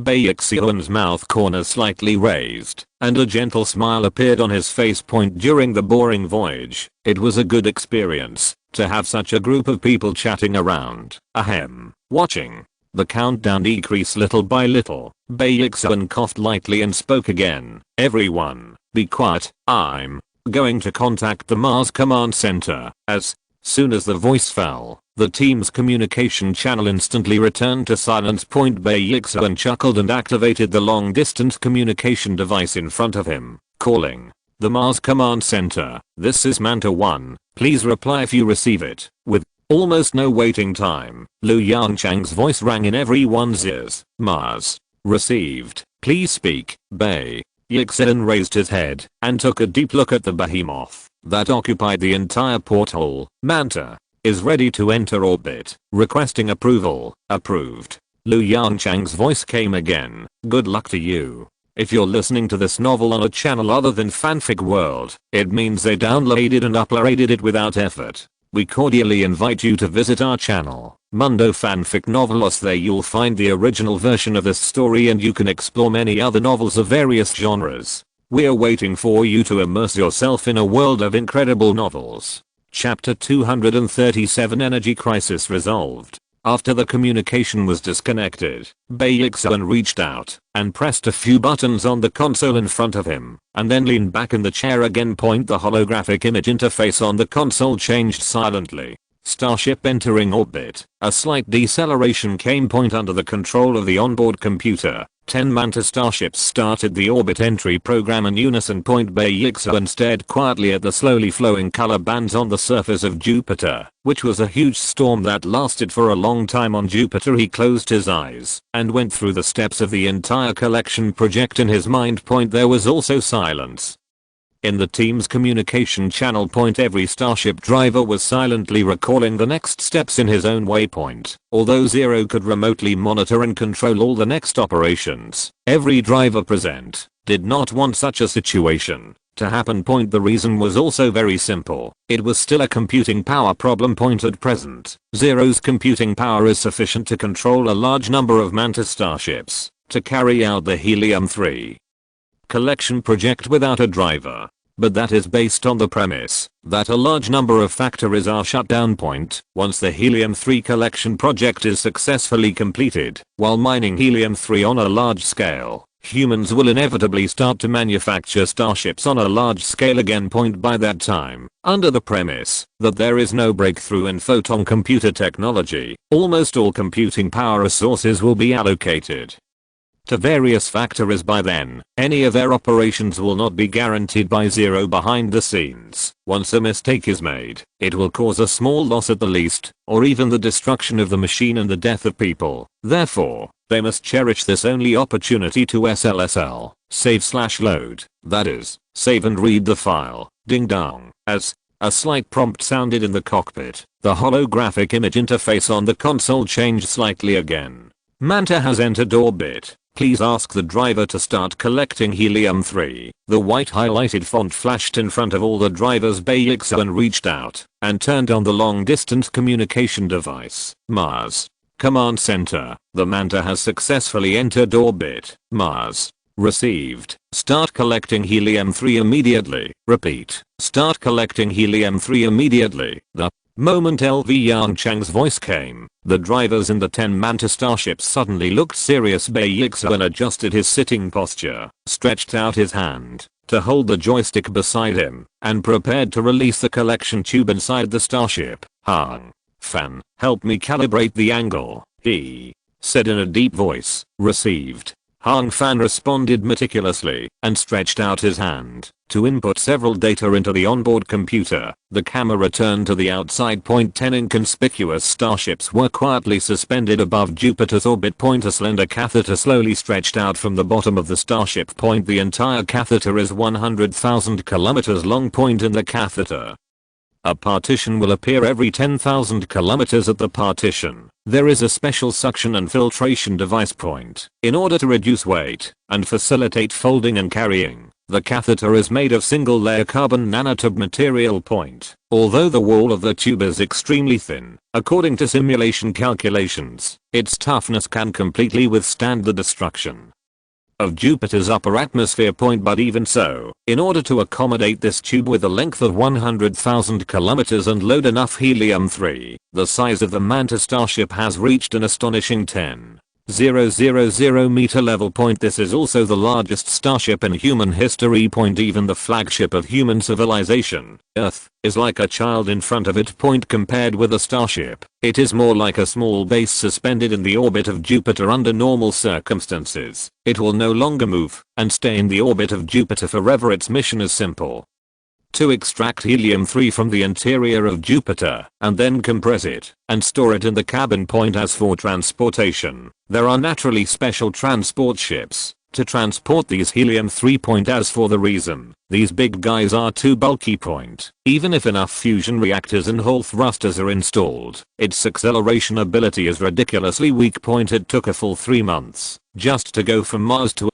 Bay Yixuan's mouth corner slightly raised, and a gentle smile appeared on his face point. During the boring voyage, it was a good experience to have such a group of people chatting around. Watching the countdown decrease little by little, Bay Yixuan coughed lightly and spoke again. "Everyone, be quiet. I'm going to contact the Mars Command Center." As soon as the voice fell, the team's communication channel instantly returned to silence. Bay Yixuan chuckled and activated the long-distance communication device in front of him, calling the Mars Command Center. "This is Manta 1. Please reply if you receive it." With almost no waiting time, Yongchang's voice rang in everyone's ears. "Mars. Received. Please speak." Bay Yixuan raised his head and took a deep look at the behemoth that occupied the entire porthole. "Manta is ready to enter orbit. Requesting approval." "Approved." Yongchang's voice came again. "Good luck to you. If you're listening to this novel on a channel other than Fanfic World, it means they downloaded and uploaded it without effort. We cordially invite you to visit our channel, Mundo Fanfic Novelos. There you'll find the original version of this story and you can explore many other novels of various genres. We're waiting for you to immerse yourself in a world of incredible novels. Chapter 237 Energy Crisis Resolved. After the communication was disconnected, Bay Yixuan reached out and pressed a few buttons on the console in front of him, and then leaned back in the chair again. The holographic image interface on the console changed silently. Starship entering orbit. A slight deceleration came. Under the control of the onboard computer, 10 Manta starships started the orbit entry program in unison. Bay Yixuan stared quietly at the slowly flowing color bands on the surface of Jupiter, which was a huge storm that lasted for a long time on Jupiter. He closed his eyes and went through the steps of the entire collection project in his mind. There was also silence. In the team's communication channel. Every starship driver was silently recalling the next steps in his own waypoint. Although Zero could remotely monitor and control all the next operations, every driver present did not want such a situation to happen. The reason was also very simple. It was still a computing power problem. At present, Zero's computing power is sufficient to control a large number of Manta starships to carry out the Helium-3 collection project without a driver. But that is based on the premise that a large number of factories are shut down. Once the Helium-3 collection project is successfully completed, while mining Helium-3 on a large scale, humans will inevitably start to manufacture starships on a large scale again. By that time, Under the premise that there is no breakthrough in photon computer technology, almost all computing power resources will be allocated to various factories by then. Any of their operations will not be guaranteed by zero behind the scenes. Once a mistake is made, it will cause a small loss at the least, or even the destruction of the machine and the death of people. Therefore, they must cherish this only opportunity to SLSL, save/load, that is, save and read the file. Ding dong. As a slight prompt sounded in the cockpit, the holographic image interface on the console changed slightly again. Manta has entered orbit. Please ask the driver to start collecting helium-3. The white highlighted font flashed in front of all the drivers. Bayixan reached out and turned on the long-distance communication device. Mars Command Center. The Manta has successfully entered orbit. Mars. Received. Start collecting helium-3 immediately. Repeat. Start collecting helium-3 immediately. The moment LV Yongchang's voice came, the drivers in the 10 Manta starships suddenly looked serious. Bayixan adjusted his sitting posture, stretched out his hand to hold the joystick beside him, and prepared to release the collection tube inside the starship. Hang Fan, help me calibrate the angle, he said in a deep voice. Received. Hang Fan responded meticulously and stretched out his hand to input several data into the onboard computer. The camera turned to the outside. 10 inconspicuous starships were quietly suspended above Jupiter's orbit. A slender catheter slowly stretched out from the bottom of the starship. The entire catheter is 100,000 kilometers long. In the catheter, a partition will appear every 10,000 kilometers. At the partition, there is a special suction and filtration device. In order to reduce weight and facilitate folding and carrying, the catheter is made of single-layer carbon nanotube material. Although the wall of the tube is extremely thin, according to simulation calculations, its toughness can completely withstand the destruction of Jupiter's upper atmosphere. But even so, in order to accommodate this tube with a length of 100,000 kilometers and load enough helium-3, the size of the Manta starship has reached an astonishing 10,000 meter level. This is also the largest starship in human history. Even the flagship of human civilization, Earth, is like a child in front of it. Compared with a starship, it is more like a small base suspended in the orbit of Jupiter. Under normal circumstances, it will no longer move and stay in the orbit of Jupiter forever. Its mission is simple: to extract helium-3 from the interior of Jupiter and then compress it and store it in the cabin. As for transportation, there are naturally special transport ships to transport these helium-3. As for the reason, these big guys are too bulky. Even if enough fusion reactors and Hall thrusters are installed, its acceleration ability is ridiculously weak. It took a full 3 months just to go from Mars to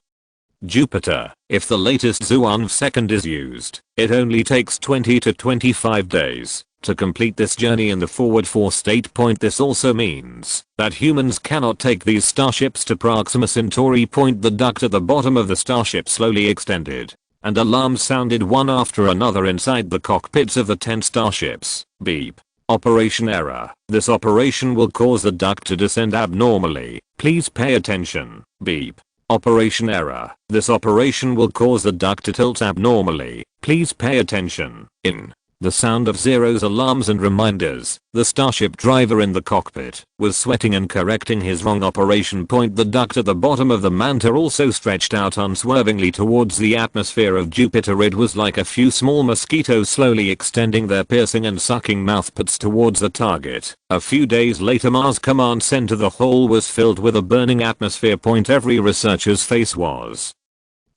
Jupiter. If the latest Zhuan second is used, it only takes 20 to 25 days to complete this journey in the forward 4 state. This also means that humans cannot take these starships to Proxima Centauri. The duct at the bottom of the starship slowly extended, and alarms sounded one after another inside the cockpits of the 10 starships. Beep. Operation error. This operation will cause the duct to descend abnormally. Please pay attention. Beep. Operation error. This operation will cause the duct to tilt abnormally. Please pay attention. In the sound of zeros, alarms and reminders, the starship driver in the cockpit was sweating and correcting his wrong operation. The duct at the bottom of the Manta also stretched out unswervingly towards the atmosphere of Jupiter. It was like a few small mosquitoes slowly extending their piercing and sucking mouthparts towards the target. A few days later, Mars Command Center. The hall was filled with a burning atmosphere. Every researcher's face was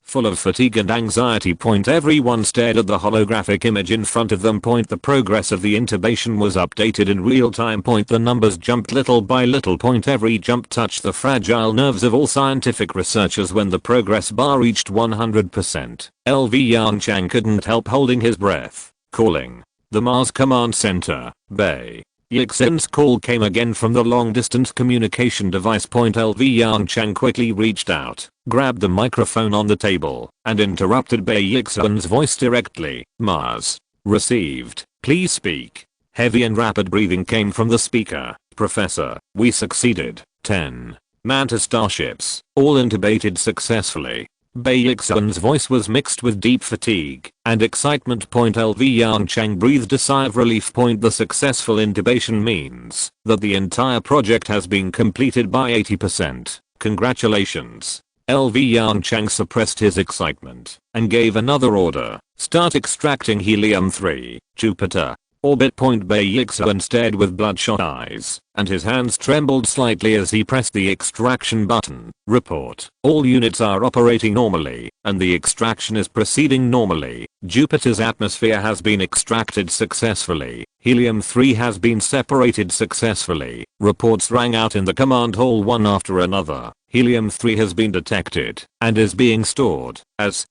full of fatigue and anxiety. Everyone stared at the holographic image in front of them. The progress of the intubation was updated in real time. The numbers jumped little by little. Every jump touched the fragile nerves of all scientific researchers. When the progress bar reached 100%, LV Yongchang couldn't help holding his breath, calling the Mars Command Center. Bay. Yixen's call came again from the long-distance communication device. LV Yongchang quickly reached out, grabbed the microphone on the table, and interrupted Bayixen's voice directly. Mars. Received. Please speak. Heavy and rapid breathing came from the speaker. Professor, we succeeded. 10 Manta starships, all intubated successfully. Bai Yixuan's voice was mixed with deep fatigue and excitement. LV Yongchang breathed a sigh of relief. The successful intubation means that the entire project has been completed by 80%. Congratulations. LV Yongchang suppressed his excitement and gave another order. Start extracting helium-3, Jupiter. Orbit. Bai Yixuan stared with bloodshot eyes, and his hands trembled slightly as he pressed the extraction button. Report. All units are operating normally, and the extraction is proceeding normally. Jupiter's atmosphere has been extracted successfully. Helium-3 has been separated successfully. Reports rang out in the command hall one after another. Helium-3 has been detected and is being stored as.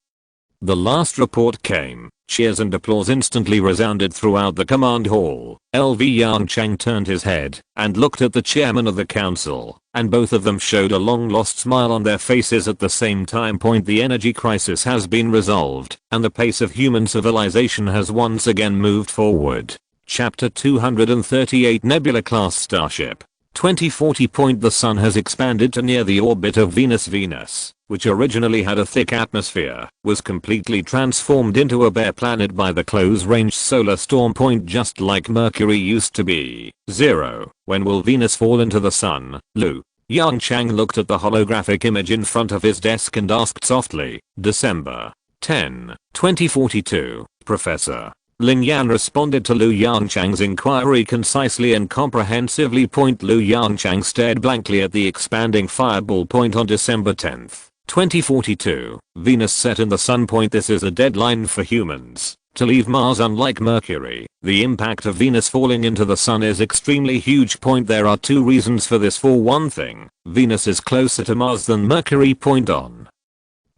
The last report came. Cheers and applause instantly resounded throughout the command hall. LV Yongchang turned his head and looked at the chairman of the council, and both of them showed a long-lost smile on their faces at the same time. The energy crisis has been resolved, and the pace of human civilization has once again moved forward. Chapter 238 Nebula-class starship. 2040. The sun has expanded to near the orbit of Venus. Venus, which originally had a thick atmosphere, was completely transformed into a bare planet by the close-range solar storm. Just like Mercury used to be. 0. When will Venus fall into the sun, Lu? Yongchang looked at the holographic image in front of his desk and asked softly. December 10, 2042, Professor. Ling Yan responded to Lu Yongchang's inquiry concisely and comprehensively. Lu Yongchang stared blankly at the expanding fireball. On December 10, 2042, Venus set in the sun. This is a deadline for humans to leave Mars. Unlike Mercury, the impact of Venus falling into the sun is extremely huge. There are two reasons for this. For one thing, Venus is closer to Mars than Mercury. On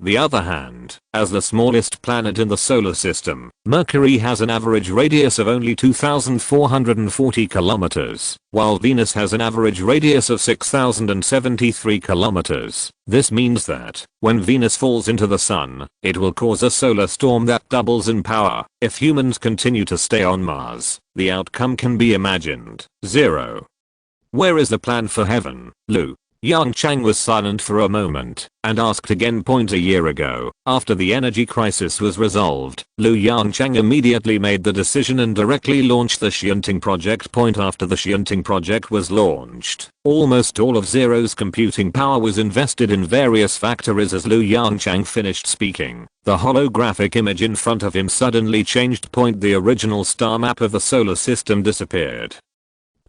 the other hand, as the smallest planet in the solar system, Mercury has an average radius of only 2,440 kilometers, while Venus has an average radius of 6,073 kilometers. This means that, when Venus falls into the sun, it will cause a solar storm that doubles in power. If humans continue to stay on Mars, the outcome can be imagined. 0. Where is the plan for heaven, Lu? Yongchang was silent for a moment and asked again. A year ago, after the energy crisis was resolved, Lu Yongchang immediately made the decision and directly launched the Shunting project. After the Shunting project was launched, almost all of Zero's computing power was invested in various factories. As Lu Yongchang finished speaking, the holographic image in front of him suddenly changed. The original star map of the solar system disappeared,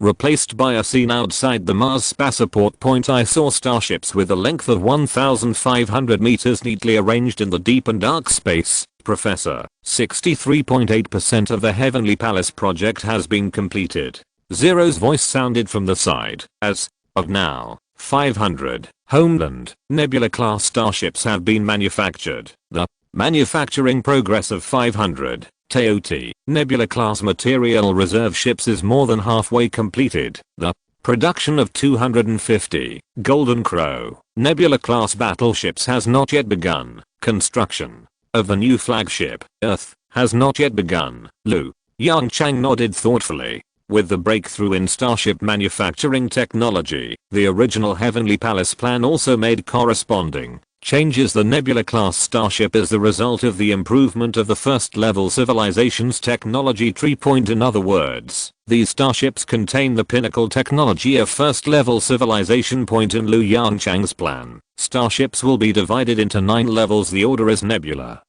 replaced by a scene outside the Mars spaceport. I saw starships with a length of 1,500 meters neatly arranged in the deep and dark space, Professor. 63.8% of the Heavenly Palace project has been completed. Zero's voice sounded from the side as, of now, 500 Homeland Nebula-class starships have been manufactured. The manufacturing progress of 500 TOT Nebula-class material reserve ships is more than halfway completed. The production of 250 Golden Crow Nebula-class battleships has not yet begun. Construction of the new flagship, Earth, has not yet begun. Lu Yongchang nodded thoughtfully. With the breakthrough in starship manufacturing technology, the original Heavenly Palace plan also made corresponding changes. The Nebula-class starship is the result of the improvement of the first-level civilization's technology tree. In other words, these starships contain the pinnacle technology of first-level civilization. In Lu Yongchang's plan, starships will be divided into 9 levels. The order is nebula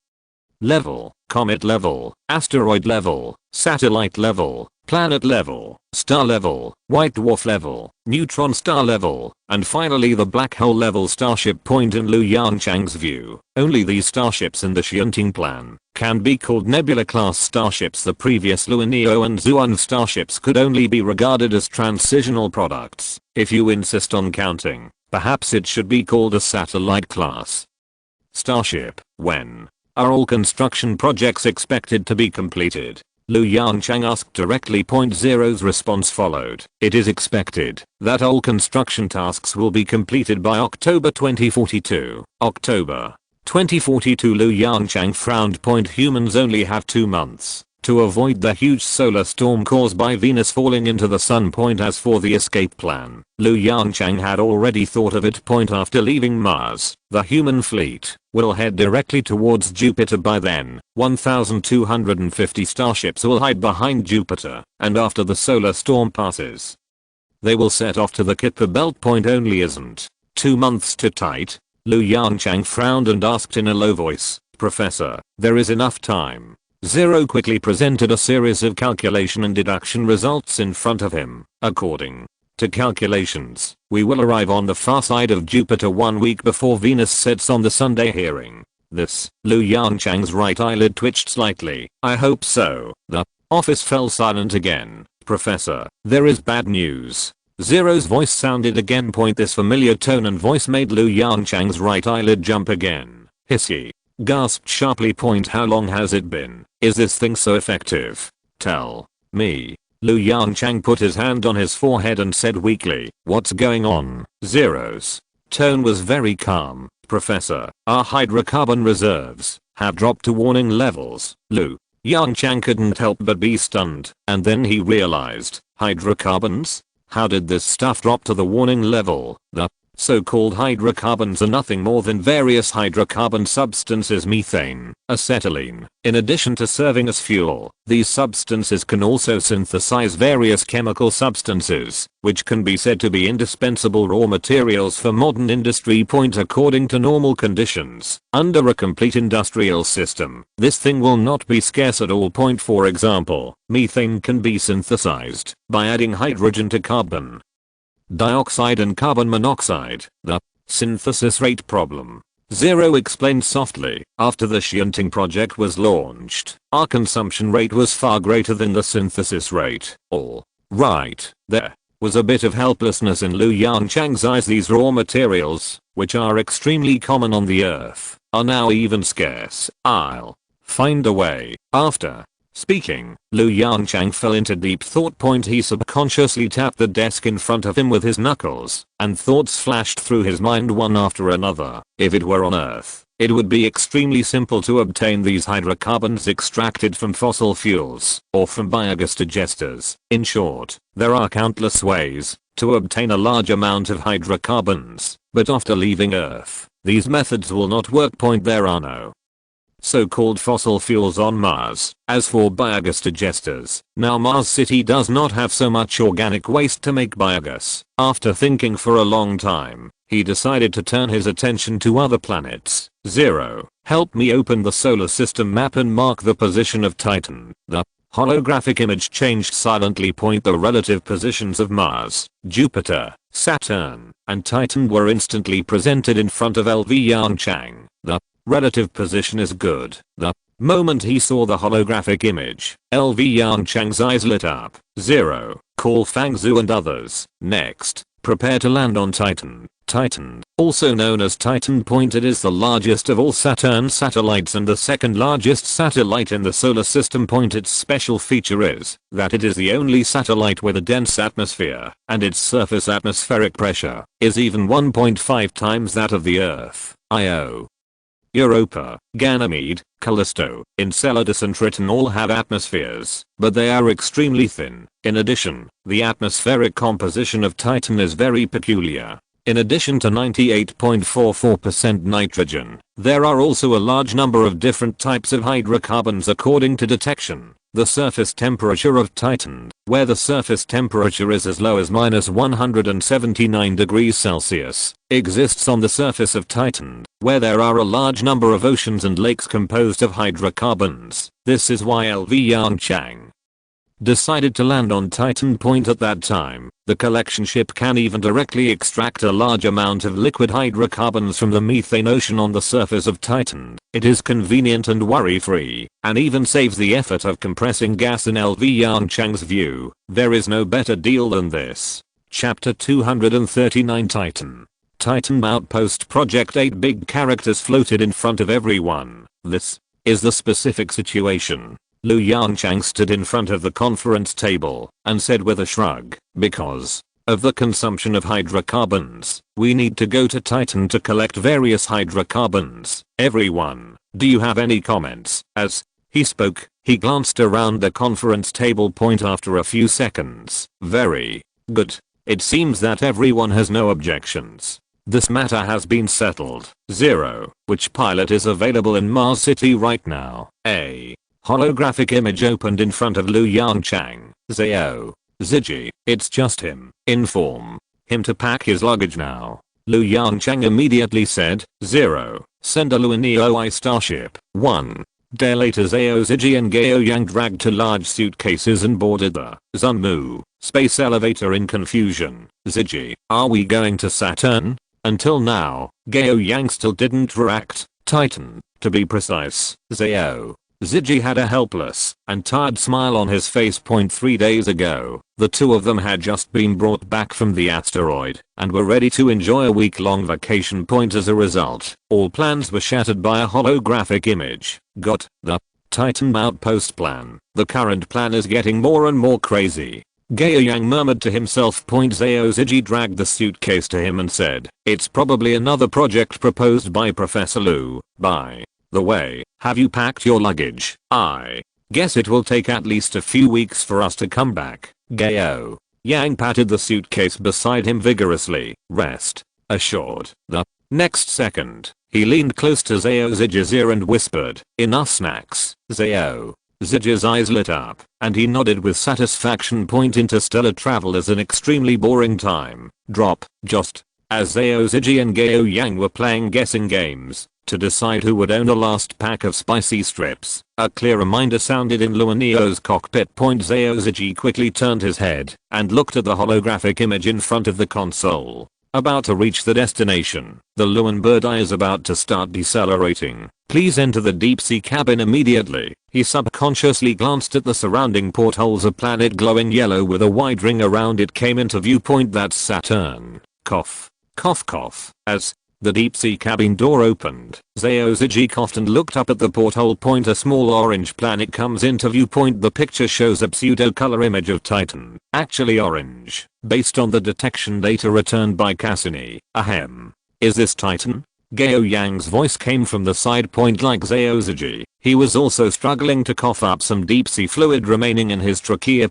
level, comet level, asteroid level, satellite level, planet level, star level, white dwarf level, neutron star level, and finally the black hole level starship. In Lu Yongchang's view, only these starships in the Shunting plan can be called Nebula-class starships. The previous Luaneo and Zuan starships could only be regarded as transitional products. If you insist on counting, perhaps it should be called a satellite class starship. When are all construction projects expected to be completed? Lu Yongchang asked directly. Zero's response followed. It is expected that all construction tasks will be completed by October 2042. October 2042. Lu Yongchang frowned. Humans only have 2 months to avoid the huge solar storm caused by Venus falling into the sun. As for the escape plan, Yongchang had already thought of it. After leaving Mars, the human fleet will head directly towards Jupiter. By then, 1,250 starships will hide behind Jupiter, and after the solar storm passes, they will set off to the Kuiper belt. Only isn't 2 months too tight? Yongchang frowned and asked in a low voice, "Professor, there is enough time." Zero quickly presented a series of calculation and deduction results in front of him. According to calculations, we will arrive on the far side of Jupiter 1 week before Venus sets on the Sunday. Hearing this, Yongchang's right eyelid twitched slightly. "I hope so." The office fell silent again. "Professor, there is bad news." Zero's voice sounded again. This familiar tone and voice made Yongchang's right eyelid jump again. "Hissy," gasped sharply. "How long has it been? Is this thing so effective? Tell me." Yongchang put his hand on his forehead and said weakly, "What's going on?" Zero's tone was very calm. "Professor, our hydrocarbon reserves have dropped to warning levels." Yongchang couldn't help but be stunned, and then he realized, hydrocarbons? How did this stuff drop to the warning level? The so-called hydrocarbons are nothing more than various hydrocarbon substances, methane, acetylene. In addition to serving as fuel, these substances can also synthesize various chemical substances, which can be said to be indispensable raw materials for modern industry. According to normal conditions, under a complete industrial system, this thing will not be scarce at all. For example, methane can be synthesized by adding hydrogen to carbon dioxide and carbon monoxide. The synthesis rate problem. Zero explained softly. After the Yongchang project was launched, our consumption rate was far greater than the synthesis rate. All right. There was a bit of helplessness in Yongchang's eyes. These raw materials, which are extremely common on the earth, are now even scarce. I'll find a way. After speaking, Yongchang fell into deep thought. He subconsciously tapped the desk in front of him with his knuckles, and thoughts flashed through his mind one after another. If it were on Earth, it would be extremely simple to obtain these hydrocarbons extracted from fossil fuels or from biogas digesters. In short, there are countless ways to obtain a large amount of hydrocarbons, but after leaving Earth, these methods will not work. There are no so-called fossil fuels on Mars. As for biogas digesters, now Mars City does not have so much organic waste to make biogas. After thinking for a long time, he decided to turn his attention to other planets. Zero, help me open the solar system map and mark the position of Titan. The holographic image changed silently. The relative positions of Mars, Jupiter, Saturn, and Titan were instantly presented in front of Yongchang. The relative position is good. The moment he saw the holographic image, Yongchang's eyes lit up. Zero, call Fang Zhu and others. Next, prepare to land on Titan. Titan, also known as Titan. It is the largest of all Saturn's satellites and the second largest satellite in the solar system. Its special feature is that it is the only satellite with a dense atmosphere, and its surface atmospheric pressure is even 1.5 times that of the Earth. Io, Europa, Ganymede, Callisto, Enceladus and Triton all have atmospheres, but they are extremely thin. In addition, the atmospheric composition of Titan is very peculiar. In addition to 98.44% nitrogen, there are also a large number of different types of hydrocarbons according to detection. The surface temperature of Titan, where the surface temperature is as low as -179 degrees Celsius, exists on the surface of Titan, where there are a large number of oceans and lakes composed of hydrocarbons. This is why Yongchang decided to land on Titan. At that time, the collection ship can even directly extract a large amount of liquid hydrocarbons from the methane ocean on the surface of Titan. It is convenient and worry-free, and even saves the effort of compressing gas. In Yongchang's view, there is no better deal than this. Chapter 239 Titan. Titan Outpost Project. 8 big characters floated in front of everyone. This is the specific situation. Yongchang stood in front of the conference table and said with a shrug, because of the consumption of hydrocarbons, we need to go to Titan to collect various hydrocarbons. Everyone, do you have any comments? As He spoke. He glanced around the conference table point after a few seconds. Very good. It seems that everyone has no objections. This matter has been settled. 0. Which pilot is available in Mars City right now? A holographic image opened in front of Yongchang. Zao. Ziggy. It's just him. Inform him to pack his luggage now. Yongchang immediately said. 0. Send a Luaneo starship. 1 day later, Zao, Ziggy and Yang dragged 2 large suitcases and boarded the Zunmu space elevator in confusion. Ziggy, are we going to Saturn? Until now, Yang still didn't react. Titan, to be precise. Zao. Ziggy had a helpless and tired smile on his face. 3 days ago, the two of them had just been brought back from the asteroid and were ready to enjoy a week-long vacation. As a result, all plans were shattered by a holographic image. Got the Titan outpost plan. The current plan is getting more and more crazy. Yang murmured to himself. Zao. Ziggy dragged the suitcase to him and said, it's probably another project proposed by Professor Lu. By the way, have you packed your luggage? I guess it will take at least a few weeks for us to come back. Yang patted the suitcase beside him vigorously. Rest assured. The next second, he leaned close to Zao Ziggy's ear and whispered, enough snacks. Zao Ziggy's eyes lit up, and he nodded with satisfaction. Interstellar travel is an extremely boring time. Drop. Just as Zao Ziggy and Yang were playing guessing games to decide who would own the last pack of spicy strips, a clear reminder sounded in Luaneo's cockpit. Zao Ziggy quickly turned his head and looked at the holographic image in front of the console. About to reach the destination, the Luan bird eye is about to start decelerating. Please enter the deep sea cabin immediately. He subconsciously glanced at the surrounding portholes. A planet glowing yellow with a wide ring around it came into view. That's Saturn. Cough. Cough cough. As the deep sea cabin door opened, Zao Ziggy coughed and looked up at the porthole. A small orange planet comes into view. The picture shows a pseudo-color image of Titan, actually orange, based on the detection data returned by Cassini. Ahem. Is this Titan? Yang's voice came from the side. Like Zao Ziggy, he was also struggling to cough up some deep sea fluid remaining in his trachea.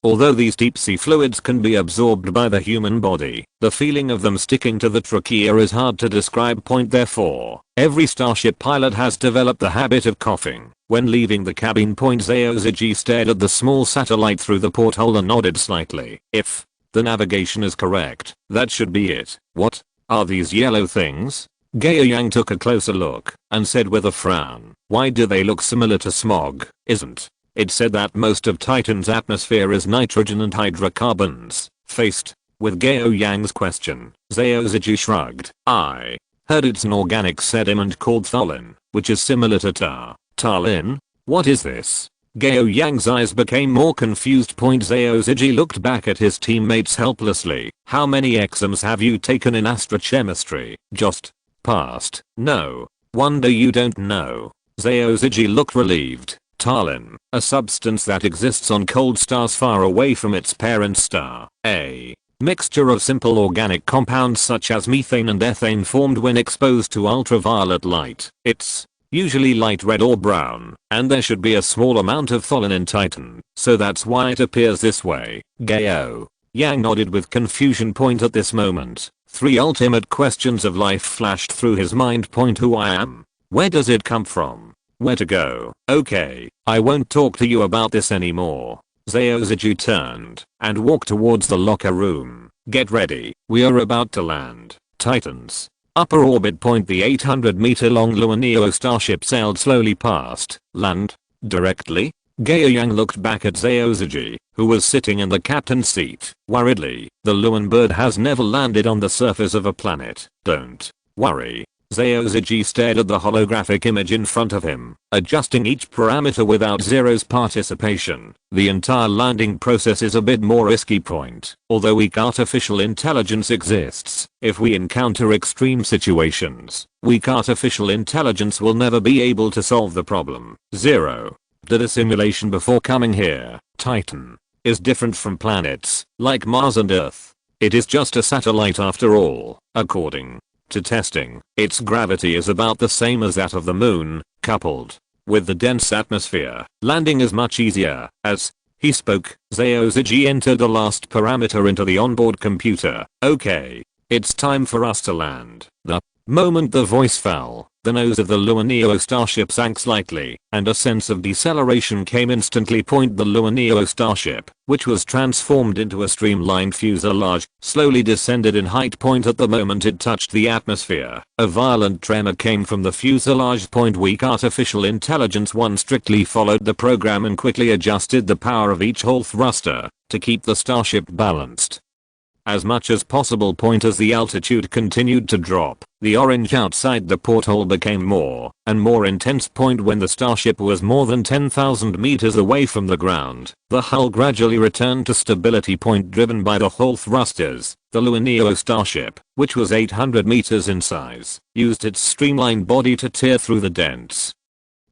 Although these deep sea fluids can be absorbed by the human body, the feeling of them sticking to the trachea is hard to describe. Therefore, every starship pilot has developed the habit of coughing when leaving the cabin. Zao Ziggy stared at the small satellite through the porthole and nodded slightly. If the navigation is correct, that should be it. What are these yellow things? Yang took a closer look and said with a frown, why do they look similar to smog? Isn't it said that most of Titan's atmosphere is nitrogen and hydrocarbons? Faced with Yang's question, Zao Ziggy shrugged. I heard it's an organic sediment called tholin, which is similar to tar. Tarlin? What is this? Yang's eyes became more confused. Zao Ziggy looked back at his teammates helplessly. How many exams have you taken in astrochemistry? Just passed. No wonder you don't know. Zao Ziggy looked relieved. Tarlin, a substance that exists on cold stars far away from its parent star. A mixture of simple organic compounds such as methane and ethane formed when exposed to ultraviolet light. It's usually light red or brown, and there should be a small amount of tholin in Titan, so that's why it appears this way. Yang nodded with confusion. At this moment, 3 ultimate questions of life flashed through his mind. Who I am? Where does it come from? Where to go? Okay, I won't talk to you about this anymore. Zao Ziggy turned and walked towards the locker room. Get ready, we are about to land. Titan's upper orbit. The 800-meter long Luaneo starship sailed slowly past land. Directly? Yang looked back at Zao Ziggy, who was sitting in the captain's seat. Worriedly, the Luan bird has never landed on the surface of a planet. Don't worry. Zao Ziggy stared at the holographic image in front of him, adjusting each parameter without Zero's participation. The entire landing process is a bit more risky. Although weak artificial intelligence exists, if we encounter extreme situations, weak artificial intelligence will never be able to solve the problem. Zero did a simulation before coming here. Titan is different from planets like Mars and Earth. It is just a satellite after all. According to testing, its gravity is about the same as that of the moon. Coupled With the dense atmosphere, landing is much easier. As he spoke, Ziji entered the last parameter into the onboard computer. Okay, it's time for us to land. The moment the voice fell, the nose of the Luaneo starship sank slightly, and a sense of deceleration came instantly. The Luaneo starship, which was transformed into a streamlined fuselage, slowly descended in height. At the moment it touched the atmosphere, a violent tremor came from the fuselage. Weak artificial intelligence 1 strictly followed the program and quickly adjusted the power of each hull thruster to keep the starship balanced as much as possible. As the altitude continued to drop, the orange outside the porthole became more and more intense. When the starship was more than 10,000 meters away from the ground, the hull gradually returned to stability. Driven by the hull thrusters, the Luaneo starship, which was 800 meters in size, used its streamlined body to tear through the dense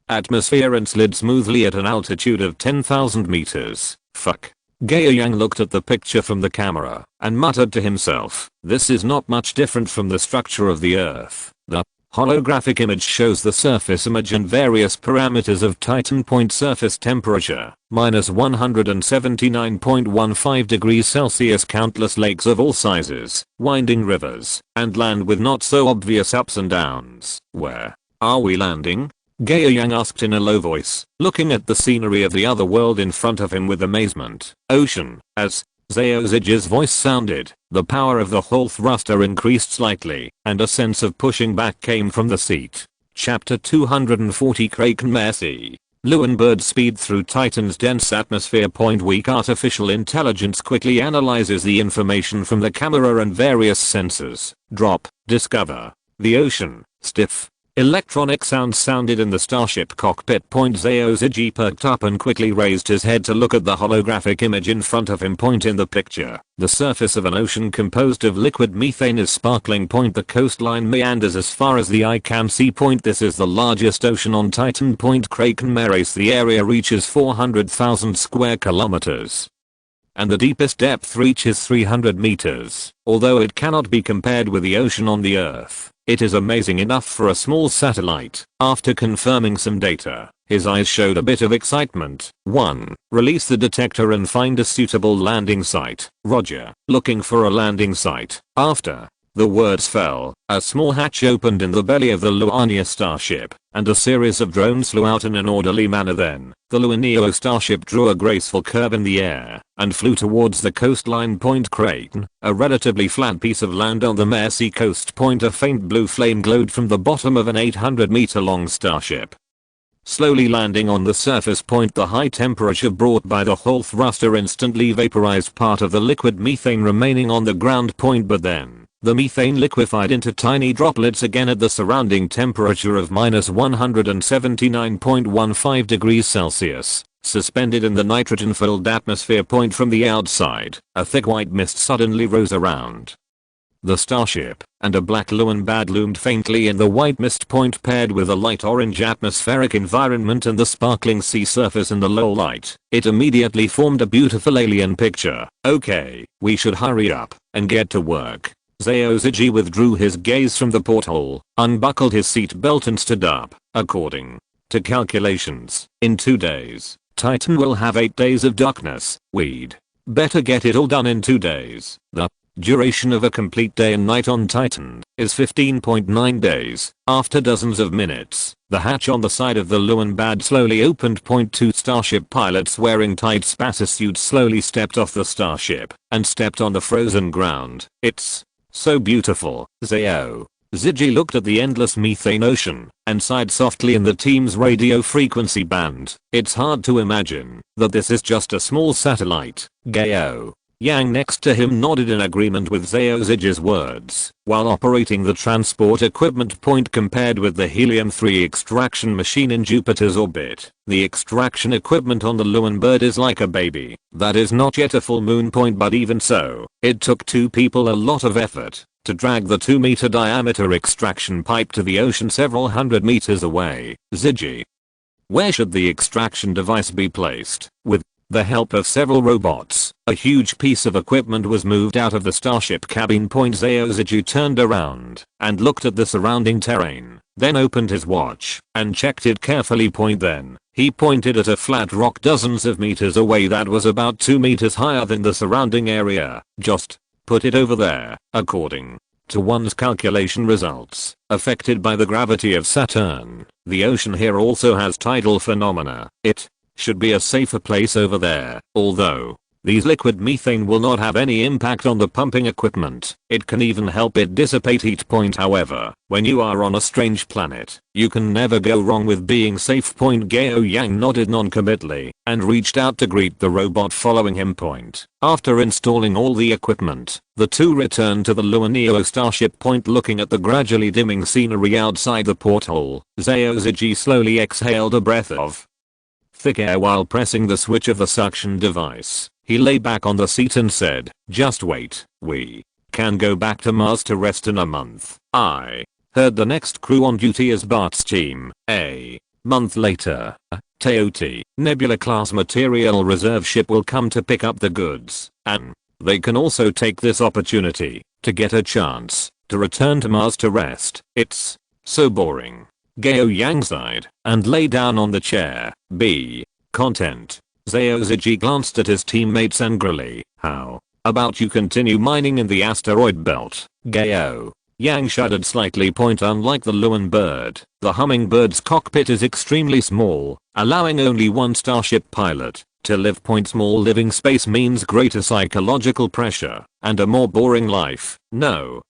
atmosphere and slid smoothly at an altitude of 10,000 meters. Fuck. Yongchang looked at the picture from the camera and muttered to himself, this is not much different from the structure of the Earth. The holographic image shows the surface image and various parameters of Titan. Surface temperature, -179.15 degrees Celsius. Countless lakes of all sizes, winding rivers, and land with not so obvious ups and downs. Where are we landing? Yongchang asked in a low voice, looking at the scenery of the other world in front of him with amazement. Ocean. As Ziji's voice sounded, the power of the hull thruster increased slightly, and a sense of pushing back came from the seat. Chapter 240 Kraken Mercy. Luan bird speed through Titan's dense atmosphere. Weak artificial intelligence quickly analyzes the information from the camera and various sensors. Drop. Discover. The ocean. Stiff. Electronic sounds sounded in the starship cockpit. Ziji perked up and quickly raised his head to look at the holographic image in front of him. In the picture, the surface of an ocean composed of liquid methane is sparkling. The coastline meanders as far as the eye can see. This is the largest ocean on Titan. Kraken Mercy. The area reaches 400,000 square kilometers. And the deepest depth reaches 300 meters. Although it cannot be compared with the ocean on the Earth, it is amazing enough for a small satellite. After confirming some data, his eyes showed a bit of excitement. 1. Release the detector and find a suitable landing site. Roger. Looking for a landing site. After the words fell, a small hatch opened in the belly of the Luaneo starship, and a series of drones flew out in an orderly manner. Then, the Luaneo starship drew a graceful curve in the air and flew towards the coastline. Kraken, a relatively flat piece of land on the Mercy coast. A faint blue flame glowed from the bottom of an 800-meter long starship, slowly landing on the surface. The high temperature brought by the hull thruster instantly vaporized part of the liquid methane remaining on the ground. But then, the methane liquefied into tiny droplets again at the surrounding temperature of -179.15 degrees Celsius, suspended in the nitrogen-filled atmosphere. From the outside, a thick white mist suddenly rose around the starship, and a black Luan bad loomed faintly in the white mist. Paired with a light orange atmospheric environment and the sparkling sea surface in the low light, it immediately formed a beautiful alien picture. Okay, we should hurry up and get to work. Ziji withdrew his gaze from the porthole, unbuckled his seatbelt and stood up. According to calculations, in 2 days, Titan will have 8 days of darkness. We'd better get it all done in 2 days. The duration of a complete day and night on Titan is 15.9 days. After dozens of minutes, the hatch on the side of the Luan bad slowly opened. 2 Starship pilots wearing tight spacesuits slowly stepped off the starship and stepped on the frozen ground. It's so beautiful. Ziji looked at the endless methane ocean and sighed softly in the team's radio frequency band. It's hard to imagine that this is just a small satellite. Yang next to him nodded in agreement with Ziji's words. While operating the transport equipment. Compared with the helium-3 extraction machine in Jupiter's orbit, the extraction equipment on the Luan bird is like a baby that is not yet a full moon. But even so, it took 2 people a lot of effort to drag the 2-meter diameter extraction pipe to the ocean several hundred meters away. Ziji, where should the extraction device be placed? With the help of several robots, a huge piece of equipment was moved out of the starship cabin. Ziji turned around and looked at the surrounding terrain. then opened his watch and checked it carefully. Then he pointed at a flat rock dozens of meters away that was about 2 meters higher than the surrounding area. Just put it over there, according to one's calculation results, affected by the gravity of Saturn. The ocean here also has tidal phenomena. It should be a safer place over there, although these liquid methane will not have any impact on the pumping equipment. It can even help it dissipate heat. However, when you are on a strange planet, you can never go wrong with being safe. Gao Yang nodded non-committally and reached out to greet the robot following him. After installing all the equipment, the two returned to the Luaneo starship. Looking at the gradually dimming scenery outside the porthole, Zhao Ziji slowly exhaled a breath of thick air while pressing the switch of the suction device. He lay back on the seat and said, "Just wait, we can go back to Mars to rest in a month." I heard the next crew on duty is Bart's team. A month later, Teoti, Nebula class material reserve ship will come to pick up the goods, and they can also take this opportunity to get a chance to return to Mars to rest. It's so boring. Gao Yang sighed and lay down on the chair. B. Content. Zhao Ziji glanced at his teammates angrily. How about you continue mining in the asteroid belt? Gao Yang shuddered slightly. Unlike the Luan bird, the hummingbird's cockpit is extremely small, allowing only one starship pilot to live. Small living space means greater psychological pressure and a more boring life. No.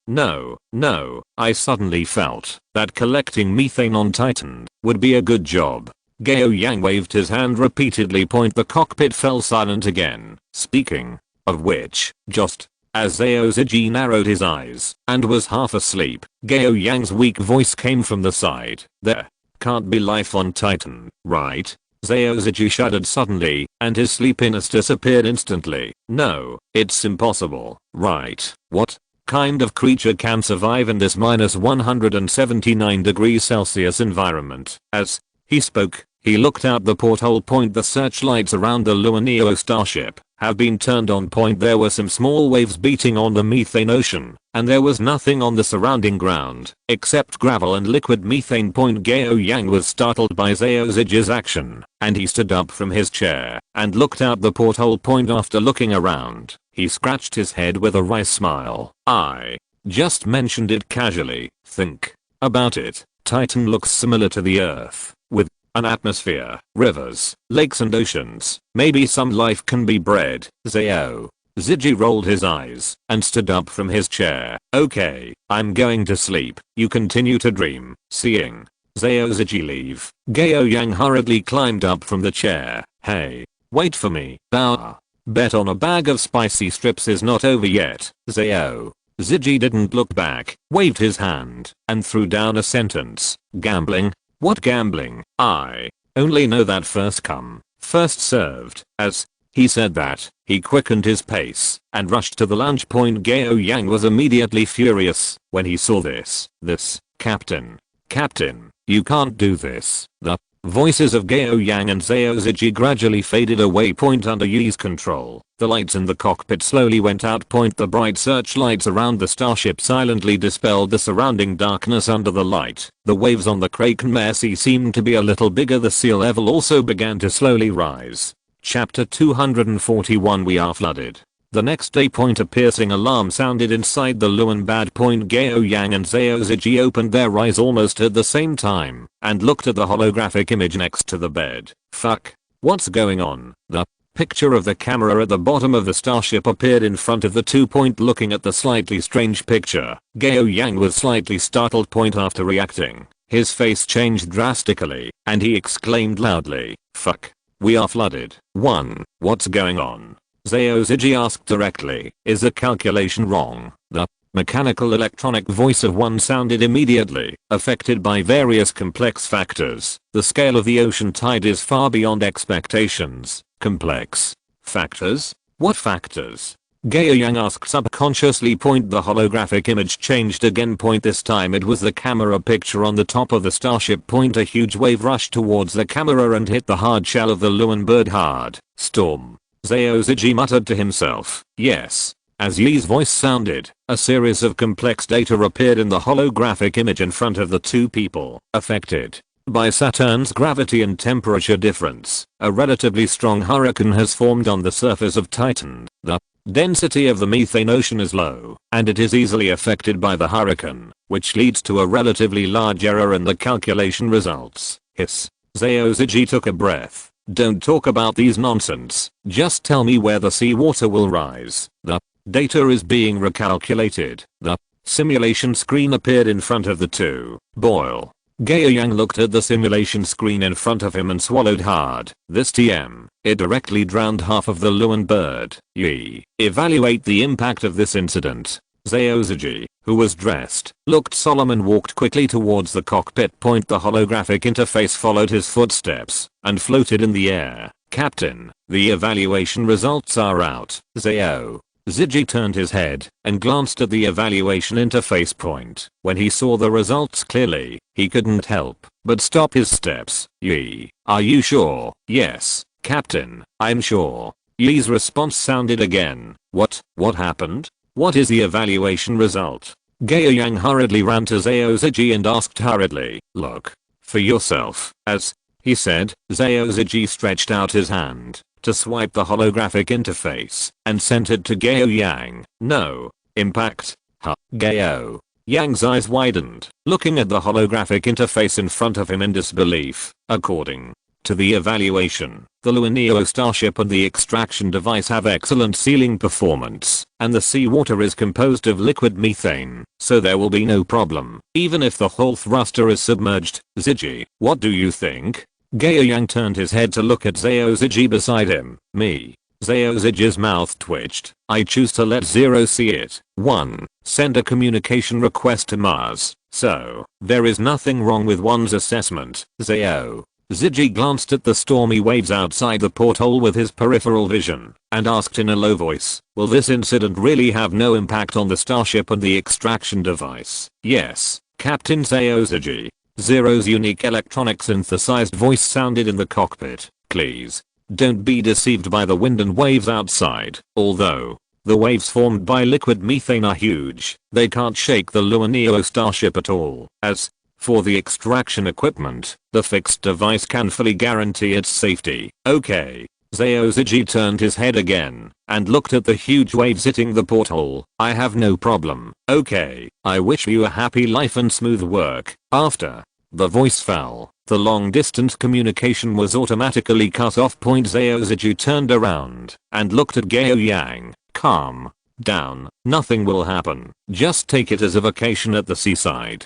I suddenly felt that collecting methane on Titan would be a good job. Gao Yang waved his hand repeatedly. The cockpit fell silent again. Speaking of which, just as Zhao Ziji narrowed his eyes and was half asleep, Gao Yang's weak voice came from the side. There can't be life on Titan, right? Zhao Ziji shuddered suddenly, and his sleepiness disappeared instantly. No, it's impossible, right? What kind of creature can survive in this -179 degrees Celsius environment? As he spoke, he looked out the porthole. The searchlights around the Luaneo starship have been turned on. There were some small waves beating on the methane ocean, and there was nothing on the surrounding ground except gravel and liquid methane. Gao Yang was startled by Zhao Ziji's action, and he stood up from his chair and looked out the porthole. After looking around, he scratched his head with a wry smile. I just mentioned it casually. Think about it. Titan looks similar to the Earth, with an atmosphere, rivers, lakes and oceans. Maybe some life can be bred. Zhao Ziji rolled his eyes and stood up from his chair. Okay, I'm going to sleep. You continue to dream. Seeing Zhao Ziji leave, Gao Yang hurriedly climbed up from the chair. Hey, wait for me. Bet on a bag of spicy strips is not over yet. Zhao Ziji didn't look back, waved his hand, and threw down a sentence. Gambling? What gambling? I only know that first come, first served. As he said that, he quickened his pace and rushed to the lunch. Gao Yang was immediately furious when he saw this. Captain, you can't do this. The voices of Gao Yang and Zhao Ziji gradually faded away. Under Yi's control, the lights in the cockpit slowly went out. The bright searchlights around the starship silently dispelled the surrounding darkness. Under the light, the waves on the Kraken Sea seemed to be a little bigger. The sea level also began to slowly rise. Chapter 241. We are flooded. The next day. A piercing alarm sounded inside the Luan bad. Gao Yang and Zhao Ziji opened their eyes almost at the same time and looked at the holographic image next to the bed. Fuck. What's going on? The picture of the camera at the bottom of the starship appeared in front of the two. Looking at the slightly strange picture, Gao Yang was slightly startled. After reacting, his face changed drastically and he exclaimed loudly, "Fuck. We are flooded." 1. What's going on? Zhao Ziji asked directly. Is the calculation wrong? The mechanical electronic voice of one sounded immediately, affected by various complex factors. The scale of the ocean tide is far beyond expectations. Complex factors? What factors? Gao Yang asked subconsciously. The holographic image changed again. This time it was the camera picture on the top of the starship. A huge wave rushed towards the camera and hit the hard shell of the Luan bird hard. Storm. Zhao Ziji muttered to himself. Yes. As Yi's voice sounded, a series of complex data appeared in the holographic image in front of the two people affected by Saturn's gravity and temperature difference. A relatively strong hurricane has formed on the surface of Titan. The density of the methane ocean is low, and it is easily affected by the hurricane, which leads to a relatively large error in the calculation results. Hiss. Zaoziji took a breath. Don't talk about these nonsense, just tell me where the seawater will rise. The data is being recalculated. The simulation screen appeared in front of the two. Boyle. Gaoyang looked at the simulation screen in front of him and swallowed hard. This TM, it directly drowned half of the Luan bird. Yi. Evaluate the impact of this incident. Zaoziji, who was dressed, looked solemn and walked quickly towards the cockpit point. The holographic interface followed his footsteps and floated in the air. Captain, the evaluation results are out. Ziji turned his head and glanced at the evaluation interface point. When he saw the results clearly, he couldn't help but stop his steps. Yi, are you sure? Yes, Captain, I'm sure. Yi's response sounded again. What happened? What is the evaluation result? Gaoyang hurriedly ran to Zaoziji and asked hurriedly, look for yourself. As he said, Zaoziji stretched out his hand to swipe the holographic interface and sent it to Gaoyang. No impact. Gao Yang's eyes widened, looking at the holographic interface in front of him in disbelief. According to the evaluation, the Luaneo starship and the extraction device have excellent sealing performance, and the seawater is composed of liquid methane, so there will be no problem, even if the whole thruster is submerged. Ziji, what do you think? Gaoyang turned his head to look at Zaoziji beside him. Me. Zaoziji's mouth twitched. I choose to let Zero see it. 1. Send a communication request to Mars. So, there is nothing wrong with one's assessment. Ziji glanced at the stormy waves outside the porthole with his peripheral vision and asked in a low voice, will this incident really have no impact on the starship and the extraction device? Yes, Captain Zaoziji. Zero's unique electronic synthesized voice sounded in the cockpit. Please, don't be deceived by the wind and waves outside. Although the waves formed by liquid methane are huge, they can't shake the Luaneo starship at all. As for the extraction equipment, the fixed device can fully guarantee its safety. Okay. Zaoziji turned his head again and looked at the huge waves hitting the porthole. I have no problem. Okay. I wish you a happy life and smooth work. After the voice fell, the long distance communication was automatically cut off. Zaoziji turned around and looked at Gaoyang. Calm down. Nothing will happen. Just take it as a vacation at the seaside.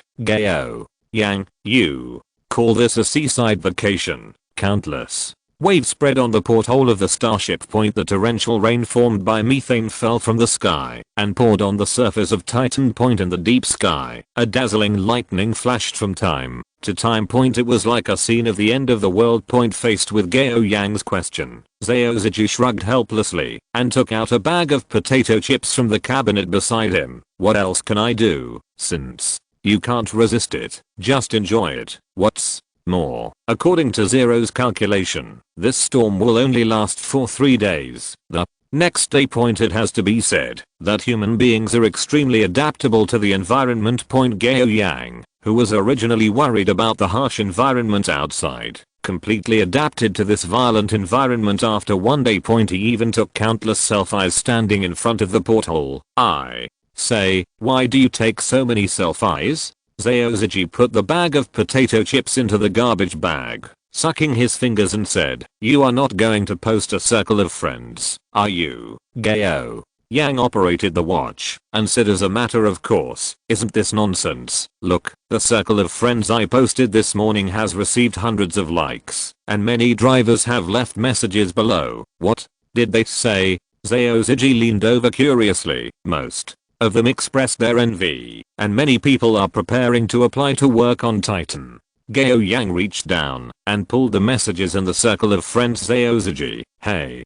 Yang, you call this a seaside vacation? Countless waves spread on the porthole of the starship point. The torrential rain formed by methane fell from the sky and poured on the surface of Titan Point in the deep sky. A dazzling lightning flashed from time to time. Point. It was like a scene of the end of the world. Point faced with Gaoyang's question, Zaoziji shrugged helplessly and took out a bag of potato chips from the cabinet beside him. What else can I do? Since you can't resist it, just enjoy it. What's more, according to Zero's calculation, this storm will only last for 3 days. The next day. Point. It has to be said that human beings are extremely adaptable to the environment. Point. Gaoyang, who was originally worried about the harsh environment outside, completely adapted to this violent environment after 1 day. Point. He even took countless selfies standing in front of the porthole. I say, why do you take so many selfies? Zaoziji put the bag of potato chips into the garbage bag, sucking his fingers, and said, you are not going to post a circle of friends, are you? Gao Yang operated the watch and said, as a matter of course, isn't this nonsense? Look, the circle of friends I posted this morning has received hundreds of likes, and many drivers have left messages below. What did they say? Zaoziji leaned over curiously. Most of them expressed their envy, and many people are preparing to apply to work on Titan. Gaoyang reached down and pulled the messages in the circle of friends. Zaoziji, hey,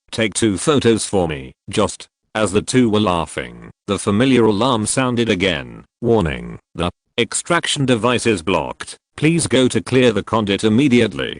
take 2 photos for me. Just as the two were laughing, the familiar alarm sounded again. Warning, the extraction device is blocked. Please go to clear the conduit immediately.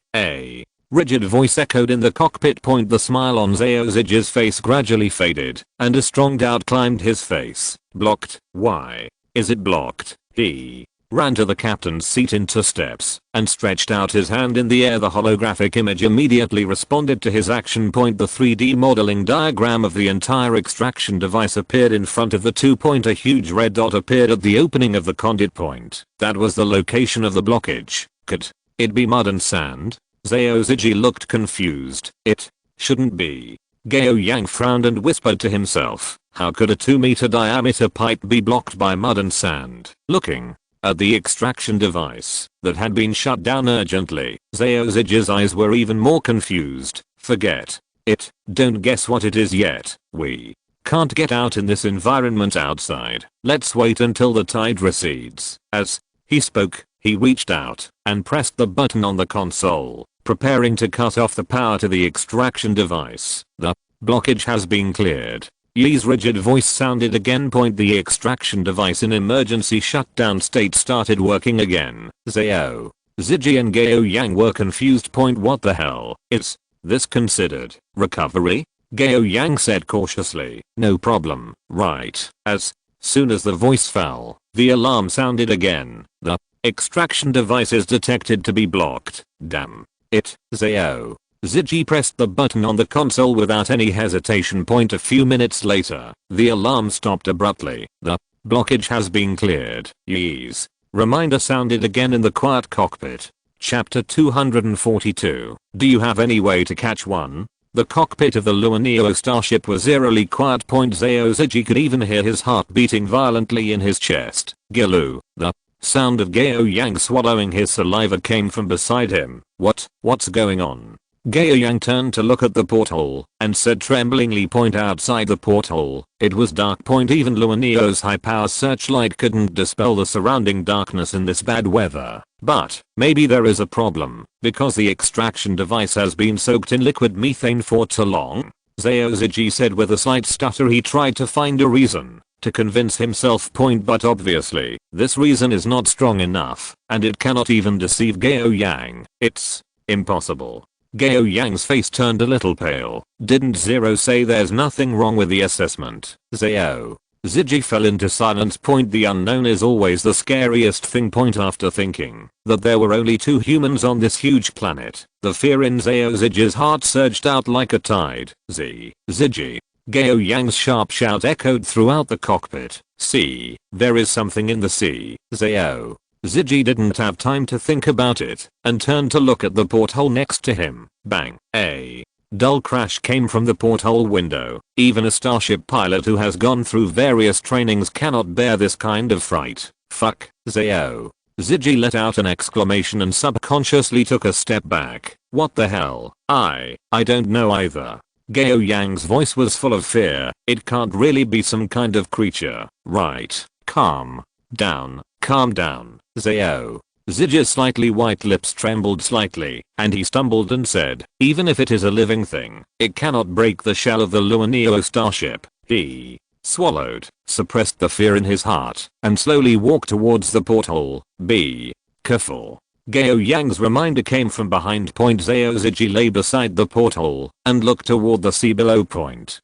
Rigid voice echoed in the cockpit. The smile on Zhao Ziji's face gradually faded, and a strong doubt climbed his face. Blocked? Why is it blocked? He ran to the captain's seat into steps and stretched out his hand in the air. The holographic image immediately responded to his action. The 3D modeling diagram of the entire extraction device appeared in front of the 2. A huge red dot appeared at the opening of the conduit point. That was the location of the blockage. Could it be mud and sand? Zhao Ziji looked confused. It shouldn't be. Gao Yang frowned and whispered to himself, how could a 2-meter diameter pipe be blocked by mud and sand? Looking at the extraction device that had been shut down urgently, Zhao Ziji's eyes were even more confused. Forget it. Don't guess what it is yet. We can't get out in this environment outside. Let's wait until the tide recedes. As he spoke, he reached out and pressed the button on the console, preparing to cut off the power to the extraction device. The blockage has been cleared. Yi's rigid voice sounded again. The extraction device in emergency shutdown state started working again. Zhao Ziji and Gao Yang were confused. What the hell is this considered recovery? Gao Yang said cautiously. No problem, right? As soon as the voice fell, the alarm sounded again. The extraction device is detected to be blocked. Damn it. Zhao Ziji pressed the button on the console without any hesitation. A few minutes later, the alarm stopped abruptly. The blockage has been cleared. Yi's reminder sounded again in the quiet cockpit. Chapter 242. Do you have any way to catch one? The cockpit of the Luaneo starship was eerily quiet. Zhao Ziji could even hear his heart beating violently in his chest. Gilu. The sound of Gao Yang swallowing his saliva came from beside him. What's going on? Gao Yang turned to look at the porthole and said tremblingly. Outside the porthole, it was dark. Even Luaneo's high-power searchlight couldn't dispel the surrounding darkness in this bad weather. But maybe there is a problem because the extraction device has been soaked in liquid methane for too long. Zhao Ziji said with a slight stutter. He tried to find a reason to convince himself. But obviously, this reason is not strong enough, and it cannot even deceive Gao Yang. It's impossible. Gao Yang's face turned a little pale. Didn't Zero say there's nothing wrong with the assessment? Zhao Ziji fell into silence. The unknown is always the scariest thing. After thinking that there were only 2 humans on this huge planet, the fear in Zhao Ziji's heart surged out like a tide. Ziji. Gao Yang's sharp shout echoed throughout the cockpit. See, there is something in the sea. Zhao Ziji didn't have time to think about it and turned to look at the porthole next to him. Bang. A dull crash came from the porthole window. Even a starship pilot who has gone through various trainings cannot bear this kind of fright. Fuck. Zhao Ziji let out an exclamation and subconsciously took a step back. What the hell? I don't know either. Gao Yang's voice was full of fear. It can't really be some kind of creature, right? Calm down. Calm down. Zhao Ziji's slightly white lips trembled slightly, and he stumbled and said, even if it is a living thing, it cannot break the shell of the Luaneo starship. He swallowed, suppressed the fear in his heart, and slowly walked towards the porthole. Be careful. Gao Yang's reminder came from behind. Zhao Ziji lay beside the porthole and looked toward the sea below.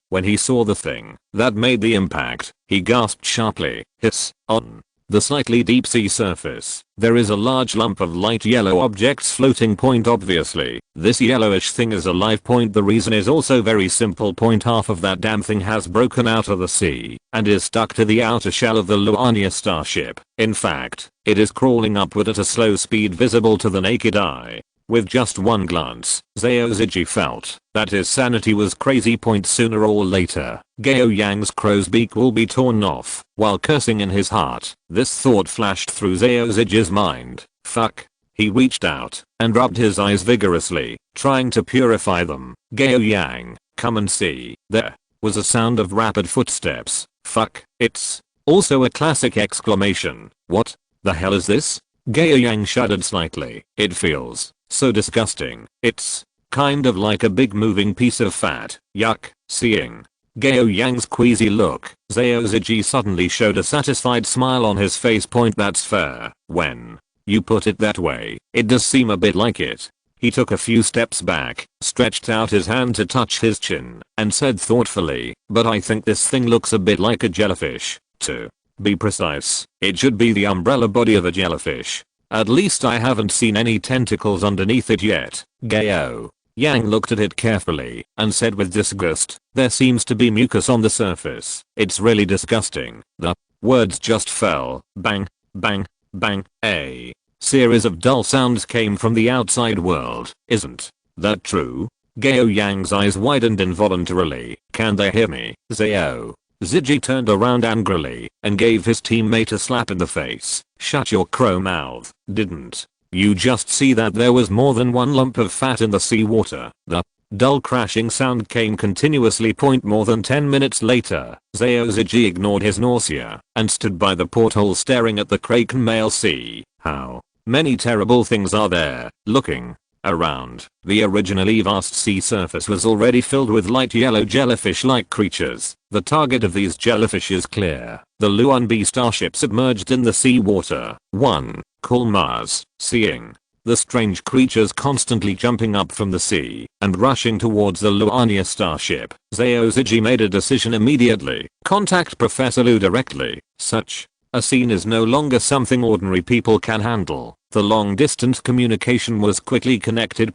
When he saw the thing that made the impact, he gasped sharply. Hiss. On the slightly deep sea surface, there is a large lump of light yellow objects floating. Obviously, this yellowish thing is alive. The reason is also very simple. Half of that damn thing has broken out of the sea and is stuck to the outer shell of the Luania starship. In fact, it is crawling upward at a slow speed visible to the naked eye. With just one glance, Zhao Ziji felt that his sanity was crazy. Sooner or later, Gao Yang's crow's beak will be torn off. While cursing in his heart, this thought flashed through Zhao Ziji's mind. Fuck. He reached out and rubbed his eyes vigorously, trying to purify them. Gao Yang, come and see. There was a sound of rapid footsteps. Fuck. It's also a classic exclamation. What the hell is this? Gao Yang shuddered slightly. It feels so disgusting. It's kind of like a big moving piece of fat. Yuck. Seeing Gao Yang's queasy look, Zhao Ziji suddenly showed a satisfied smile on his face. That's fair. When you put it that way, it does seem a bit like it. He took a few steps back, stretched out his hand to touch his chin, and said thoughtfully, "But I think this thing looks a bit like a jellyfish. To be precise, it should be the umbrella body of a jellyfish. At least I haven't seen any tentacles underneath it yet." Gao Yang looked at it carefully and said with disgust, "There seems to be mucus on the surface. It's really disgusting." The words just fell. Bang, bang, bang. A series of dull sounds came from the outside world. "Isn't that true?" Gao Yang's eyes widened involuntarily. "Can they hear me?" Zhao Ziji turned around angrily and gave his teammate a slap in the face. "Shut your crow mouth. Didn't you just see that there was more than one lump of fat in the seawater?" The dull crashing sound came continuously. More than 10 minutes later, Zhao Ziji ignored his nausea and stood by the porthole staring at the Kraken male sea. How many terrible things are there? Looking around, the originally vast sea surface was already filled with light yellow jellyfish-like creatures. The target of these jellyfish is clear. The Luan B starship submerged in the seawater. 1. Call Mars. Seeing the strange creatures constantly jumping up from the sea and rushing towards the Luania starship, Zhao Ziji made a decision immediately. Contact Professor Lu directly. Such a scene is no longer something ordinary people can handle. The long-distance communication was quickly connected.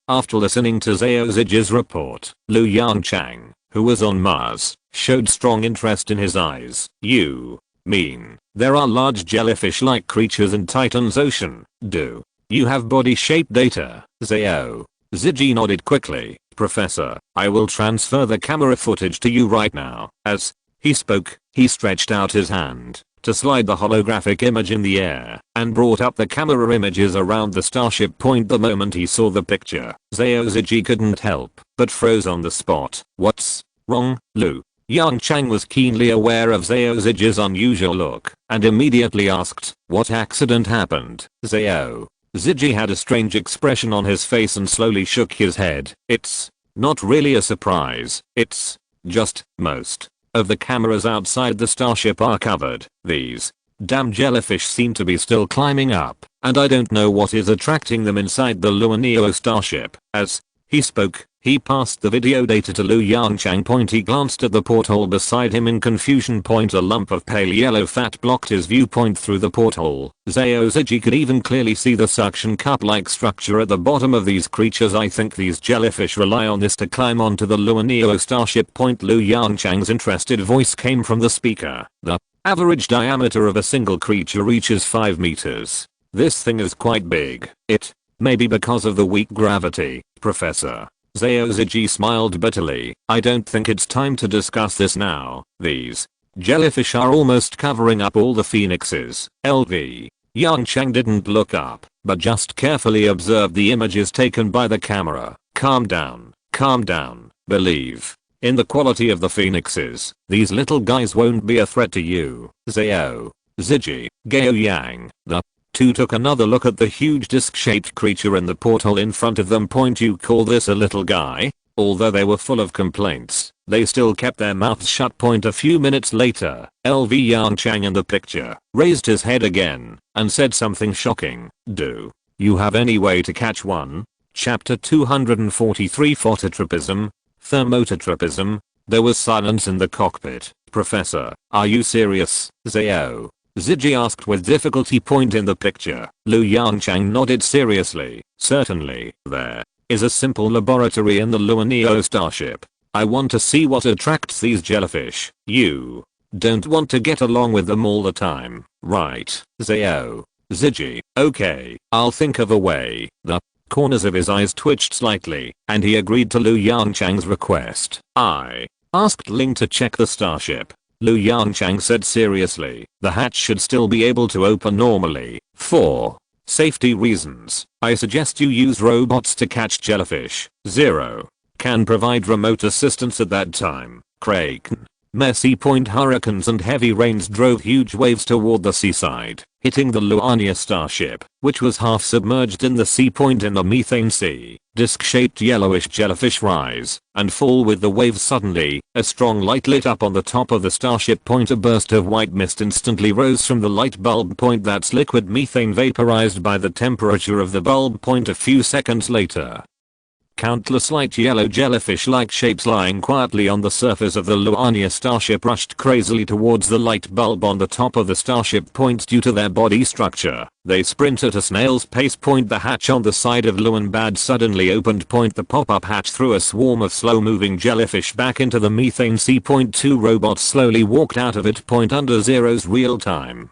After listening to Zhao Ziji's report, Lu Yongchang, who was on Mars, showed strong interest in his eyes. "You mean there are large jellyfish-like creatures in Titan's ocean? Do you have body-shape data?" Zhao Ziji nodded quickly. "Professor, I will transfer the camera footage to you right now." As he spoke, he stretched out his hand to slide the holographic image in the air and brought up the camera images around the starship. The moment he saw the picture, Zhao Ziji couldn't help but froze on the spot. "What's wrong?" Lu Yongchang was keenly aware of Zhao Ziji's unusual look and immediately asked, "What accident happened?" Zhao Ziji had a strange expression on his face and slowly shook his head. "It's not really a surprise. It's just most of the cameras outside the starship are covered. These damn jellyfish seem to be still climbing up, and I don't know what is attracting them inside the Luaneo starship." As he spoke, he passed the video data to Lu Yongchang. He glanced at the porthole beside him in confusion. A lump of pale yellow fat blocked his viewpoint through the porthole. Zhao Ziji could even clearly see the suction cup-like structure at the bottom of these creatures. "I think these jellyfish rely on this to climb onto the Luaneo starship." Lu Yongchang's interested voice came from the speaker. "The average diameter of a single creature reaches 5 meters. This thing is quite big. It may be because of the weak gravity, Professor." Zhao Ziji smiled bitterly. "I don't think it's time to discuss this now. These jellyfish are almost covering up all the phoenixes." LV Yongchang didn't look up, but just carefully observed the images taken by the camera. Calm down. Believe in the quality of the phoenixes. These little guys won't be a threat to you." Zhao Ziji, Gao Yang, the two took another look at the huge disc-shaped creature in the portal in front of them. "You call this a little guy?" Although they were full of complaints, they still kept their mouths shut. A few minutes later, LV Yongchang in the picture raised his head again and said something shocking. "Do you have any way to catch one?" Chapter 243 Phototropism, Thermotropism. There was silence in the cockpit. "Professor, are you serious?" Zhao Ziji asked with difficulty. In the picture, Lu Yongchang nodded seriously. "Certainly. There is a simple laboratory in the Luaneo starship. I want to see what attracts these jellyfish. You don't want to get along with them all the time, right?" Zhao Ziji, "Okay, I'll think of a way." The corners of his eyes twitched slightly, and he agreed to Lu Yongchang's request. "I asked Ling to check the starship," Lu Yongchang said seriously. "The hatch should still be able to open normally. For safety reasons, I suggest you use robots to catch jellyfish. Zero can provide remote assistance at that time." Kraken. Messy. Hurricanes and heavy rains drove huge waves toward the seaside, hitting the Luania starship, which was half submerged in the sea. In the methane sea, disc-shaped yellowish jellyfish rise and fall with the waves. Suddenly, a strong light lit up on the top of the starship. A burst of white mist instantly rose from the light bulb. That's liquid methane vaporized by the temperature of the bulb. A few seconds later, countless light yellow jellyfish-like shapes lying quietly on the surface of the Luania starship rushed crazily towards the light bulb on the top of the starship. Due to their body structure, they sprint at a snail's pace. The hatch on the side of Luanbad suddenly opened. The pop-up hatch threw a swarm of slow-moving jellyfish back into the methane sea. Two robots slowly walked out of it. Under Zero's real-time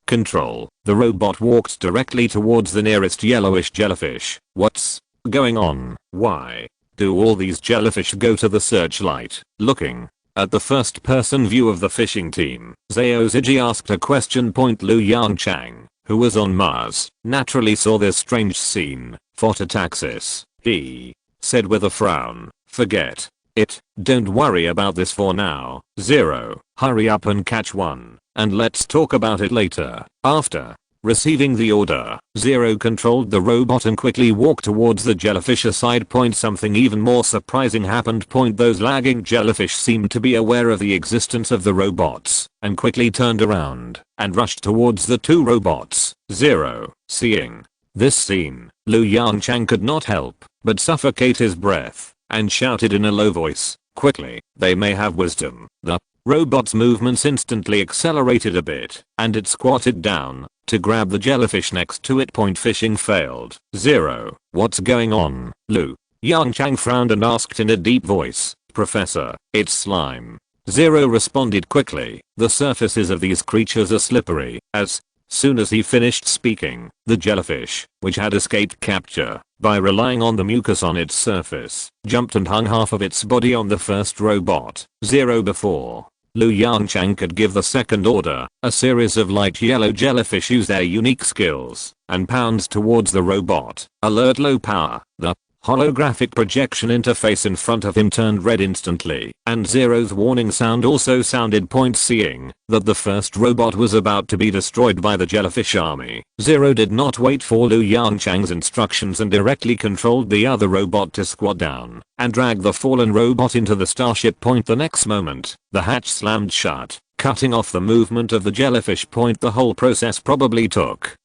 control, the robot walked directly towards the nearest yellowish jellyfish. What's going on? Why do all these jellyfish go to the searchlight? Looking at the first-person view of the fishing team, Zhao Ziji asked a question. Lu Yongchang, who was on Mars, naturally saw this strange scene. Phototaxis, he said with a frown. Forget it, don't worry about this for now. Zero, hurry up and catch one, and let's talk about it later. After receiving the order, Zero controlled the robot and quickly walked towards the jellyfish aside. Something even more surprising happened. Those lagging jellyfish seemed to be aware of the existence of the robots and quickly turned around and rushed towards the two robots. Zero, seeing this scene, Lu Yangchang could not help but suffocate his breath and shouted in a low voice, quickly, they may have wisdom. The robot's movements instantly accelerated a bit, and it squatted down to grab the jellyfish next to it. Fishing failed. Zero, what's going on? Lu Yangchang frowned and asked in a deep voice, Professor, it's slime. Zero responded quickly, the surfaces of these creatures are slippery. As soon as he finished speaking, the jellyfish, which had escaped capture by relying on the mucus on its surface, jumped and hung half of its body on the first robot. Zero, before Lu Yangchang could give the second order, a series of light yellow jellyfish use their unique skills and pounds towards the robot. Alert, low power. The holographic projection interface in front of him turned red instantly, and Zero's warning sound also sounded. Seeing that the first robot was about to be destroyed by the jellyfish army, Zero did not wait for Lu Yangchang's instructions and directly controlled the other robot to squat down and drag the fallen robot into the starship. The next moment, the hatch slammed shut, cutting off the movement of the jellyfish. The whole process probably took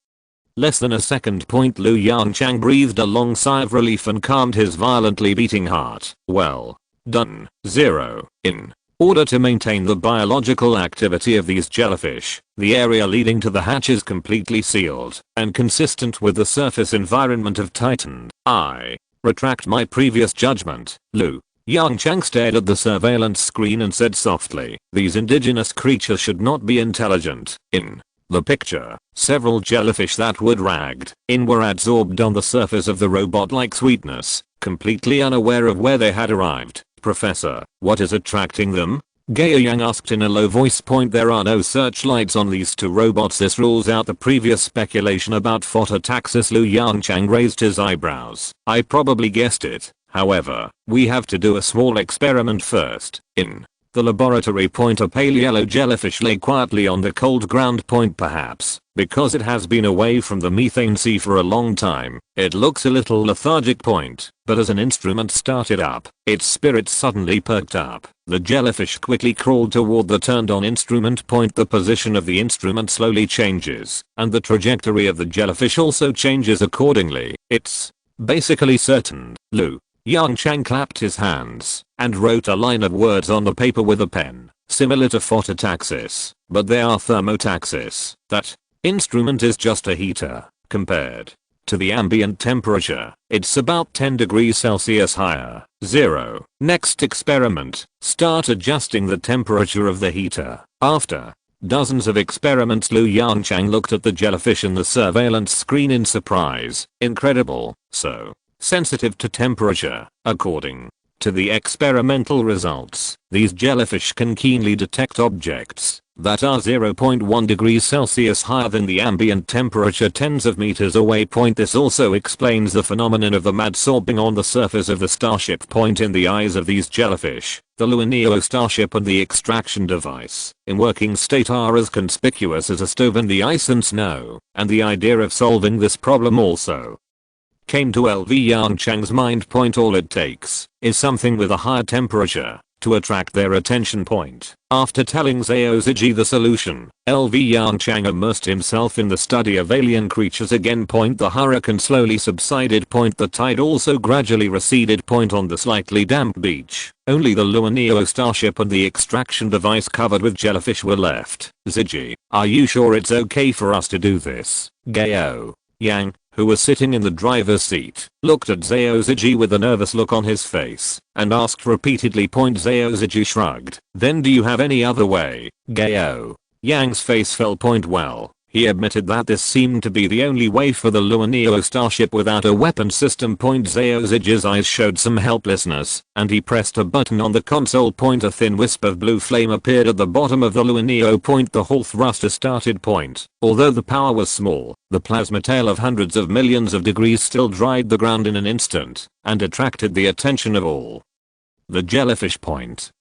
less than a second. Lu Yangchang breathed a long sigh of relief and calmed his violently beating heart. Well done, Zero. In order to maintain the biological activity of these jellyfish, the area leading to the hatch is completely sealed and consistent with the surface environment of Titan. I retract my previous judgment. Lu Yangchang stared at the surveillance screen and said softly, these indigenous creatures should not be intelligent. In the picture, several jellyfish that were dragged in were adsorbed on the surface of the robot like sweetness, completely unaware of where they had arrived. Professor, what is attracting them? Gaoyang asked in a low voice. There are no searchlights on these two robots. This rules out the previous speculation about phototaxis. Lu Yangchang raised his eyebrows. I probably guessed it. However, we have to do a small experiment first. In the laboratory. A pale yellow jellyfish lay quietly on the cold ground. Perhaps because it has been away from the methane sea for a long time, it looks a little lethargic. But as an instrument started up, its spirit suddenly perked up. The jellyfish quickly crawled toward the turned on instrument. The position of the instrument slowly changes, and the trajectory of the jellyfish also changes accordingly. It's basically certain. Lu Yangchang clapped his hands and wrote a line of words on the paper with a pen, similar to phototaxis, but they are thermotaxis. That instrument is just a heater compared to the ambient temperature. It's about 10 degrees Celsius higher. Zero. Next experiment. Start adjusting the temperature of the heater. After dozens of experiments, Lu Yangchang looked at the jellyfish in the surveillance screen in surprise. Incredible. So sensitive to temperature. According to the experimental results, these jellyfish can keenly detect objects that are 0.1 degrees Celsius higher than the ambient temperature tens of meters away. This also explains the phenomenon of the mad sorbing on the surface of the starship. In the eyes of these jellyfish, the Luaneo starship and the extraction device in working state are as conspicuous as a stove in the ice and snow, and the idea of solving this problem also came to LV Yongchang's mind. All it takes is something with a higher temperature to attract their attention. After telling Zhao Ziji the solution, LV Yongchang immersed himself in the study of alien creatures again. The hurricane slowly subsided. The tide also gradually receded. On the slightly damp beach, only the Luaneo starship and the extraction device covered with jellyfish were left. Ziji, are you sure it's okay for us to do this? Gao Yang, who was sitting in the driver's seat, looked at Zhao Ziji with a nervous look on his face and asked repeatedly. Zhao Ziji shrugged. Then do you have any other way? Gao Yang's face fell. Well, he admitted that this seemed to be the only way for the Luaneo starship without a weapon system. Zhao Ziji's eyes showed some helplessness, and he pressed a button on the console. A thin wisp of blue flame appeared at the bottom of the Luaneo. The Hall thruster started. Although the power was small, the plasma tail of hundreds of millions of degrees still dried the ground in an instant and attracted the attention of all the jellyfish.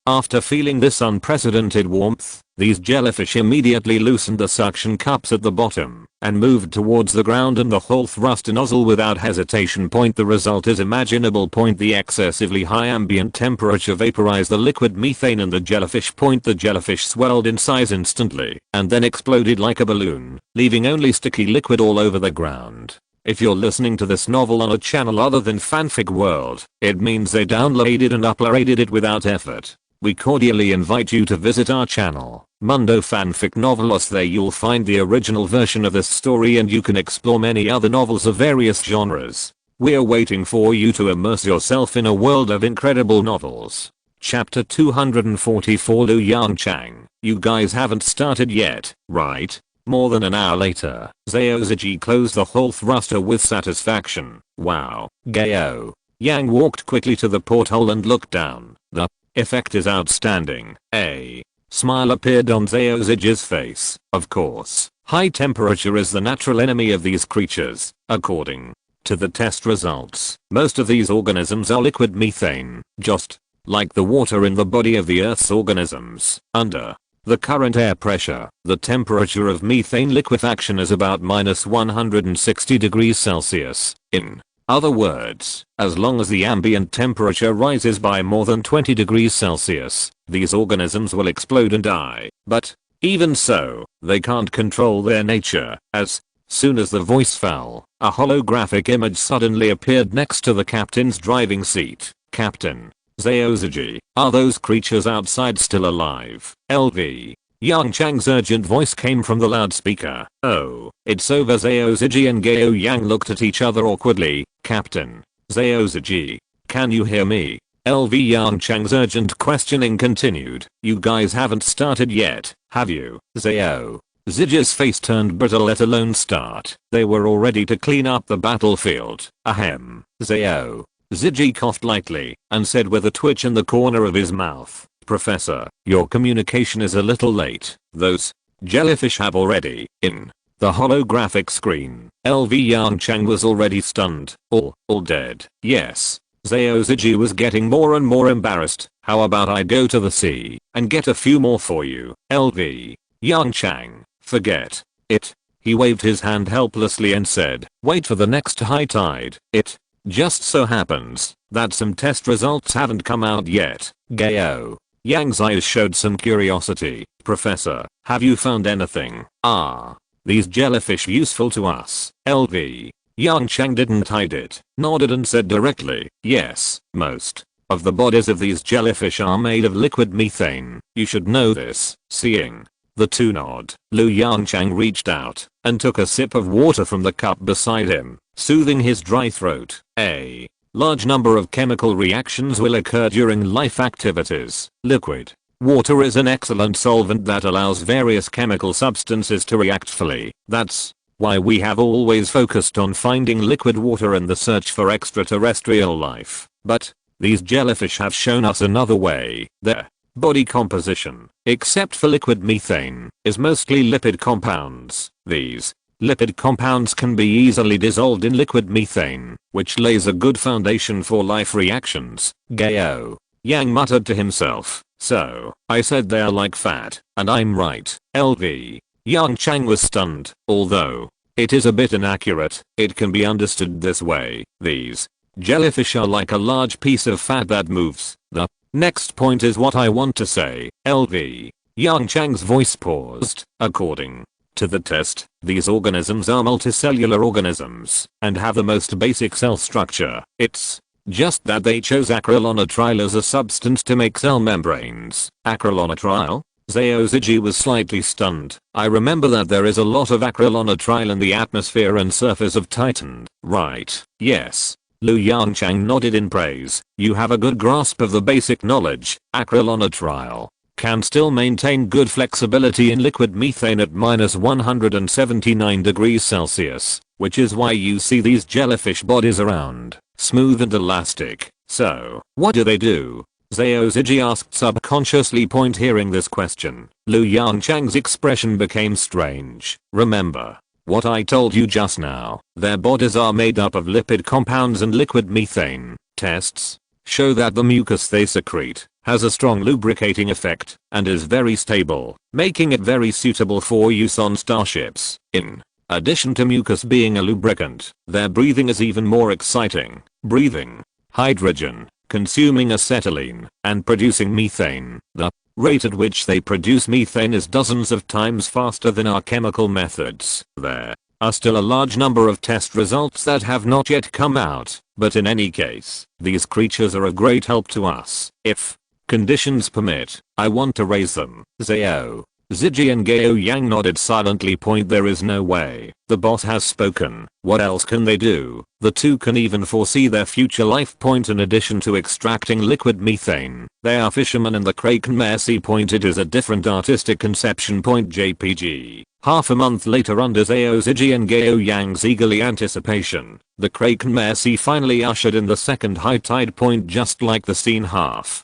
After feeling this unprecedented warmth, these jellyfish immediately loosened the suction cups at the bottom and moved towards the ground and the Hall thrust nozzle without hesitation. The result is imaginable. The excessively high ambient temperature vaporized the liquid methane in the jellyfish. The jellyfish swelled in size instantly and then exploded like a balloon, leaving only sticky liquid all over the ground. If you're listening to this novel on a channel other than Fanfic World, it means they downloaded and uploaded it without effort. We cordially invite you to visit our channel, Mundo Fanfic Novelos. There you'll find the original version of this story and you can explore many other novels of various genres. We're waiting for you to immerse yourself in a world of incredible novels. Chapter 244 Lu Yongchang. You guys haven't started yet, right? More than an hour later, Zhao Ziji closed the Hall thruster with satisfaction. Wow. Gao Yang walked quickly to the porthole and looked down. The effect is outstanding. A smile appeared on Zhao Ziji's face. Of course, high temperature is the natural enemy of these creatures. According to the test results, most of these organisms are liquid methane, just like the water in the body of the Earth's organisms. Under the current air pressure, the temperature of methane liquefaction is about -160 degrees Celsius. In other words, as long as the ambient temperature rises by more than 20 degrees Celsius, these organisms will explode and die. But even so, they can't control their nature. As soon as the voice fell, a holographic image suddenly appeared next to the captain's driving seat. Captain Zhao Ziji, are those creatures outside still alive? LV Yongchang's urgent voice came from the loudspeaker. Oh, it's over. Zhao Ziji and Gao Yang looked at each other awkwardly. Captain Zhao Ziji, can you hear me? LV Yongchang's urgent questioning continued. You guys haven't started yet, have you? Zhao Ziji's face turned brittle. Let alone start. They were all ready to clean up the battlefield. Ahem. Zhao Ziji coughed lightly and said with a twitch in the corner of his mouth, Professor, your communication is a little late. Those jellyfish have already in the holographic screen. LV Yongchang was already stunned. All dead. Yes. Zhao Ziji was getting more and more embarrassed. How about I go to the sea and get a few more for you? LV Yongchang, forget it. He waved his hand helplessly and said, wait for the next high tide. It just so happens that some test results haven't come out yet. Gao Yang's eyes showed some curiosity. Professor, have you found anything? Are these jellyfish useful to us? LV Yongchang didn't hide it, nodded and said directly, yes, most of the bodies of these jellyfish are made of liquid methane. You should know this. Seeing the two nod, Lu Yongchang reached out and took a sip of water from the cup beside him, soothing his dry throat. A large number of chemical reactions will occur during life activities. Liquid water is an excellent solvent that allows various chemical substances to react fully. That's why we have always focused on finding liquid water in the search for extraterrestrial life. But these jellyfish have shown us another way. They're body composition, except for liquid methane, is mostly lipid compounds. These lipid compounds can be easily dissolved in liquid methane, which lays a good foundation for life reactions. Gao Yang muttered to himself. So, I said they're like fat, and I'm right. LV. Yongchang was stunned, although it is a bit inaccurate. It can be understood this way. These jellyfish are like a large piece of fat that moves. The next point is what I want to say. LV. Yongchang's voice paused. According to the test, these organisms are multicellular organisms and have the most basic cell structure. It's just that they chose acrylonitrile as a substance to make cell membranes. Acrylonitrile? Zhao Ziji was slightly stunned. I remember that there is a lot of acrylonitrile in the atmosphere and surface of Titan. Right. Yes. Lu Yongchang nodded in praise. You have a good grasp of the basic knowledge. Acrylonitrile can still maintain good flexibility in liquid methane at -179 degrees Celsius, which is why you see these jellyfish bodies around, smooth and elastic. So, what do they do? Zhao Ziji asked subconsciously. Hearing this question, Lu Yongchang's expression became strange. Remember what I told you just now. Their bodies are made up of lipid compounds and liquid methane. Tests show that the mucus they secrete has a strong lubricating effect and is very stable, making it very suitable for use on starships. In addition to mucus being a lubricant, their breathing is even more exciting. Breathing hydrogen, consuming acetylene, and producing methane. The rate at which they produce methane is dozens of times faster than our chemical methods. There are still a large number of test results that have not yet come out, but in any case, these creatures are a great help to us. If conditions permit, I want to raise them. Zhao Ziji and Gao Yang nodded silently. There is no way. The boss has spoken. What else can they do? The two can even foresee their future life. In addition to extracting liquid methane, they are fishermen in the Krakenmare Sea. It is a different artistic conception. JPG. Half a month later, under Zhao Ziji and Gao Yang's eagerly anticipation, the Krakenmare Sea finally ushered in the second high tide. Just like the scene half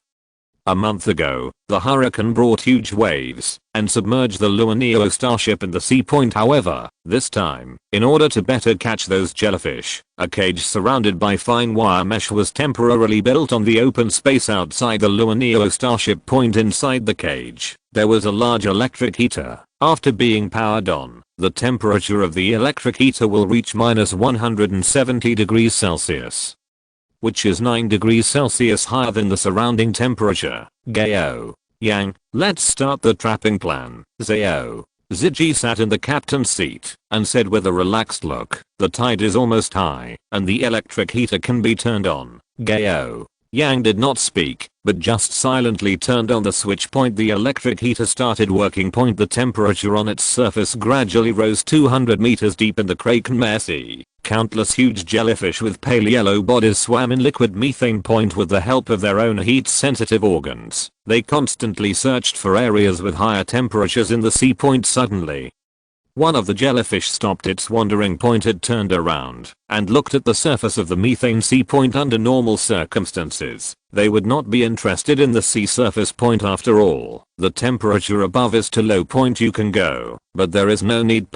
a month ago, the hurricane brought huge waves and submerged the Luaneo starship in the sea. However, this time, in order to better catch those jellyfish, a cage surrounded by fine wire mesh was temporarily built on the open space outside the Luaneo starship. Inside the cage, there was a large electric heater. After being powered on, the temperature of the electric heater will reach -170 degrees Celsius, which is 9 degrees Celsius higher than the surrounding temperature. Gao Yang, let's start the trapping plan. Zhao Ziji sat in the captain's seat and said with a relaxed look, the tide is almost high and the electric heater can be turned on. Gao Yang did not speak, but just silently turned on the switch. The electric heater started working. The temperature on its surface gradually rose 200 meters deep in the Krakenmare Sea. Countless huge jellyfish with pale yellow bodies swam in liquid methane. With the help of their own heat-sensitive organs, they constantly searched for areas with higher temperatures in the sea. Suddenly, one of the jellyfish stopped its wandering. It turned around and looked at the surface of the methane sea. Under normal circumstances, they would not be interested in the sea surface. After all, the temperature above is too low. You can go, but there is no need.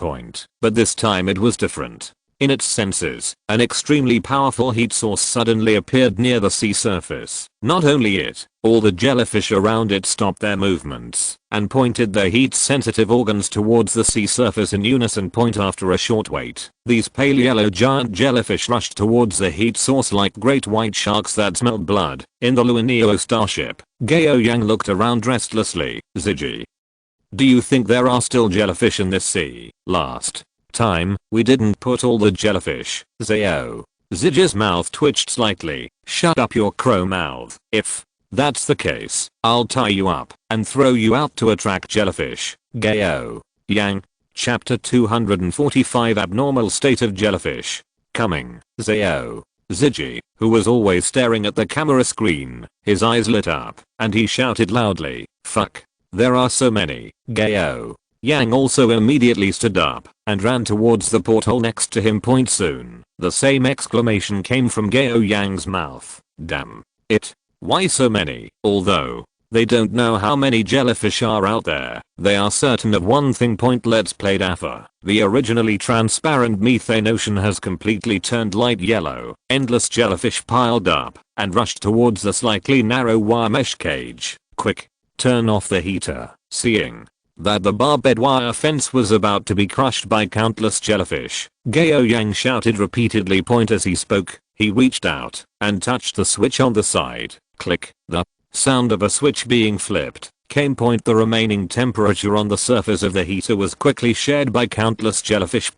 But this time it was different. In its senses, an extremely powerful heat source suddenly appeared near the sea surface. Not only it, all the jellyfish around it stopped their movements and pointed their heat-sensitive organs towards the sea surface in unison. After a short wait, these pale yellow giant jellyfish rushed towards the heat source like great white sharks that smelled blood. In the Luaneo starship, Gao Yang looked around restlessly. Ziji, do you think there are still jellyfish in this sea? Last time, we didn't put all the jellyfish. Zhao Ziji's mouth twitched slightly. Shut up your crow mouth. If that's the case, I'll tie you up and throw you out to attract jellyfish. Gao Yang. Chapter 245 Abnormal State of Jellyfish. Coming. Zhao Ziji, who was always staring at the camera screen, his eyes lit up, and he shouted loudly, fuck. There are so many. Gao Yang also immediately stood up and ran towards the porthole next to him. Soon, the same exclamation came from Gao Yang's mouth. Damn it. Why so many? Although They don't know how many jellyfish are out there. They are certain of one thing. Let's play Daffer. The originally transparent methane ocean has completely turned light yellow. Endless jellyfish piled up and rushed towards the slightly narrow wire mesh cage. Quick, turn off the heater. Seeing that the barbed wire fence was about to be crushed by countless jellyfish, Yongchang shouted repeatedly. As he spoke, he reached out and touched the switch on the side. Click. The sound of a switch being flipped came. The remaining temperature on the surface of the heater was quickly shared by countless jellyfish.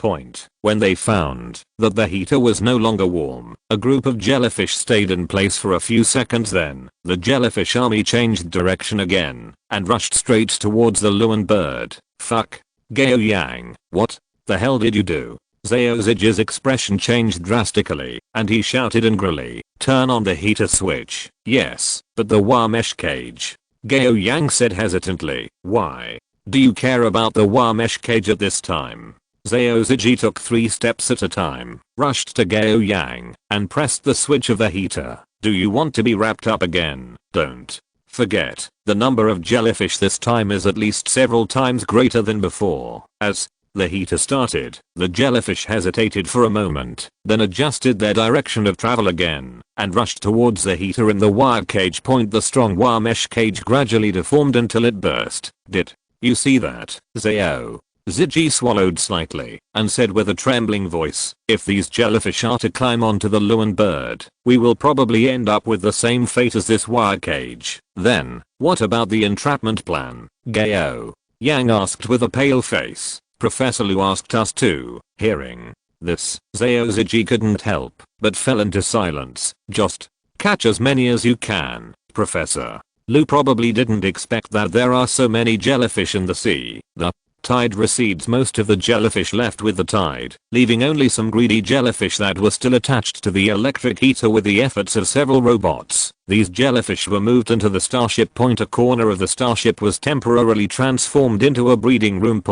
When they found that the heater was no longer warm, a group of jellyfish stayed in place for a few seconds. Then the jellyfish army changed direction again and rushed straight towards the Luan bird. Fuck. Yongchang, what the hell did you do? Zhi's expression changed drastically, and he shouted angrily, turn on the heater switch. Yes, but the wire mesh cage. Yongchang said hesitantly, why do you care about the wire mesh cage at this time? Zhi took 3 steps at a time, rushed to Yongchang, and pressed the switch of the heater. Do you want to be wrapped up again? Don't forget, the number of jellyfish this time is at least several times greater than before. As the heater started, the jellyfish hesitated for a moment, then adjusted their direction of travel again, and rushed towards the heater in the wire cage. The strong wire mesh cage gradually deformed until it burst. Did you see that, Zhi swallowed slightly, and said with a trembling voice, if these jellyfish are to climb onto the Luan bird, we will probably end up with the same fate as this wire cage. Then, what about the entrapment plan? Yongchang asked with a pale face. Professor Lu asked us too. Hearing this, Zhi couldn't help but fell into silence. Just catch as many as you can, Professor. Lu probably didn't expect that there are so many jellyfish in the sea. The tide recedes most of the jellyfish left with the tide, leaving only some greedy jellyfish that were still attached to the electric heater. With the efforts of several robots, these jellyfish were moved into the starship. A corner of the starship was temporarily transformed into a breeding room.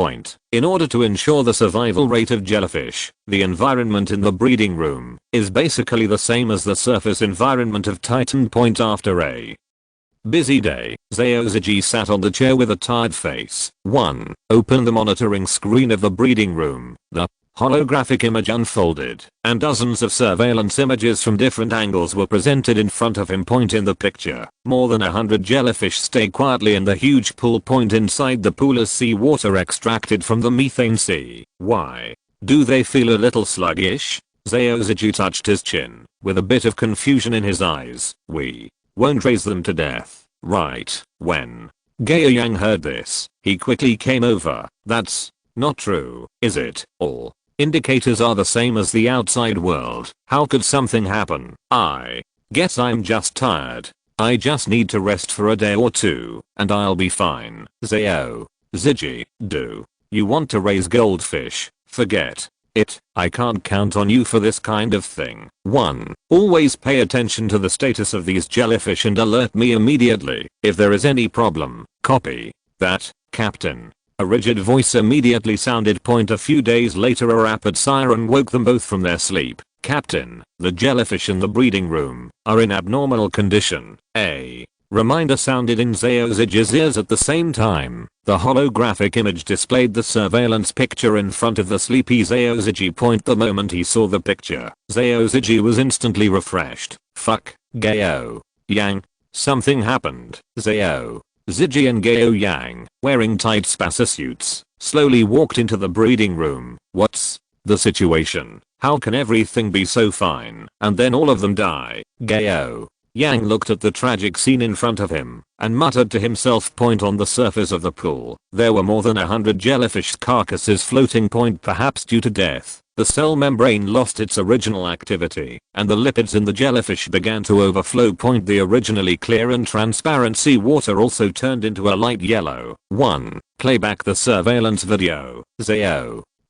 In order to ensure the survival rate of jellyfish, the environment in the breeding room is basically the same as the surface environment of Titan. After a busy day, Zhi sat on the chair with a tired face. 1. Open the monitoring screen of the breeding room. The holographic image unfolded, and dozens of surveillance images from different angles were presented in front of him. In the picture, more than 100 jellyfish stay quietly in the huge pool. Inside the pool is seawater extracted from the methane sea. Why do they feel a little sluggish? Zhi touched his chin, with a bit of confusion in his eyes. We won't raise them to death, right? When Yongchang heard this, he quickly came over. That's not true, is it? All indicators are the same as the outside world. How could something happen? I guess I'm just tired. I just need to rest for a day or two, and I'll be fine. Zhi, do you want to raise goldfish? Forget it. I can't count on you for this kind of thing. 1. Always pay attention to the status of these jellyfish and alert me immediately if there is any problem. Copy that, Captain. A rigid voice immediately sounded. A few days later, a rapid siren woke them both from their sleep. Captain, the jellyfish in the breeding room are in abnormal condition. A reminder sounded in Zhi's ears at the same time. The holographic image displayed the surveillance picture in front of the sleepy Zhi. The moment he saw the picture, Zhi was instantly refreshed. Fuck, Yongchang. Something happened. Zhi and Yongchang, wearing tight spacesuits, slowly walked into the breeding room. What's the situation? How can everything be so fine and then all of them die? Yang looked at the tragic scene in front of him and muttered to himself. On the surface of the pool, there were more than 100 jellyfish carcasses floating. Perhaps due to death, the cell membrane lost its original activity, and the lipids in the jellyfish began to overflow. The originally clear and transparent sea water also turned into a light yellow. 1. Play back the surveillance video.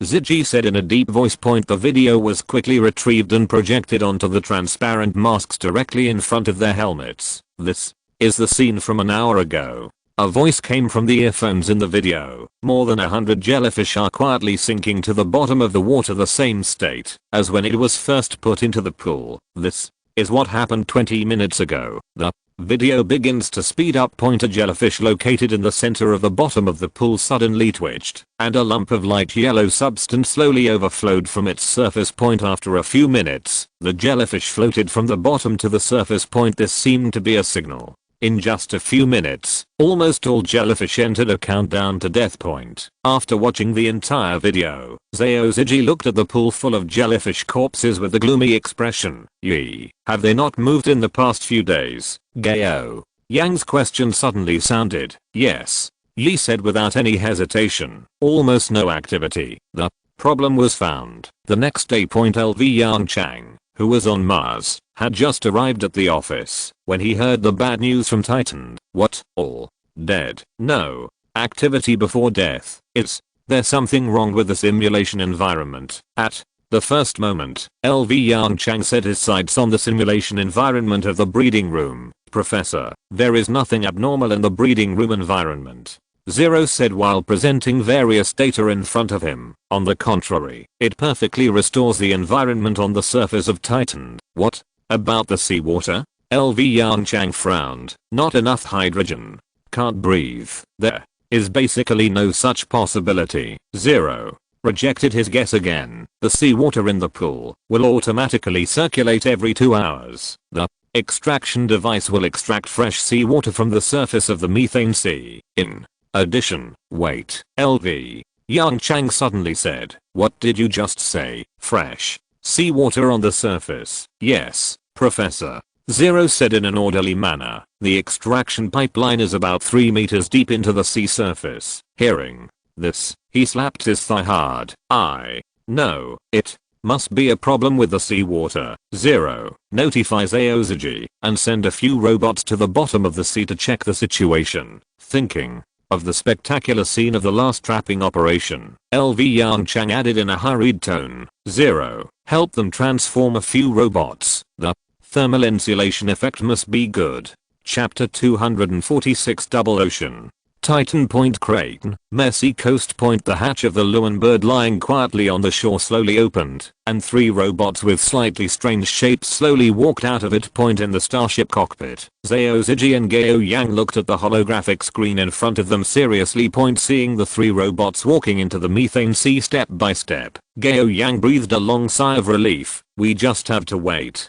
Zhi said in a deep voice. The video was quickly retrieved and projected onto the transparent masks directly in front of their helmets. This is the scene from an hour ago. A voice came from the earphones in the video. More than 100 jellyfish are quietly sinking to the bottom of the water, the same state as when it was first put into the pool. This is what happened 20 minutes ago. The Video begins to speed up. A jellyfish located in the center of the bottom of the pool suddenly twitched, and a lump of light yellow substance slowly overflowed from its surface point. After a few minutes, the jellyfish floated from the bottom to the surface point. This seemed to be a signal. In just a few minutes, almost all jellyfish entered a countdown to death point. After watching the entire video, Ziji looked at the pool full of jellyfish corpses with a gloomy expression. Yee, have they not moved in the past few days? Gao. Yang's question suddenly sounded. Yes. Yi said without any hesitation. Almost no activity. The problem was found. The next day. LV Yongchang, who was on Mars, had just arrived at the office when he heard the bad news from Titan. What? All dead? No. Activity before death. Is there something wrong with the simulation environment? At the first moment, LV Yongchang set his sights on the simulation environment of the breeding room. Professor, there is nothing abnormal in the breeding room environment. Zero said while presenting various data in front of him. On the contrary, it perfectly restores the environment on the surface of Titan. What about the seawater? LV Yongchang frowned. Not enough hydrogen. Can't breathe. There is basically no such possibility. Zero rejected his guess again. The seawater in the pool will automatically circulate every 2 hours. The extraction device will extract fresh seawater from the surface of the methane sea. In addition, wait, LV Yongchang suddenly said. What did you just say? Fresh seawater on the surface? Yes, Professor. Zero said in an orderly manner. The extraction pipeline is about 3 meters deep into the sea surface. Hearing this, he slapped his thigh hard. I know it must be a problem with the seawater. Zero, notify Ziji and send a few robots to the bottom of the sea to check the situation. Thinking of the spectacular scene of the last trapping operation, LV Yongchang added in a hurried tone. Zero, help them transform a few robots. The thermal insulation effect must be good. Chapter 246 Double Ocean. Titan Point Crane, Messy Coast Point. The hatch of the Luan bird lying quietly on the shore slowly opened, and 3 robots with slightly strange shapes slowly walked out of it. In the starship cockpit, Ziji and Gao Yang looked at the holographic screen in front of them seriously. Seeing the 3 robots walking into the methane sea step by step, Gao Yang breathed a long sigh of relief. We just have to wait.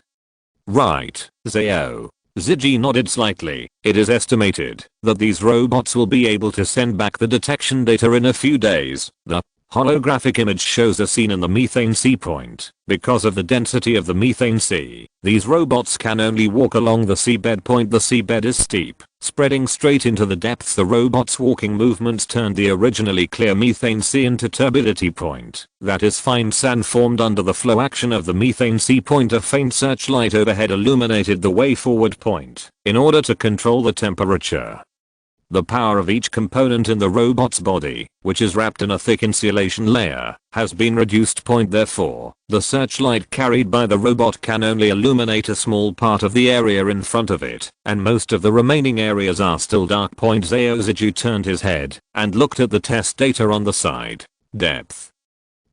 Right, Zao. Ziji nodded slightly. It is estimated that these robots will be able to send back the detection data in a few days. The holographic image shows a scene in the methane sea point. Because of the density of the methane sea, these robots can only walk along the seabed. The seabed is steep, spreading straight into the depths. The robots' walking movements turned the originally clear methane sea into turbidity point. That is fine sand formed under the flow action of the methane sea point. A faint searchlight overhead illuminated the way forward. In order to control the temperature, the power of each component in the robot's body, which is wrapped in a thick insulation layer, has been reduced. Therefore, the searchlight carried by the robot can only illuminate a small part of the area in front of it, and most of the remaining areas are still dark. Ziji turned his head and looked at the test data on the side. Depth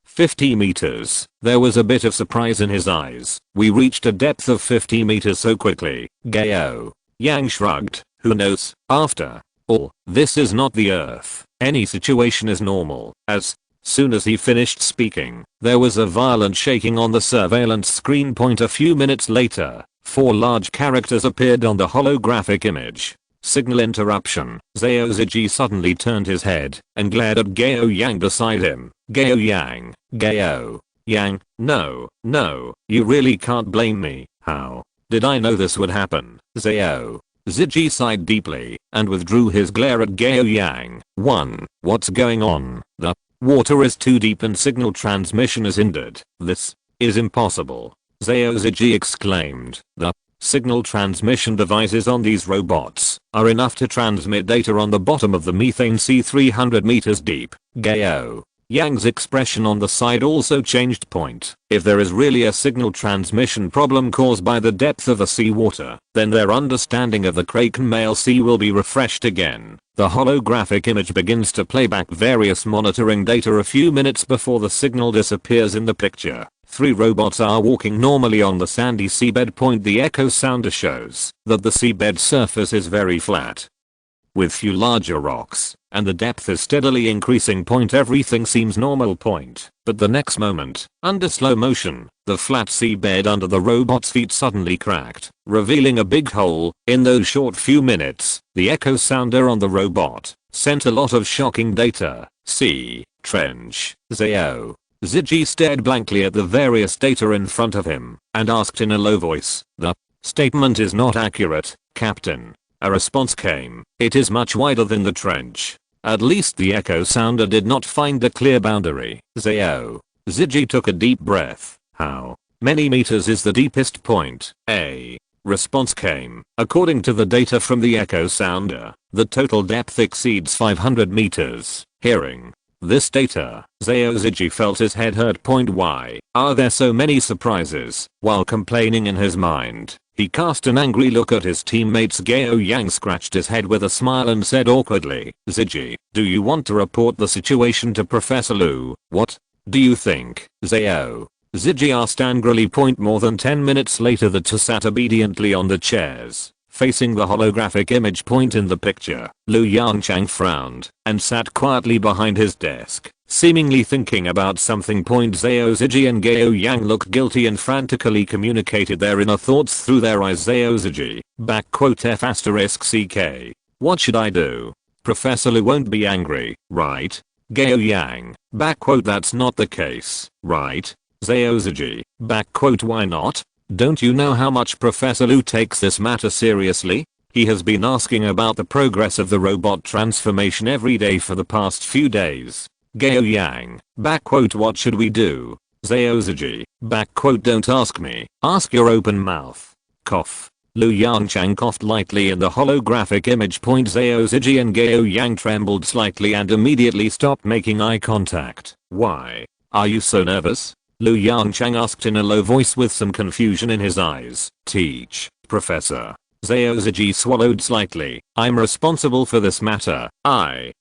50 meters. There was a bit of surprise in his eyes. We reached a depth of 50 meters so quickly. Gao Yang shrugged. Who knows? After all, this is not the Earth. Any situation is normal. As soon as he finished speaking, there was a violent shaking on the surveillance screen. A few minutes later, 4 large characters appeared on the holographic image. Signal interruption. Ziji suddenly turned his head and glared at Gao Yang beside him. Gao Yang. Gao Yang. No, you really can't blame me. How did I know this would happen? Ziji sighed deeply and withdrew his glare at Gao Yang. 1. What's going on? The water is too deep and signal transmission is hindered. This is impossible. Ziji exclaimed. The signal transmission devices on these robots are enough to transmit data on the bottom of the methane sea 300 meters deep. Gao Yang's expression on the side also changed. If there is really a signal transmission problem caused by the depth of the seawater, then their understanding of the Kraken Male Sea will be refreshed again. The holographic image begins to play back various monitoring data a few minutes before the signal disappears in the picture. Three robots are walking normally on the sandy seabed. The echo sounder shows that the seabed surface is very flat, with few larger rocks, and the depth is steadily increasing. Everything seems normal. But the next moment, under slow motion, the flat seabed under the robot's feet suddenly cracked, revealing a big hole. In those short few minutes, the echo sounder on the robot sent a lot of shocking data. See trench. Zhao Ziji stared blankly at the various data in front of him and asked in a low voice, "The statement is not accurate, Captain." A response came, "It is much wider than the trench." At least the echo sounder did not find a clear boundary. Zhao Ziji took a deep breath. "How many meters is the deepest point?" A response came. "According to the data from the echo sounder, the total depth exceeds 500 meters. Hearing this data, Zhao Ziji felt his head hurt. Why are there so many surprises? While complaining in his mind, he cast an angry look at his teammates. Gao Yang scratched his head with a smile and said awkwardly, "Ziji, do you want to report the situation to Professor Lu?" "What do you think?" Zhao Ziji asked angrily. More than 10 minutes later, the two sat obediently on the chairs, facing the holographic image. In the picture, Lu Yongchang frowned and sat quietly behind his desk, seemingly thinking about something. Zhao Ziji and Gao Yang looked guilty and frantically communicated their inner thoughts through their eyes. Zhao Ziji, F***CK. What should I do? Professor Lu won't be angry, right? Gao Yang, that's not the case, right? Zhao Ziji, why not? Don't you know how much Professor Lu takes this matter seriously? He has been asking about the progress of the robot transformation every day for the past few days. Gao Yang, what should we do? Zhao Ziji, don't ask me, ask your open mouth. Cough. Lu Yongchang coughed lightly in the holographic image. Zhao Ziji and Gao Yang trembled slightly and immediately stopped making eye contact. Why are you so nervous? Lu Yongchang asked in a low voice with some confusion in his eyes. Teach, Professor. Zhao Ziji swallowed slightly. I'm responsible for this matter.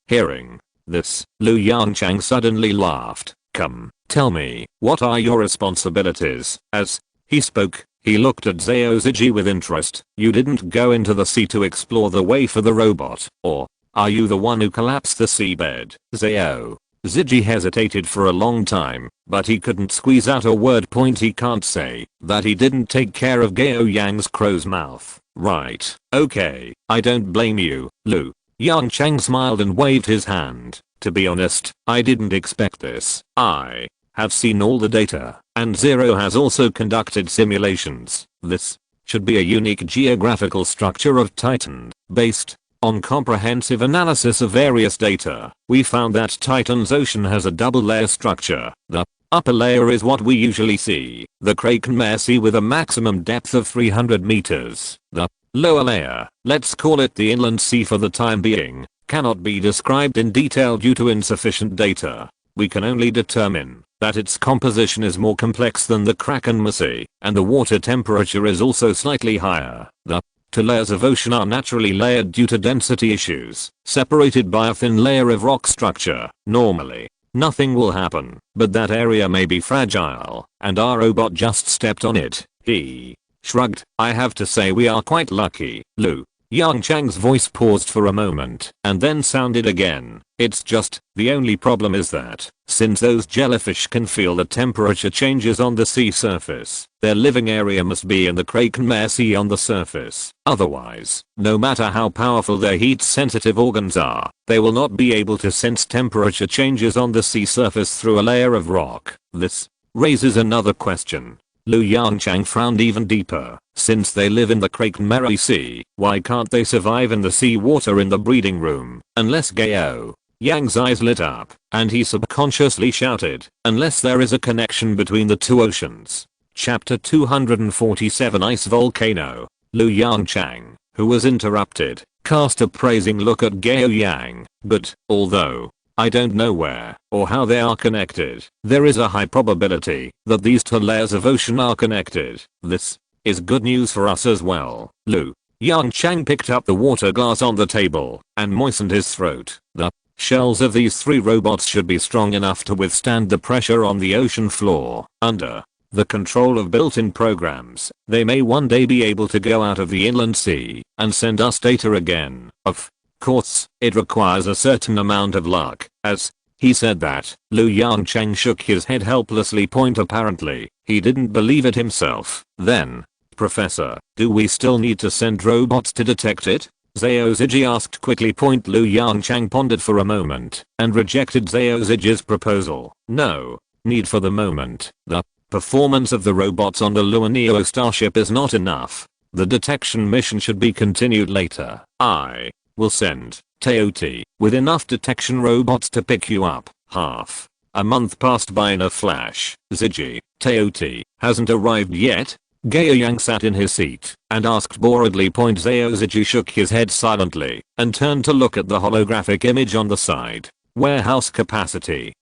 Hearing this, Lu Yongchang suddenly laughed. Come, tell me, what are your responsibilities? As he spoke, he looked at Zhao Ziji with interest. You didn't go into the sea to explore the way for the robot, or are you the one who collapsed the seabed? Zhao Ziji hesitated for a long time, but he couldn't squeeze out a word. He can't say that he didn't take care of Gao Yang's crow's mouth, right? Okay, I don't blame you, Lu. Yongchang smiled and waved his hand. To be honest, I didn't expect this. I have seen all the data, and Zero has also conducted simulations. This should be a unique geographical structure of Titan, based on comprehensive analysis of various data. We found that Titan's ocean has a double layer structure. The upper layer is what we usually see, the Krakenmare Sea, with a maximum depth of 300 meters. The lower layer, let's call it the Inland Sea for the time being, cannot be described in detail due to insufficient data. We can only determine that its composition is more complex than the Krakenmare Sea, and the water temperature is also slightly higher. The two layers of ocean are naturally layered due to density issues, separated by a thin layer of rock structure. Normally, nothing will happen, but that area may be fragile, and our robot just stepped on it. He shrugged. I have to say we are quite lucky, Lu. Yongchang's voice paused for a moment and then sounded again. It's just, the only problem is that, since those jellyfish can feel the temperature changes on the sea surface, their living area must be in the Krakenmare Sea on the surface. Otherwise, no matter how powerful their heat-sensitive organs are, they will not be able to sense temperature changes on the sea surface through a layer of rock. This raises another question. Lu Yongchang frowned even deeper. Since they live in the Krakenmare Sea, why can't they survive in the sea water in the breeding room? Unless Gao Yang's eyes lit up, and he subconsciously shouted, unless there is a connection between the two oceans. Chapter 247 Ice Volcano. Lu Yongchang, who was interrupted, cast a praising look at Gao Yang. But, although I don't know where or how they are connected, there is a high probability that these two layers of ocean are connected. This is good news for us as well. Lu Yongchang picked up the water glass on the table and moistened his throat. The shells of these three robots should be strong enough to withstand the pressure on the ocean floor. Under the control of built-in programs. They may one day be able to go out of the inland sea and send us data again. Of course, it requires a certain amount of luck. As he said that, Yongchang shook his head helplessly. Apparently, he didn't believe it himself. Then, Professor, do we still need to send robots to detect it? Ziji asked quickly. Yongchang pondered for a moment and rejected Ziji's proposal. No need for the moment. The performance of the robots on the Luaneo starship is not enough. The detection mission should be continued later. I will send Teoti with enough detection robots to pick you up. Half a month passed by in a flash. Ziji, Teoti hasn't arrived yet? Yang sat in his seat and asked boredly. Ziji shook his head silently and turned to look at the holographic image on the side. Warehouse capacity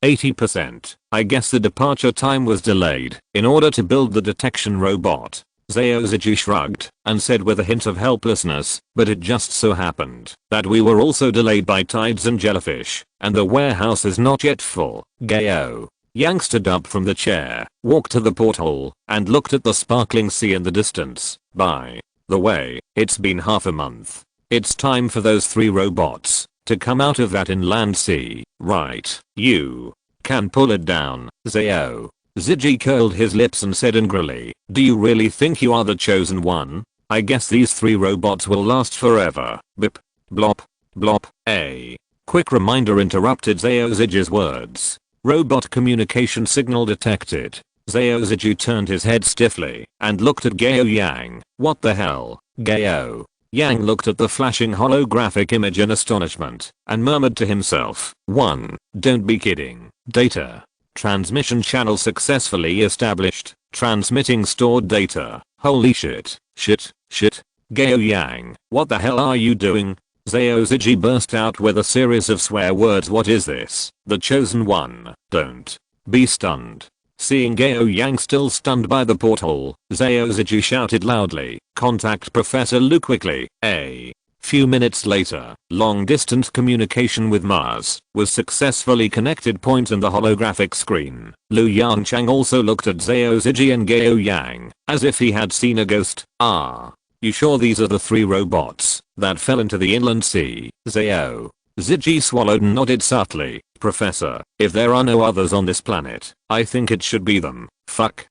80%. I guess the departure time was delayed in order to build the detection robot. Ziji shrugged and said with a hint of helplessness, but it just so happened that we were also delayed by tides and jellyfish, and the warehouse is not yet full. Yang stood up from the chair, walked to the porthole, and looked at the sparkling sea in the distance. By the way, it's been half a month. It's time for those 3 robots to come out of that inland sea, right? You can pull it down, Zio. Ziji curled his lips and said angrily, do you really think you are the chosen one? I guess these 3 robots will last forever. Bip. Blop. Blop. A quick reminder interrupted Ziji's words. Robot communication signal detected. Ziji turned his head stiffly and looked at Yang. What the hell? Yang looked at the flashing holographic image in astonishment and murmured to himself, don't be kidding. Data transmission channel successfully established. Transmitting stored data. Holy shit. Shit. Yang, what the hell are you doing? Ziji burst out with a series of swear words. What is this? The chosen one. Don't be stunned. Seeing Yang still stunned by the porthole, Ziji shouted loudly, contact Professor Lu quickly. A few minutes later, long-distance communication with Mars was successfully connected. In the holographic screen, Yongchang also looked at Ziji and Yang as if he had seen a ghost. You sure these are the 3 robots that fell into the inland sea? Ziji swallowed and nodded subtly. Professor, if there are no others on this planet, I think it should be them. Fuck.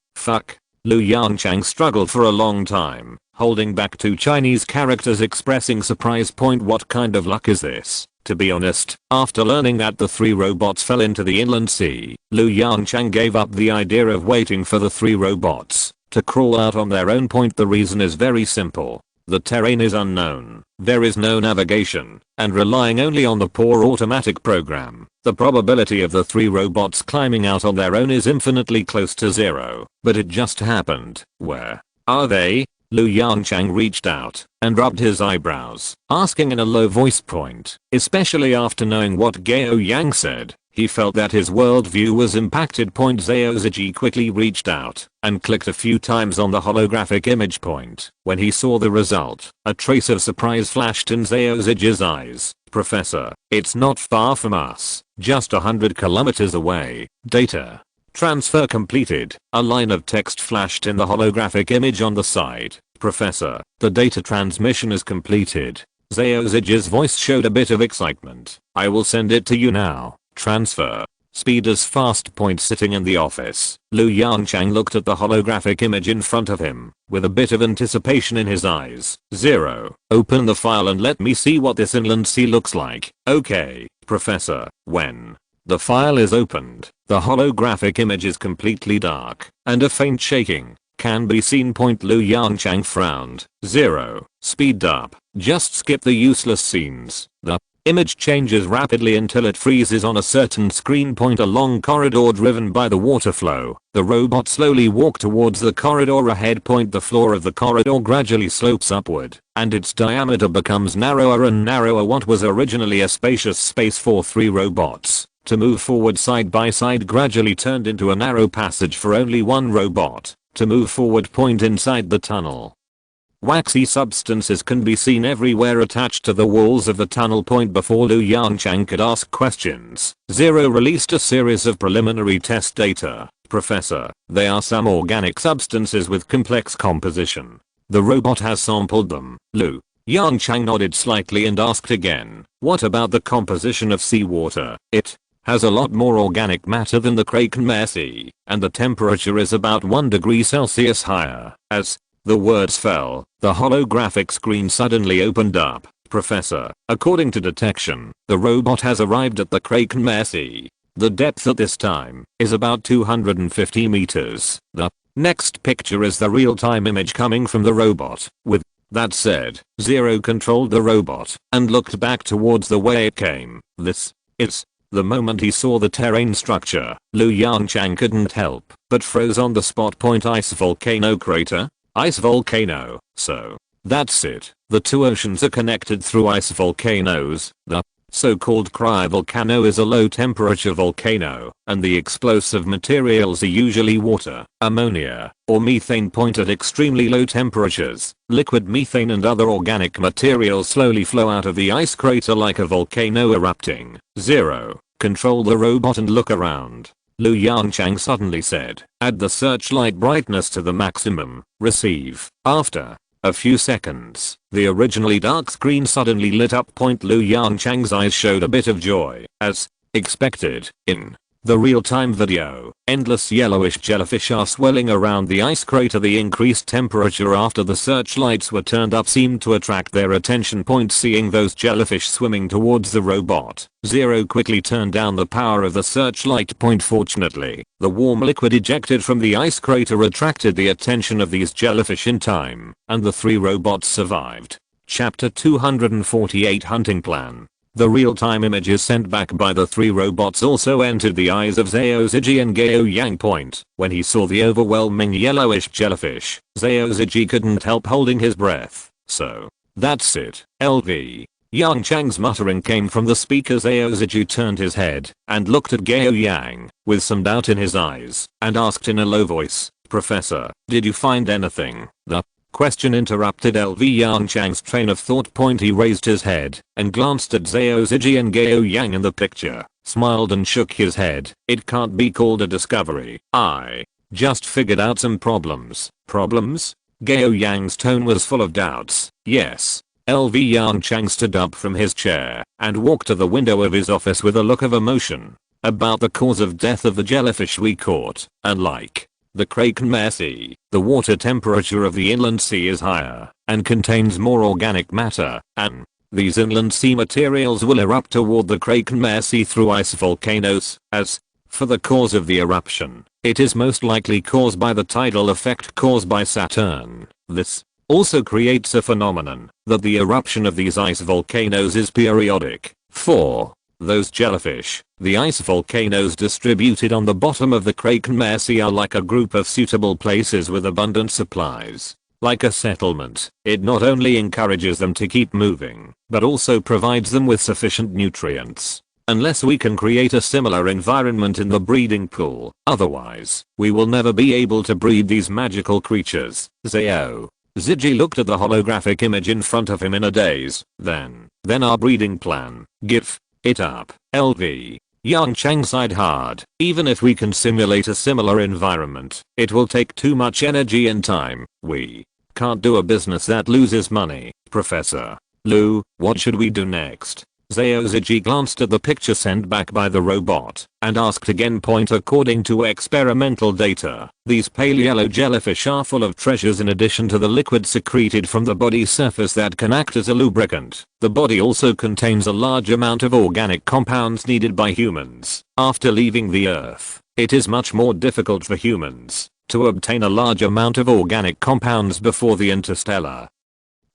Yongchang struggled for a long time, holding back 2 Chinese characters expressing surprise. What kind of luck is this? To be honest, after learning that the 3 robots fell into the inland sea, Yongchang gave up the idea of waiting for the 3 robots to crawl out on their own. The reason is very simple. The terrain is unknown, there is no navigation, and relying only on the poor automatic program, the probability of the 3 robots climbing out on their own is infinitely close to 0. But it just happened. Where are they? Yongchang reached out and rubbed his eyebrows, asking in a low voice. Especially after knowing what Yang said, he felt that his worldview was impacted. Ziji quickly reached out and clicked a few times on the holographic image. When he saw the result, a trace of surprise flashed in Ziji's eyes. Professor, it's not far from us, just 100 kilometers away. Data transfer completed. A line of text flashed in the holographic image on the side. Professor, the data transmission is completed. Ziji's voice showed a bit of excitement. I will send it to you now. Transfer speed is fast. Sitting in the office, Yongchang looked at the holographic image in front of him with a bit of anticipation in his eyes. 0. Open the file and let me see what this inland sea looks like. Okay, Professor. When the file is opened, the holographic image is completely dark and a faint shaking can be seen. Yongchang frowned. 0. Speed up. Just skip the useless scenes. The image changes rapidly until it freezes on a certain screen. A long corridor driven by the water flow. The robot slowly walk towards the corridor ahead. The floor of the corridor gradually slopes upward, and its diameter becomes narrower and narrower. What was originally a spacious space for 3 robots to move forward side by side gradually turned into a narrow passage for only 1 robot to move forward. Inside the tunnel, waxy substances can be seen everywhere attached to the walls of the tunnel. Before Yongchang could ask questions, 0 released a series of preliminary test data Professor, they are some organic substances with complex composition. The robot has sampled them. Lu Yongchang nodded slightly and asked again, what about the composition of seawater? It has a lot more organic matter than the Kraken Sea, and the temperature is about 1 degree Celsius higher. As the words fell, the holographic screen suddenly opened up. Professor, according to detection, the robot has arrived at the Kraken Sea. The depth at this time is about 250 meters. The next picture is the real-time image coming from the robot. With that said, Zero controlled the robot and looked back towards the way it came. This is the moment he saw the terrain structure. Lu Yongchang couldn't help but froze on the spot. Ice volcano crater? Ice volcano. So that's it. The two oceans are connected through ice volcanoes. The so-called cryovolcano is a low-temperature volcano, and the explosive materials are usually water, ammonia, or methane. At extremely low temperatures, liquid methane and other organic materials slowly flow out of the ice crater like a volcano erupting. Zero, control the robot and look around. Lu Yongchang suddenly said, add the searchlight brightness to the maximum. Receive. After a few seconds, the originally dark screen suddenly lit up. Lu Yongchang's eyes showed a bit of joy. As expected, in the real-time video, endless yellowish jellyfish are swelling around the ice crater. The increased temperature after the searchlights were turned up seemed to attract their attention. Seeing those jellyfish swimming towards the robot, Zero quickly turned down the power of the searchlight. Fortunately, the warm liquid ejected from the ice crater attracted the attention of these jellyfish in time, and the three robots survived. Chapter 248 Hunting Plan. The real-time images sent back by the three robots also entered the eyes of Zhao Ziji and Gao Yang. When he saw the overwhelming yellowish jellyfish, Zhao Ziji couldn't help holding his breath. So that's it. LV. Yongchang's muttering came from the speaker. Zhao Ziji turned his head and looked at Gao Yang with some doubt in his eyes and asked in a low voice, Professor, did you find anything? The question interrupted LV Yongchang's train of thought. He raised his head and glanced at Zhao Ziji and Gao Yang in the picture, smiled and shook his head. It can't be called a discovery. I just figured out some problems. Problems? Gao Yang's tone was full of doubts. Yes. LV Yongchang stood up from his chair and walked to the window of his office with a look of emotion. About the cause of death of the jellyfish we caught, unlike the Kraken Sea, the water temperature of the inland sea is higher and contains more organic matter, and these inland sea materials will erupt toward the Kraken Sea through ice volcanoes. As for the cause of the eruption, it is most likely caused by the tidal effect caused by Saturn. This also creates a phenomenon that the eruption of these ice volcanoes is periodic. For those jellyfish, the ice volcanoes distributed on the bottom of the Kraken Sea are like a group of suitable places with abundant supplies. Like a settlement, it not only encourages them to keep moving, but also provides them with sufficient nutrients. Unless we can create a similar environment in the breeding pool, otherwise, we will never be able to breed these magical creatures. Zhao Ziji looked at the holographic image in front of him in a daze. Then our breeding plan. Give it up. LV. Yongchang sighed hard. Even if we can simulate a similar environment, it will take too much energy and time. We can't do a business that loses money. Professor Lu, what should we do next? Zhao Ziji glanced at the picture sent back by the robot and asked again. According to experimental data, these pale yellow jellyfish are full of treasures. In addition to the liquid secreted from the body surface that can act as a lubricant, the body also contains a large amount of organic compounds needed by humans. After leaving the Earth, it is much more difficult for humans to obtain a large amount of organic compounds before the interstellar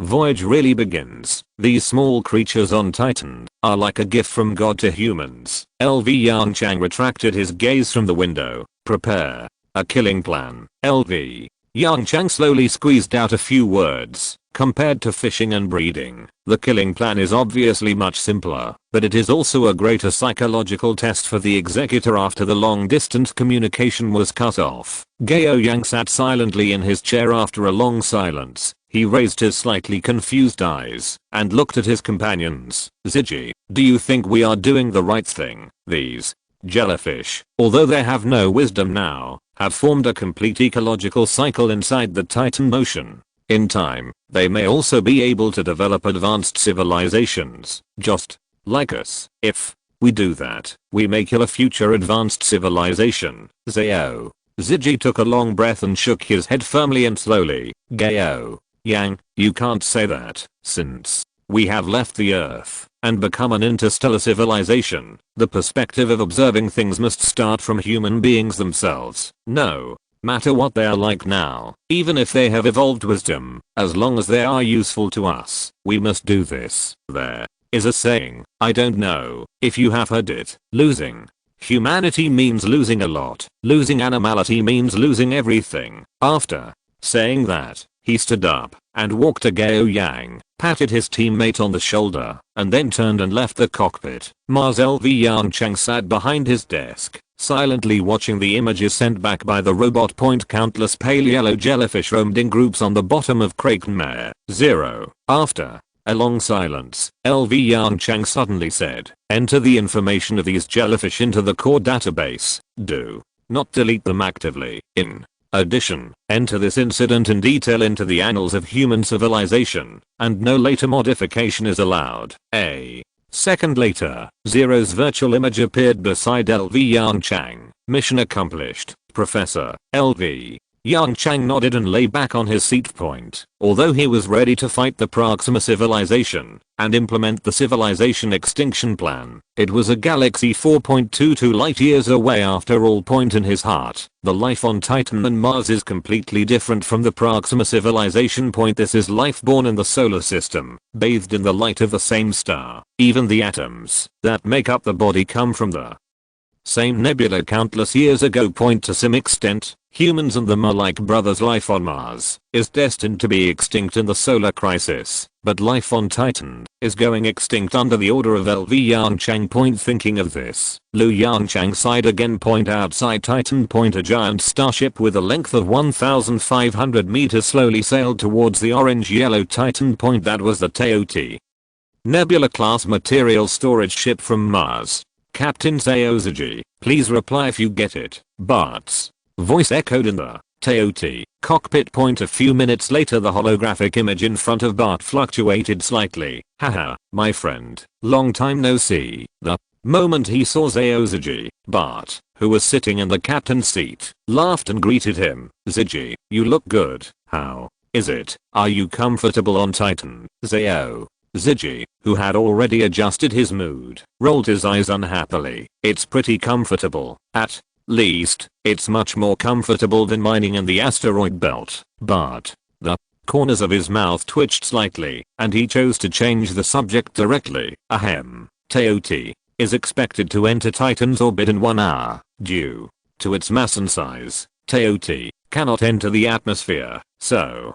voyage really begins. These small creatures on Titan are like a gift from God to humans. LV Yongchang retracted his gaze from the window. Prepare a killing plan. LV Yongchang slowly squeezed out a few words. Compared to fishing and breeding, the killing plan is obviously much simpler, but it is also a greater psychological test for the executor after the long-distance communication was cut off. Gao Yang sat silently in his chair. After a long silence, he raised his slightly confused eyes and looked at his companions. Ziji, do you think we are doing the right thing? These Jellyfish, although they have no wisdom now, have formed a complete ecological cycle inside the Titan Ocean. In time, they may also be able to develop advanced civilizations, just like us. If we do that, we may kill a future advanced civilization. Zao. Ziggy took a long breath and shook his head firmly and slowly. Gao. Yang, you can't say that, since we have left the Earth and become an interstellar civilization. The perspective of observing things must start from human beings themselves. No matter what they are like now, even if they have evolved wisdom, as long as they are useful to us, we must do this. There is a saying, I don't know if you have heard it, losing humanity means losing a lot. Losing animality means losing everything. After saying that, he stood up and walked to Gao Yang, patted his teammate on the shoulder, and then turned and left the cockpit. Mars LV Yongchang sat behind his desk, silently watching the images sent back by the robot. Countless pale yellow jellyfish roamed in groups on the bottom of Krakenmare. 0. After a long silence, LV Yongchang suddenly said, enter the information of these jellyfish into the core database. Do not delete them actively. In addition, enter this incident in detail into the annals of human civilization, and no later modification is allowed. A second later, Zero's virtual image appeared beside LV Yongchang. Mission accomplished, Professor. LV Yongchang nodded and lay back on his seat point. Although he was ready to fight the Proxima civilization and implement the civilization extinction plan, it was a galaxy 4.22 light years away after all. In his heart, the life on Titan and Mars is completely different from the Proxima civilization. This is life born in the solar system, bathed in the light of the same star. Even the atoms that make up the body come from the same nebula countless years ago. To some extent, humans and them are like brothers. Life on Mars is destined to be extinct in the solar crisis, but life on Titan is going extinct under the order of LV Yongchang. Thinking of this, Lu Yongchang sighed again. Outside Titan. A giant starship with a length of 1,500 meters slowly sailed towards the orange-yellow Titan. That was the Teoti Nebula class material storage ship from Mars. Captain Zaozuji, please reply if you get it. Bart's voice echoed in the Teoti cockpit. A few minutes later, the holographic image in front of Bart fluctuated slightly. Haha, my friend, long time no see. The moment he saw Zaozuji, Bart, who was sitting in the captain's seat, laughed and greeted him. Ziggy, you look good. How is it? Are you comfortable on Titan? Zao Ziggy, who had already adjusted his mood, rolled his eyes unhappily. It's pretty comfortable. At least, it's much more comfortable than mining in the asteroid belt. But the corners of his mouth twitched slightly, and he chose to change the subject directly. Ahem. Teoti is expected to enter Titan's orbit in 1 hour. Due to its mass and size, Teoti cannot enter the atmosphere. So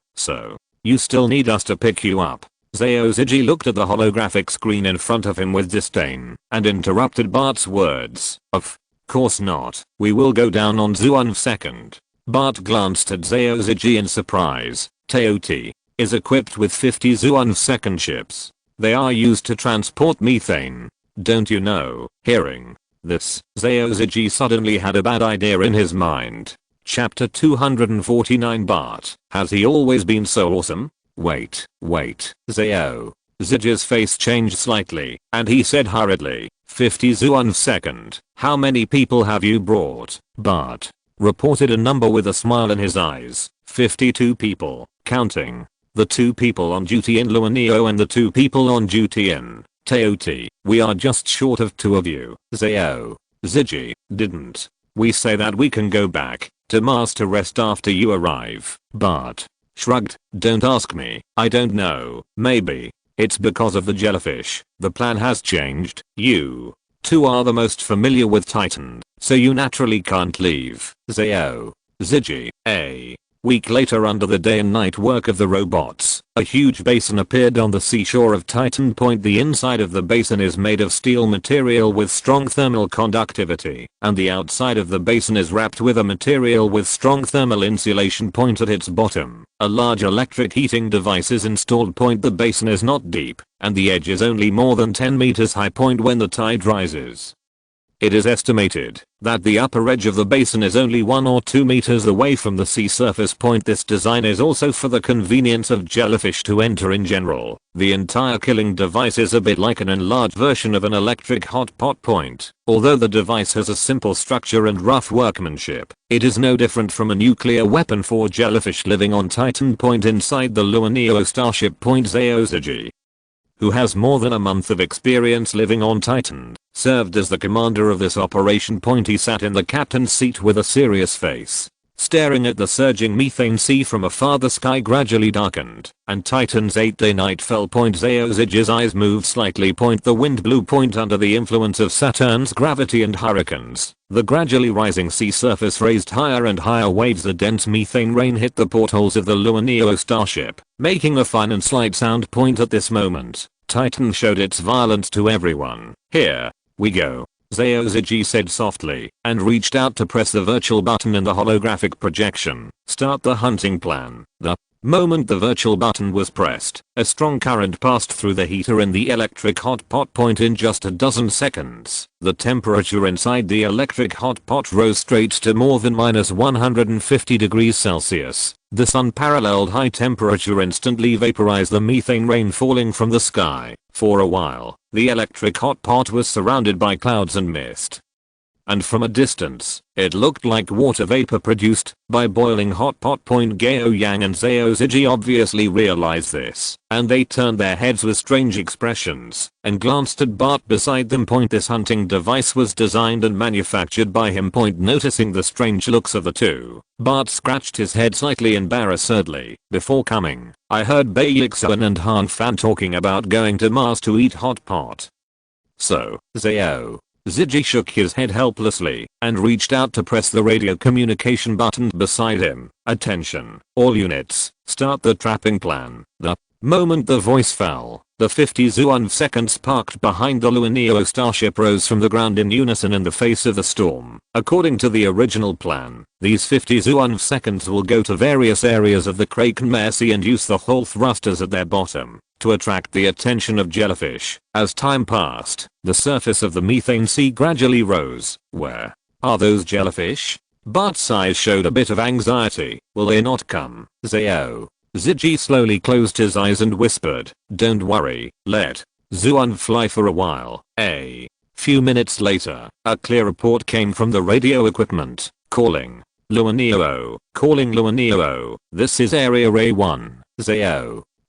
you still need us to pick you up. Zaozuji looked at the holographic screen in front of him with disdain and interrupted Bart's words. Of course not. We will go down on Zuan second. Bart glanced at Zaozuji in surprise. Teoti is equipped with 50 Zuan second ships. They are used to transport methane. Don't you know? Hearing this, Zaozuji suddenly had a bad idea in his mind. Chapter 249. Bart, has he always been so awesome? Wait. Zao Ziji's face changed slightly, and he said hurriedly, 50 Zuan second. How many people have you brought? Bart reported a number with a smile in his eyes. 52 people, counting the 2 people on duty in Luaneo and the 2 people on duty in Teoti. We are just short of 2 of you. Zao Ziji, didn't we say that we can go back to Mars to rest after you arrive? Bart shrugged. Don't ask me. I don't know. Maybe it's because of the jellyfish. The plan has changed. You 2 are the most familiar with Titan, so you naturally can't leave. Zao Ziji. A week later, under the day and night work of the robots, a huge basin appeared on the seashore of Titan. The inside of the basin is made of steel material with strong thermal conductivity, and the outside of the basin is wrapped with a material with strong thermal insulation. At its bottom, a large electric heating device is installed. The basin is not deep, and the edge is only more than 10 meters high. When the tide rises, It is estimated that the upper edge of the basin is only 1 or 2 meters away from the sea surface point. This design is also for the convenience of jellyfish to enter in general. The entire killing device is a bit like an enlarged version of an electric hot pot point. Although the device has a simple structure and rough workmanship, it is no different from a nuclear weapon for jellyfish living on Titan Point inside the Luaneo starship. Zaozuji, who has more than a month of experience living on Titan, served as the commander of this operation. He sat in the captain's seat with a serious face, staring at the surging methane sea from afar. The sky gradually darkened, and Titan's 8-day night fell. Zaozuji's eyes moved slightly. The wind blew. Under the influence of Saturn's gravity and hurricanes, the gradually rising sea surface raised higher and higher waves. The dense methane rain hit the portholes of the Luaneo starship, making a fine and slight sound. At this moment, Titan showed its violence to everyone. "Here we go," Zaozuji said softly, and reached out to press the virtual button in the holographic projection. "Start the hunting plan." The moment the virtual button was pressed, a strong current passed through the heater in the electric hot pot point. In just a dozen seconds, the temperature inside the electric hot pot rose straight to more than -150 degrees Celsius. This unparalleled high temperature instantly vaporized the methane rain falling from the sky. For a while, the electric hot pot was surrounded by clouds and mist, and from a distance, it looked like water vapor produced by boiling hot pot. Gao Yang and Zaozuji obviously realized this, and they turned their heads with strange expressions and glanced at Bart beside them. This hunting device was designed and manufactured by him. Noticing the strange looks of the two, Bart scratched his head slightly embarrassedly. "Before coming, I heard Baixuan and Han Fan talking about going to Mars to eat hot pot. So, Ziji shook his head helplessly and reached out to press the radio communication button beside him. "Attention, all units, start the trapping plan." The moment the voice fell, the 50 Zuan seconds parked behind the Luaneo starship rose from the ground in unison in the face of the storm. According to the original plan, these 50 Zuan seconds will go to various areas of the Kraken Sea and use the whole thrusters at their bottom to attract the attention of jellyfish. As time passed, the surface of the methane sea gradually rose. "Where are those jellyfish?" Bart's eyes showed a bit of anxiety. "Will they not come?" Ziji slowly closed his eyes and whispered, "Don't worry, let Zuan fly for a while." A few minutes later, a clear report came from the radio equipment, calling Luaneo, this is Area A1,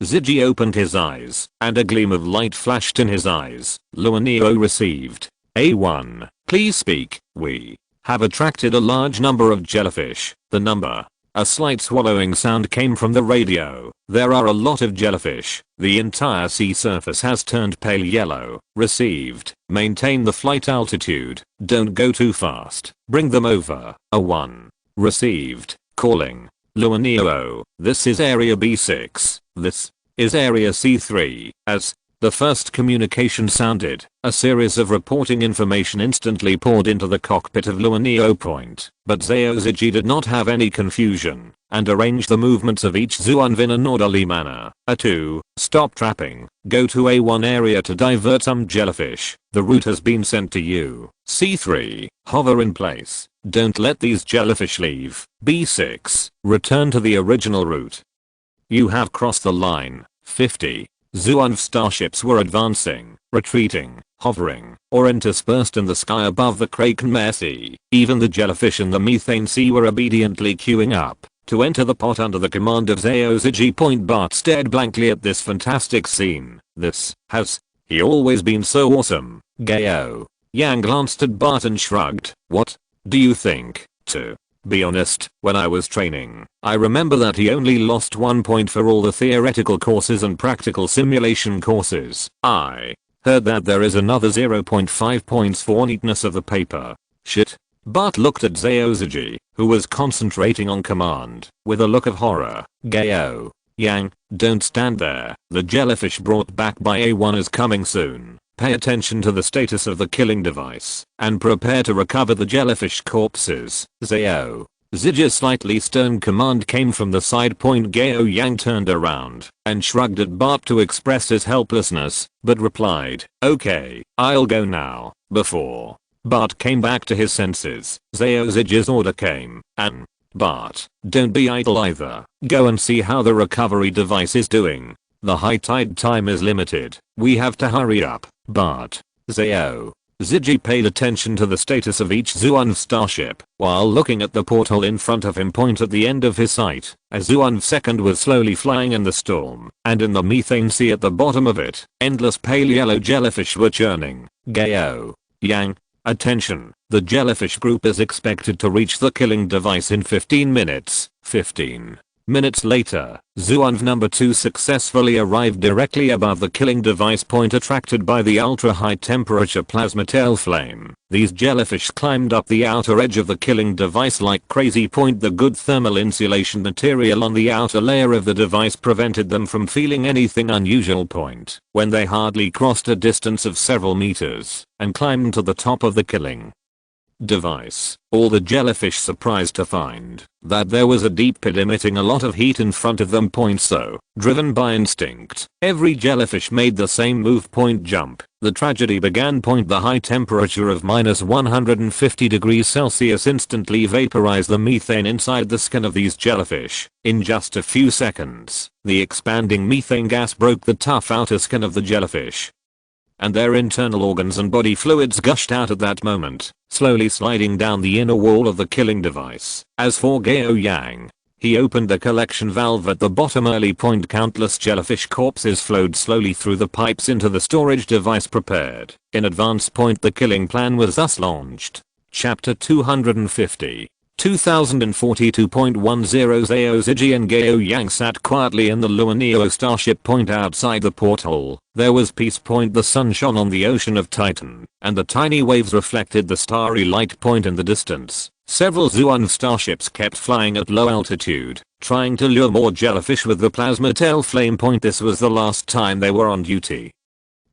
Ziji opened his eyes, and a gleam of light flashed in his eyes. Luaneo received. A1, please speak. "We have attracted a large number of jellyfish." The number. A slight swallowing sound came from the radio. "There are a lot of jellyfish. The entire sea surface has turned pale yellow." Received. "Maintain the flight altitude. Don't go too fast. Bring them over." A1. Received. Calling Luaneo, this is Area B6. This is Area C3. As the first communication sounded, a series of reporting information instantly poured into the cockpit of Luaneo Point, but Zaozuji did not have any confusion, and arranged the movements of each Zuan in an orderly manner. A2, stop trapping, go to A1 area to divert some jellyfish. The route has been sent to you. C3, hover in place, don't let these jellyfish leave. B6, return to the original route. You have crossed the line. 50. Zuan starships were advancing, retreating, hovering, or interspersed in the sky above the Kraken Sea. Even the jellyfish in the methane sea were obediently queuing up to enter the pot under the command of Zaozuji. Bart stared blankly at this fantastic scene. This has he always been so awesome. Gao Yang glanced at Bart and shrugged. What do you think? To be honest, when I was training, I remember that he only lost 1 point for all the theoretical courses and practical simulation courses. I heard that there is another 0.5 points for neatness of the paper. Shit. Bart looked at Zaozuji, who was concentrating on command, with a look of horror. Gao Yang, don't stand there. The jellyfish brought back by A1 is coming soon. Pay attention to the status of the killing device, and prepare to recover the jellyfish corpses. Ziji's slightly stern command came from the side. Gao Yang turned around and shrugged at Bart to express his helplessness, but replied, okay, I'll go now, before Bart came back to his senses. Zaozige's order came. Bart, don't be idle either. Go and see how the recovery device is doing. The high tide time is limited. We have to hurry up. Bart. Ziggy paid attention to the status of each Zhuan starship while looking at the portal in front of him point at the end of his sight. A Zhuan second was slowly flying in the storm, and in the methane sea at the bottom of it, endless pale yellow jellyfish were churning. Gao. Yang. Attention, the jellyfish group is expected to reach the killing device in 15 minutes. 15 minutes later, Zhuan number 2 successfully arrived directly above the killing device point attracted by the ultra-high temperature plasma tail flame. These jellyfish climbed up the outer edge of the killing device like crazy. The good thermal insulation material on the outer layer of the device prevented them from feeling anything unusual. When they hardly crossed a distance of several meters and climbed to the top of the killing device, all the jellyfish surprised to find that there was a deep pit emitting a lot of heat in front of them. So, driven by instinct, every jellyfish made the same move. Jump. The tragedy began. The high temperature of -150°C instantly vaporized the methane inside the skin of these jellyfish. In just a few seconds, the expanding methane gas broke the tough outer skin of the jellyfish, and their internal organs and body fluids gushed out at that moment, slowly sliding down the inner wall of the killing device. As for Gao Yang, he opened the collection valve at the bottom. Countless jellyfish corpses flowed slowly through the pipes into the storage device prepared in advance. The killing plan was thus launched. Chapter 250. 2042.10 Zhao Zigi and Gao Yang sat quietly in the Luaneo starship. Outside the portal, there was peace. The sun shone on the ocean of Titan, and the tiny waves reflected the starry light. In the distance, several Zhuan starships kept flying at low altitude, trying to lure more jellyfish with the plasma tail flame. This was the last time they were on duty,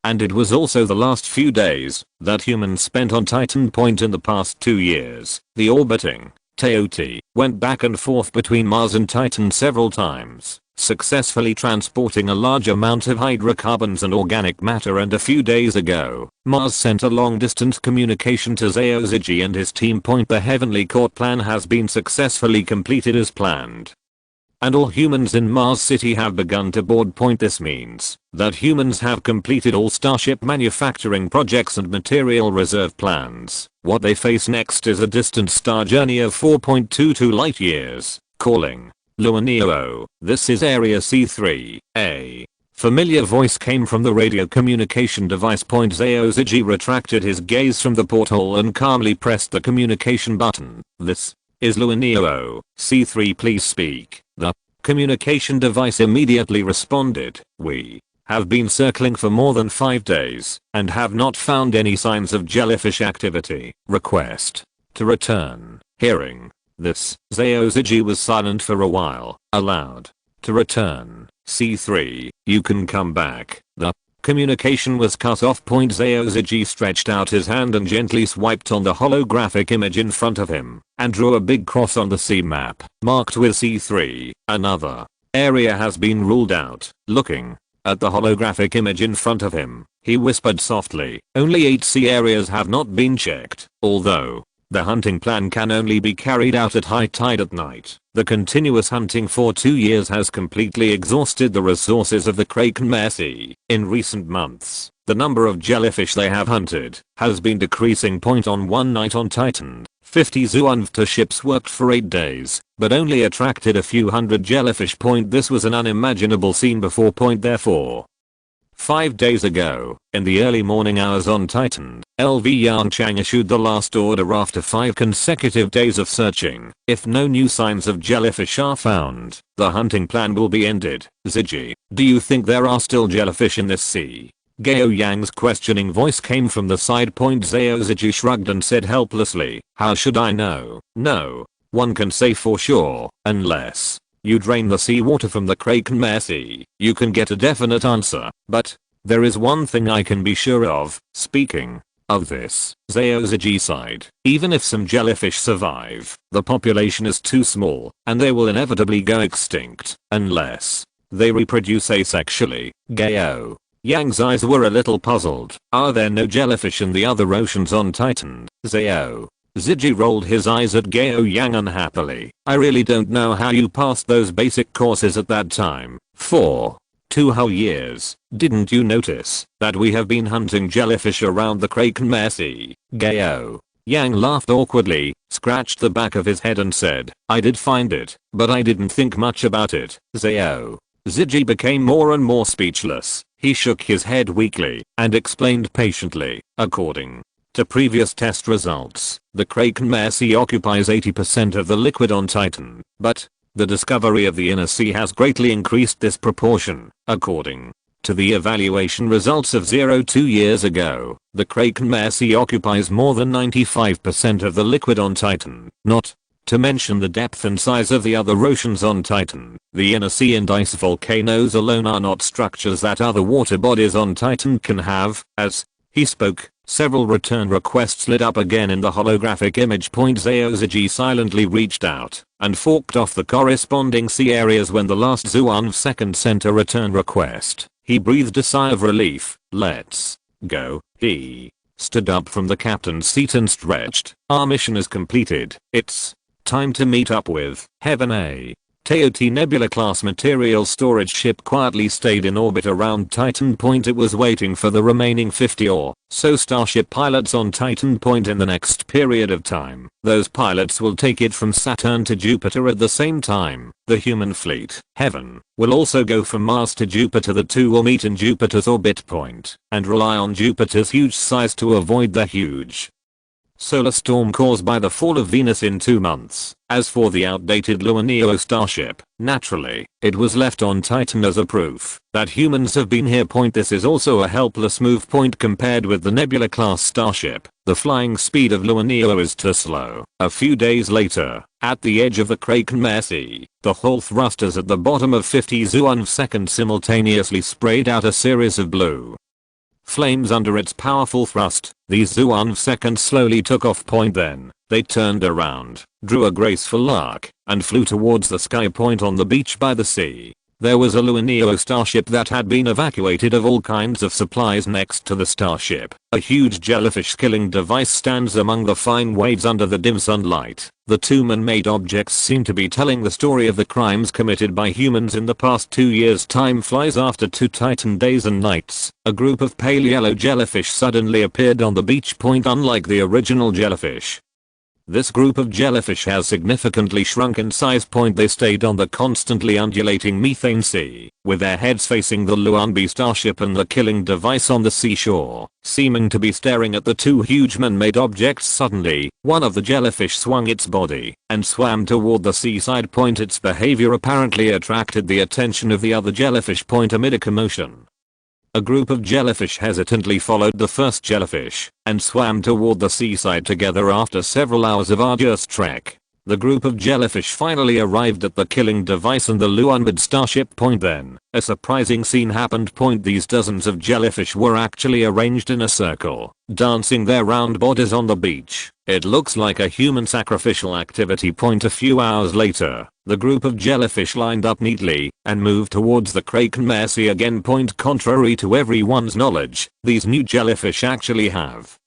and it was also the last few days that humans spent on Titan. In the past 2 years, the orbiting Teoti went back and forth between Mars and Titan several times, successfully transporting a large amount of hydrocarbons and organic matter. And a few days ago, Mars sent a long-distance communication to Zhao Zigi and his team. The Heavenly Court plan has been successfully completed as planned, and all humans in Mars City have begun to board. This means that humans have completed all starship manufacturing projects and material reserve plans. What they face next is a distant star journey of 4.22 light years, calling Luaneo. This is Area C3. A familiar voice came from the radio communication device. Zhao Zigi retracted his gaze from the portal and calmly pressed the communication button. This is Luaneo. C3, please speak. The communication device immediately responded. We have been circling for more than 5 days and have not found any signs of jellyfish activity. Request to return. Hearing this, Zhao Zigi was silent for a while. Allowed to return. C3, you can come back. The communication was cut off. Zhao Zigi stretched out his hand and gently swiped on the holographic image in front of him and drew a big cross on the sea map, marked with C3. Another area has been ruled out. Looking at the holographic image in front of him, he whispered softly, only 8 sea areas have not been checked. Although the hunting plan can only be carried out at high tide at night, the continuous hunting for 2 years has completely exhausted the resources of the Kraken Sea. In recent months, the number of jellyfish they have hunted has been decreasing. On one night on Titan, 50 Zhuanvta ships worked for 8 days, but only attracted a few hundred jellyfish. This was an unimaginable scene before. Therefore, 5 days ago, in the early morning hours on Titan, LV Yongchang issued the last order after 5 consecutive days of searching. If no new signs of jellyfish are found, the hunting plan will be ended. Zigi, do you think there are still jellyfish in this sea? Gao Yang's questioning voice came from the side. Zhao Zigi shrugged and said helplessly, how should I know? No one can say for sure, unless you drain the seawater from the Kraken Sea. You can get a definite answer, but there is one thing I can be sure of. Speaking of this, Zhao Zigi sighed. Even if some jellyfish survive, the population is too small, and they will inevitably go extinct, unless they reproduce asexually. Gao Yang's eyes were a little puzzled. Are there no jellyfish in the other oceans on Titan? Zao. Ziggy rolled his eyes at Gao Yang unhappily. I really don't know how you passed those basic courses at that time. 2 whole years. Didn't you notice that we have been hunting jellyfish around the Krakenmare Sea? Gao Yang laughed awkwardly, scratched the back of his head and said, I did find it, but I didn't think much about it. Zao. Ziggy became more and more speechless. He shook his head weakly and explained patiently, according to previous test results, the Krakenmare Sea occupies 80% of the liquid on Titan, but the discovery of the inner sea has greatly increased this proportion. According to the evaluation results of 2 years ago, the Krakenmare Sea occupies more than 95% of the liquid on Titan, not to mention the depth and size of the other oceans on Titan. The inner sea and ice volcanoes alone are not structures that other water bodies on Titan can have. As he spoke, several return requests lit up again in the holographic image. Zao Ziggy silently reached out and forked off the corresponding sea areas when the last Zuan sent a return request. He breathed a sigh of relief. Let's go. He stood up from the captain's seat and stretched. Our mission is completed. It's time to meet up with Heaven. A Teoti Nebula class material storage ship quietly stayed in orbit around Titan Point. It was waiting for the remaining 50 or so Starship pilots on Titan Point in the next period of time. Those pilots will take it from Saturn to Jupiter at the same time. The human fleet, Heaven, will also go from Mars to Jupiter. The two will meet in Jupiter's orbit point and rely on Jupiter's huge size to avoid the huge solar storm caused by the fall of Venus in 2 months. As for the outdated Luaneo starship, naturally, it was left on Titan as a proof that humans have been here. This is also a helpless move compared with the Nebula class starship. The flying speed of Luaneo is too slow. A few days later, at the edge of the Krakenmare Sea, the hull thrusters at the bottom of 50 Zuan simultaneously sprayed out a series of blue flames under its powerful thrust. These Zuan slowly took off. Then they turned around, drew a graceful arc, and flew towards the sky point on the beach by the sea. There was a Luaneo starship that had been evacuated of all kinds of supplies next to the starship. A huge jellyfish killing device stands among the fine waves under the dim sunlight. The two man-made objects seem to be telling the story of the crimes committed by humans in the past 2 years. Time flies. After 2 Titan days and nights, a group of pale yellow jellyfish suddenly appeared on the beach point. Unlike the original jellyfish, this group of jellyfish has significantly shrunk in size. They stayed on the constantly undulating methane sea, with their heads facing the Luanbi starship and the killing device on the seashore, seeming to be staring at the two huge man-made objects. Suddenly, one of the jellyfish swung its body and swam toward the seaside point. Its behavior apparently attracted the attention of the other jellyfish. Amid a commotion, a group of jellyfish hesitantly followed the first jellyfish and swam toward the seaside together. After several hours of arduous trek, the group of jellyfish finally arrived at the killing device and the Luanbid starship. Then, a surprising scene happened. These dozens of jellyfish were actually arranged in a circle, dancing their round bodies on the beach. It looks like a human sacrificial activity. A few hours later, the group of jellyfish lined up neatly and moved towards the Krakenmare Sea again. Contrary to everyone's knowledge, these new jellyfish actually have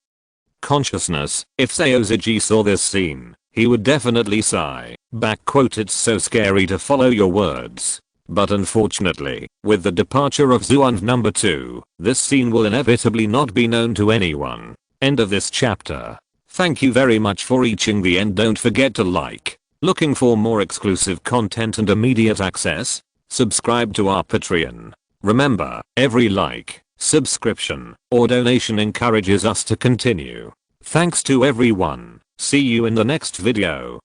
consciousness. If Zao Ziggy saw this scene, he would definitely sigh. It's so scary to follow your words. But unfortunately, with the departure of Zuan number 2, this scene will inevitably not be known to anyone. End of this chapter. Thank you very much for reaching the end. Don't forget to like. Looking for more exclusive content and immediate access? Subscribe to our Patreon. Remember, every like, subscription, or donation encourages us to continue. Thanks to everyone. See you in the next video.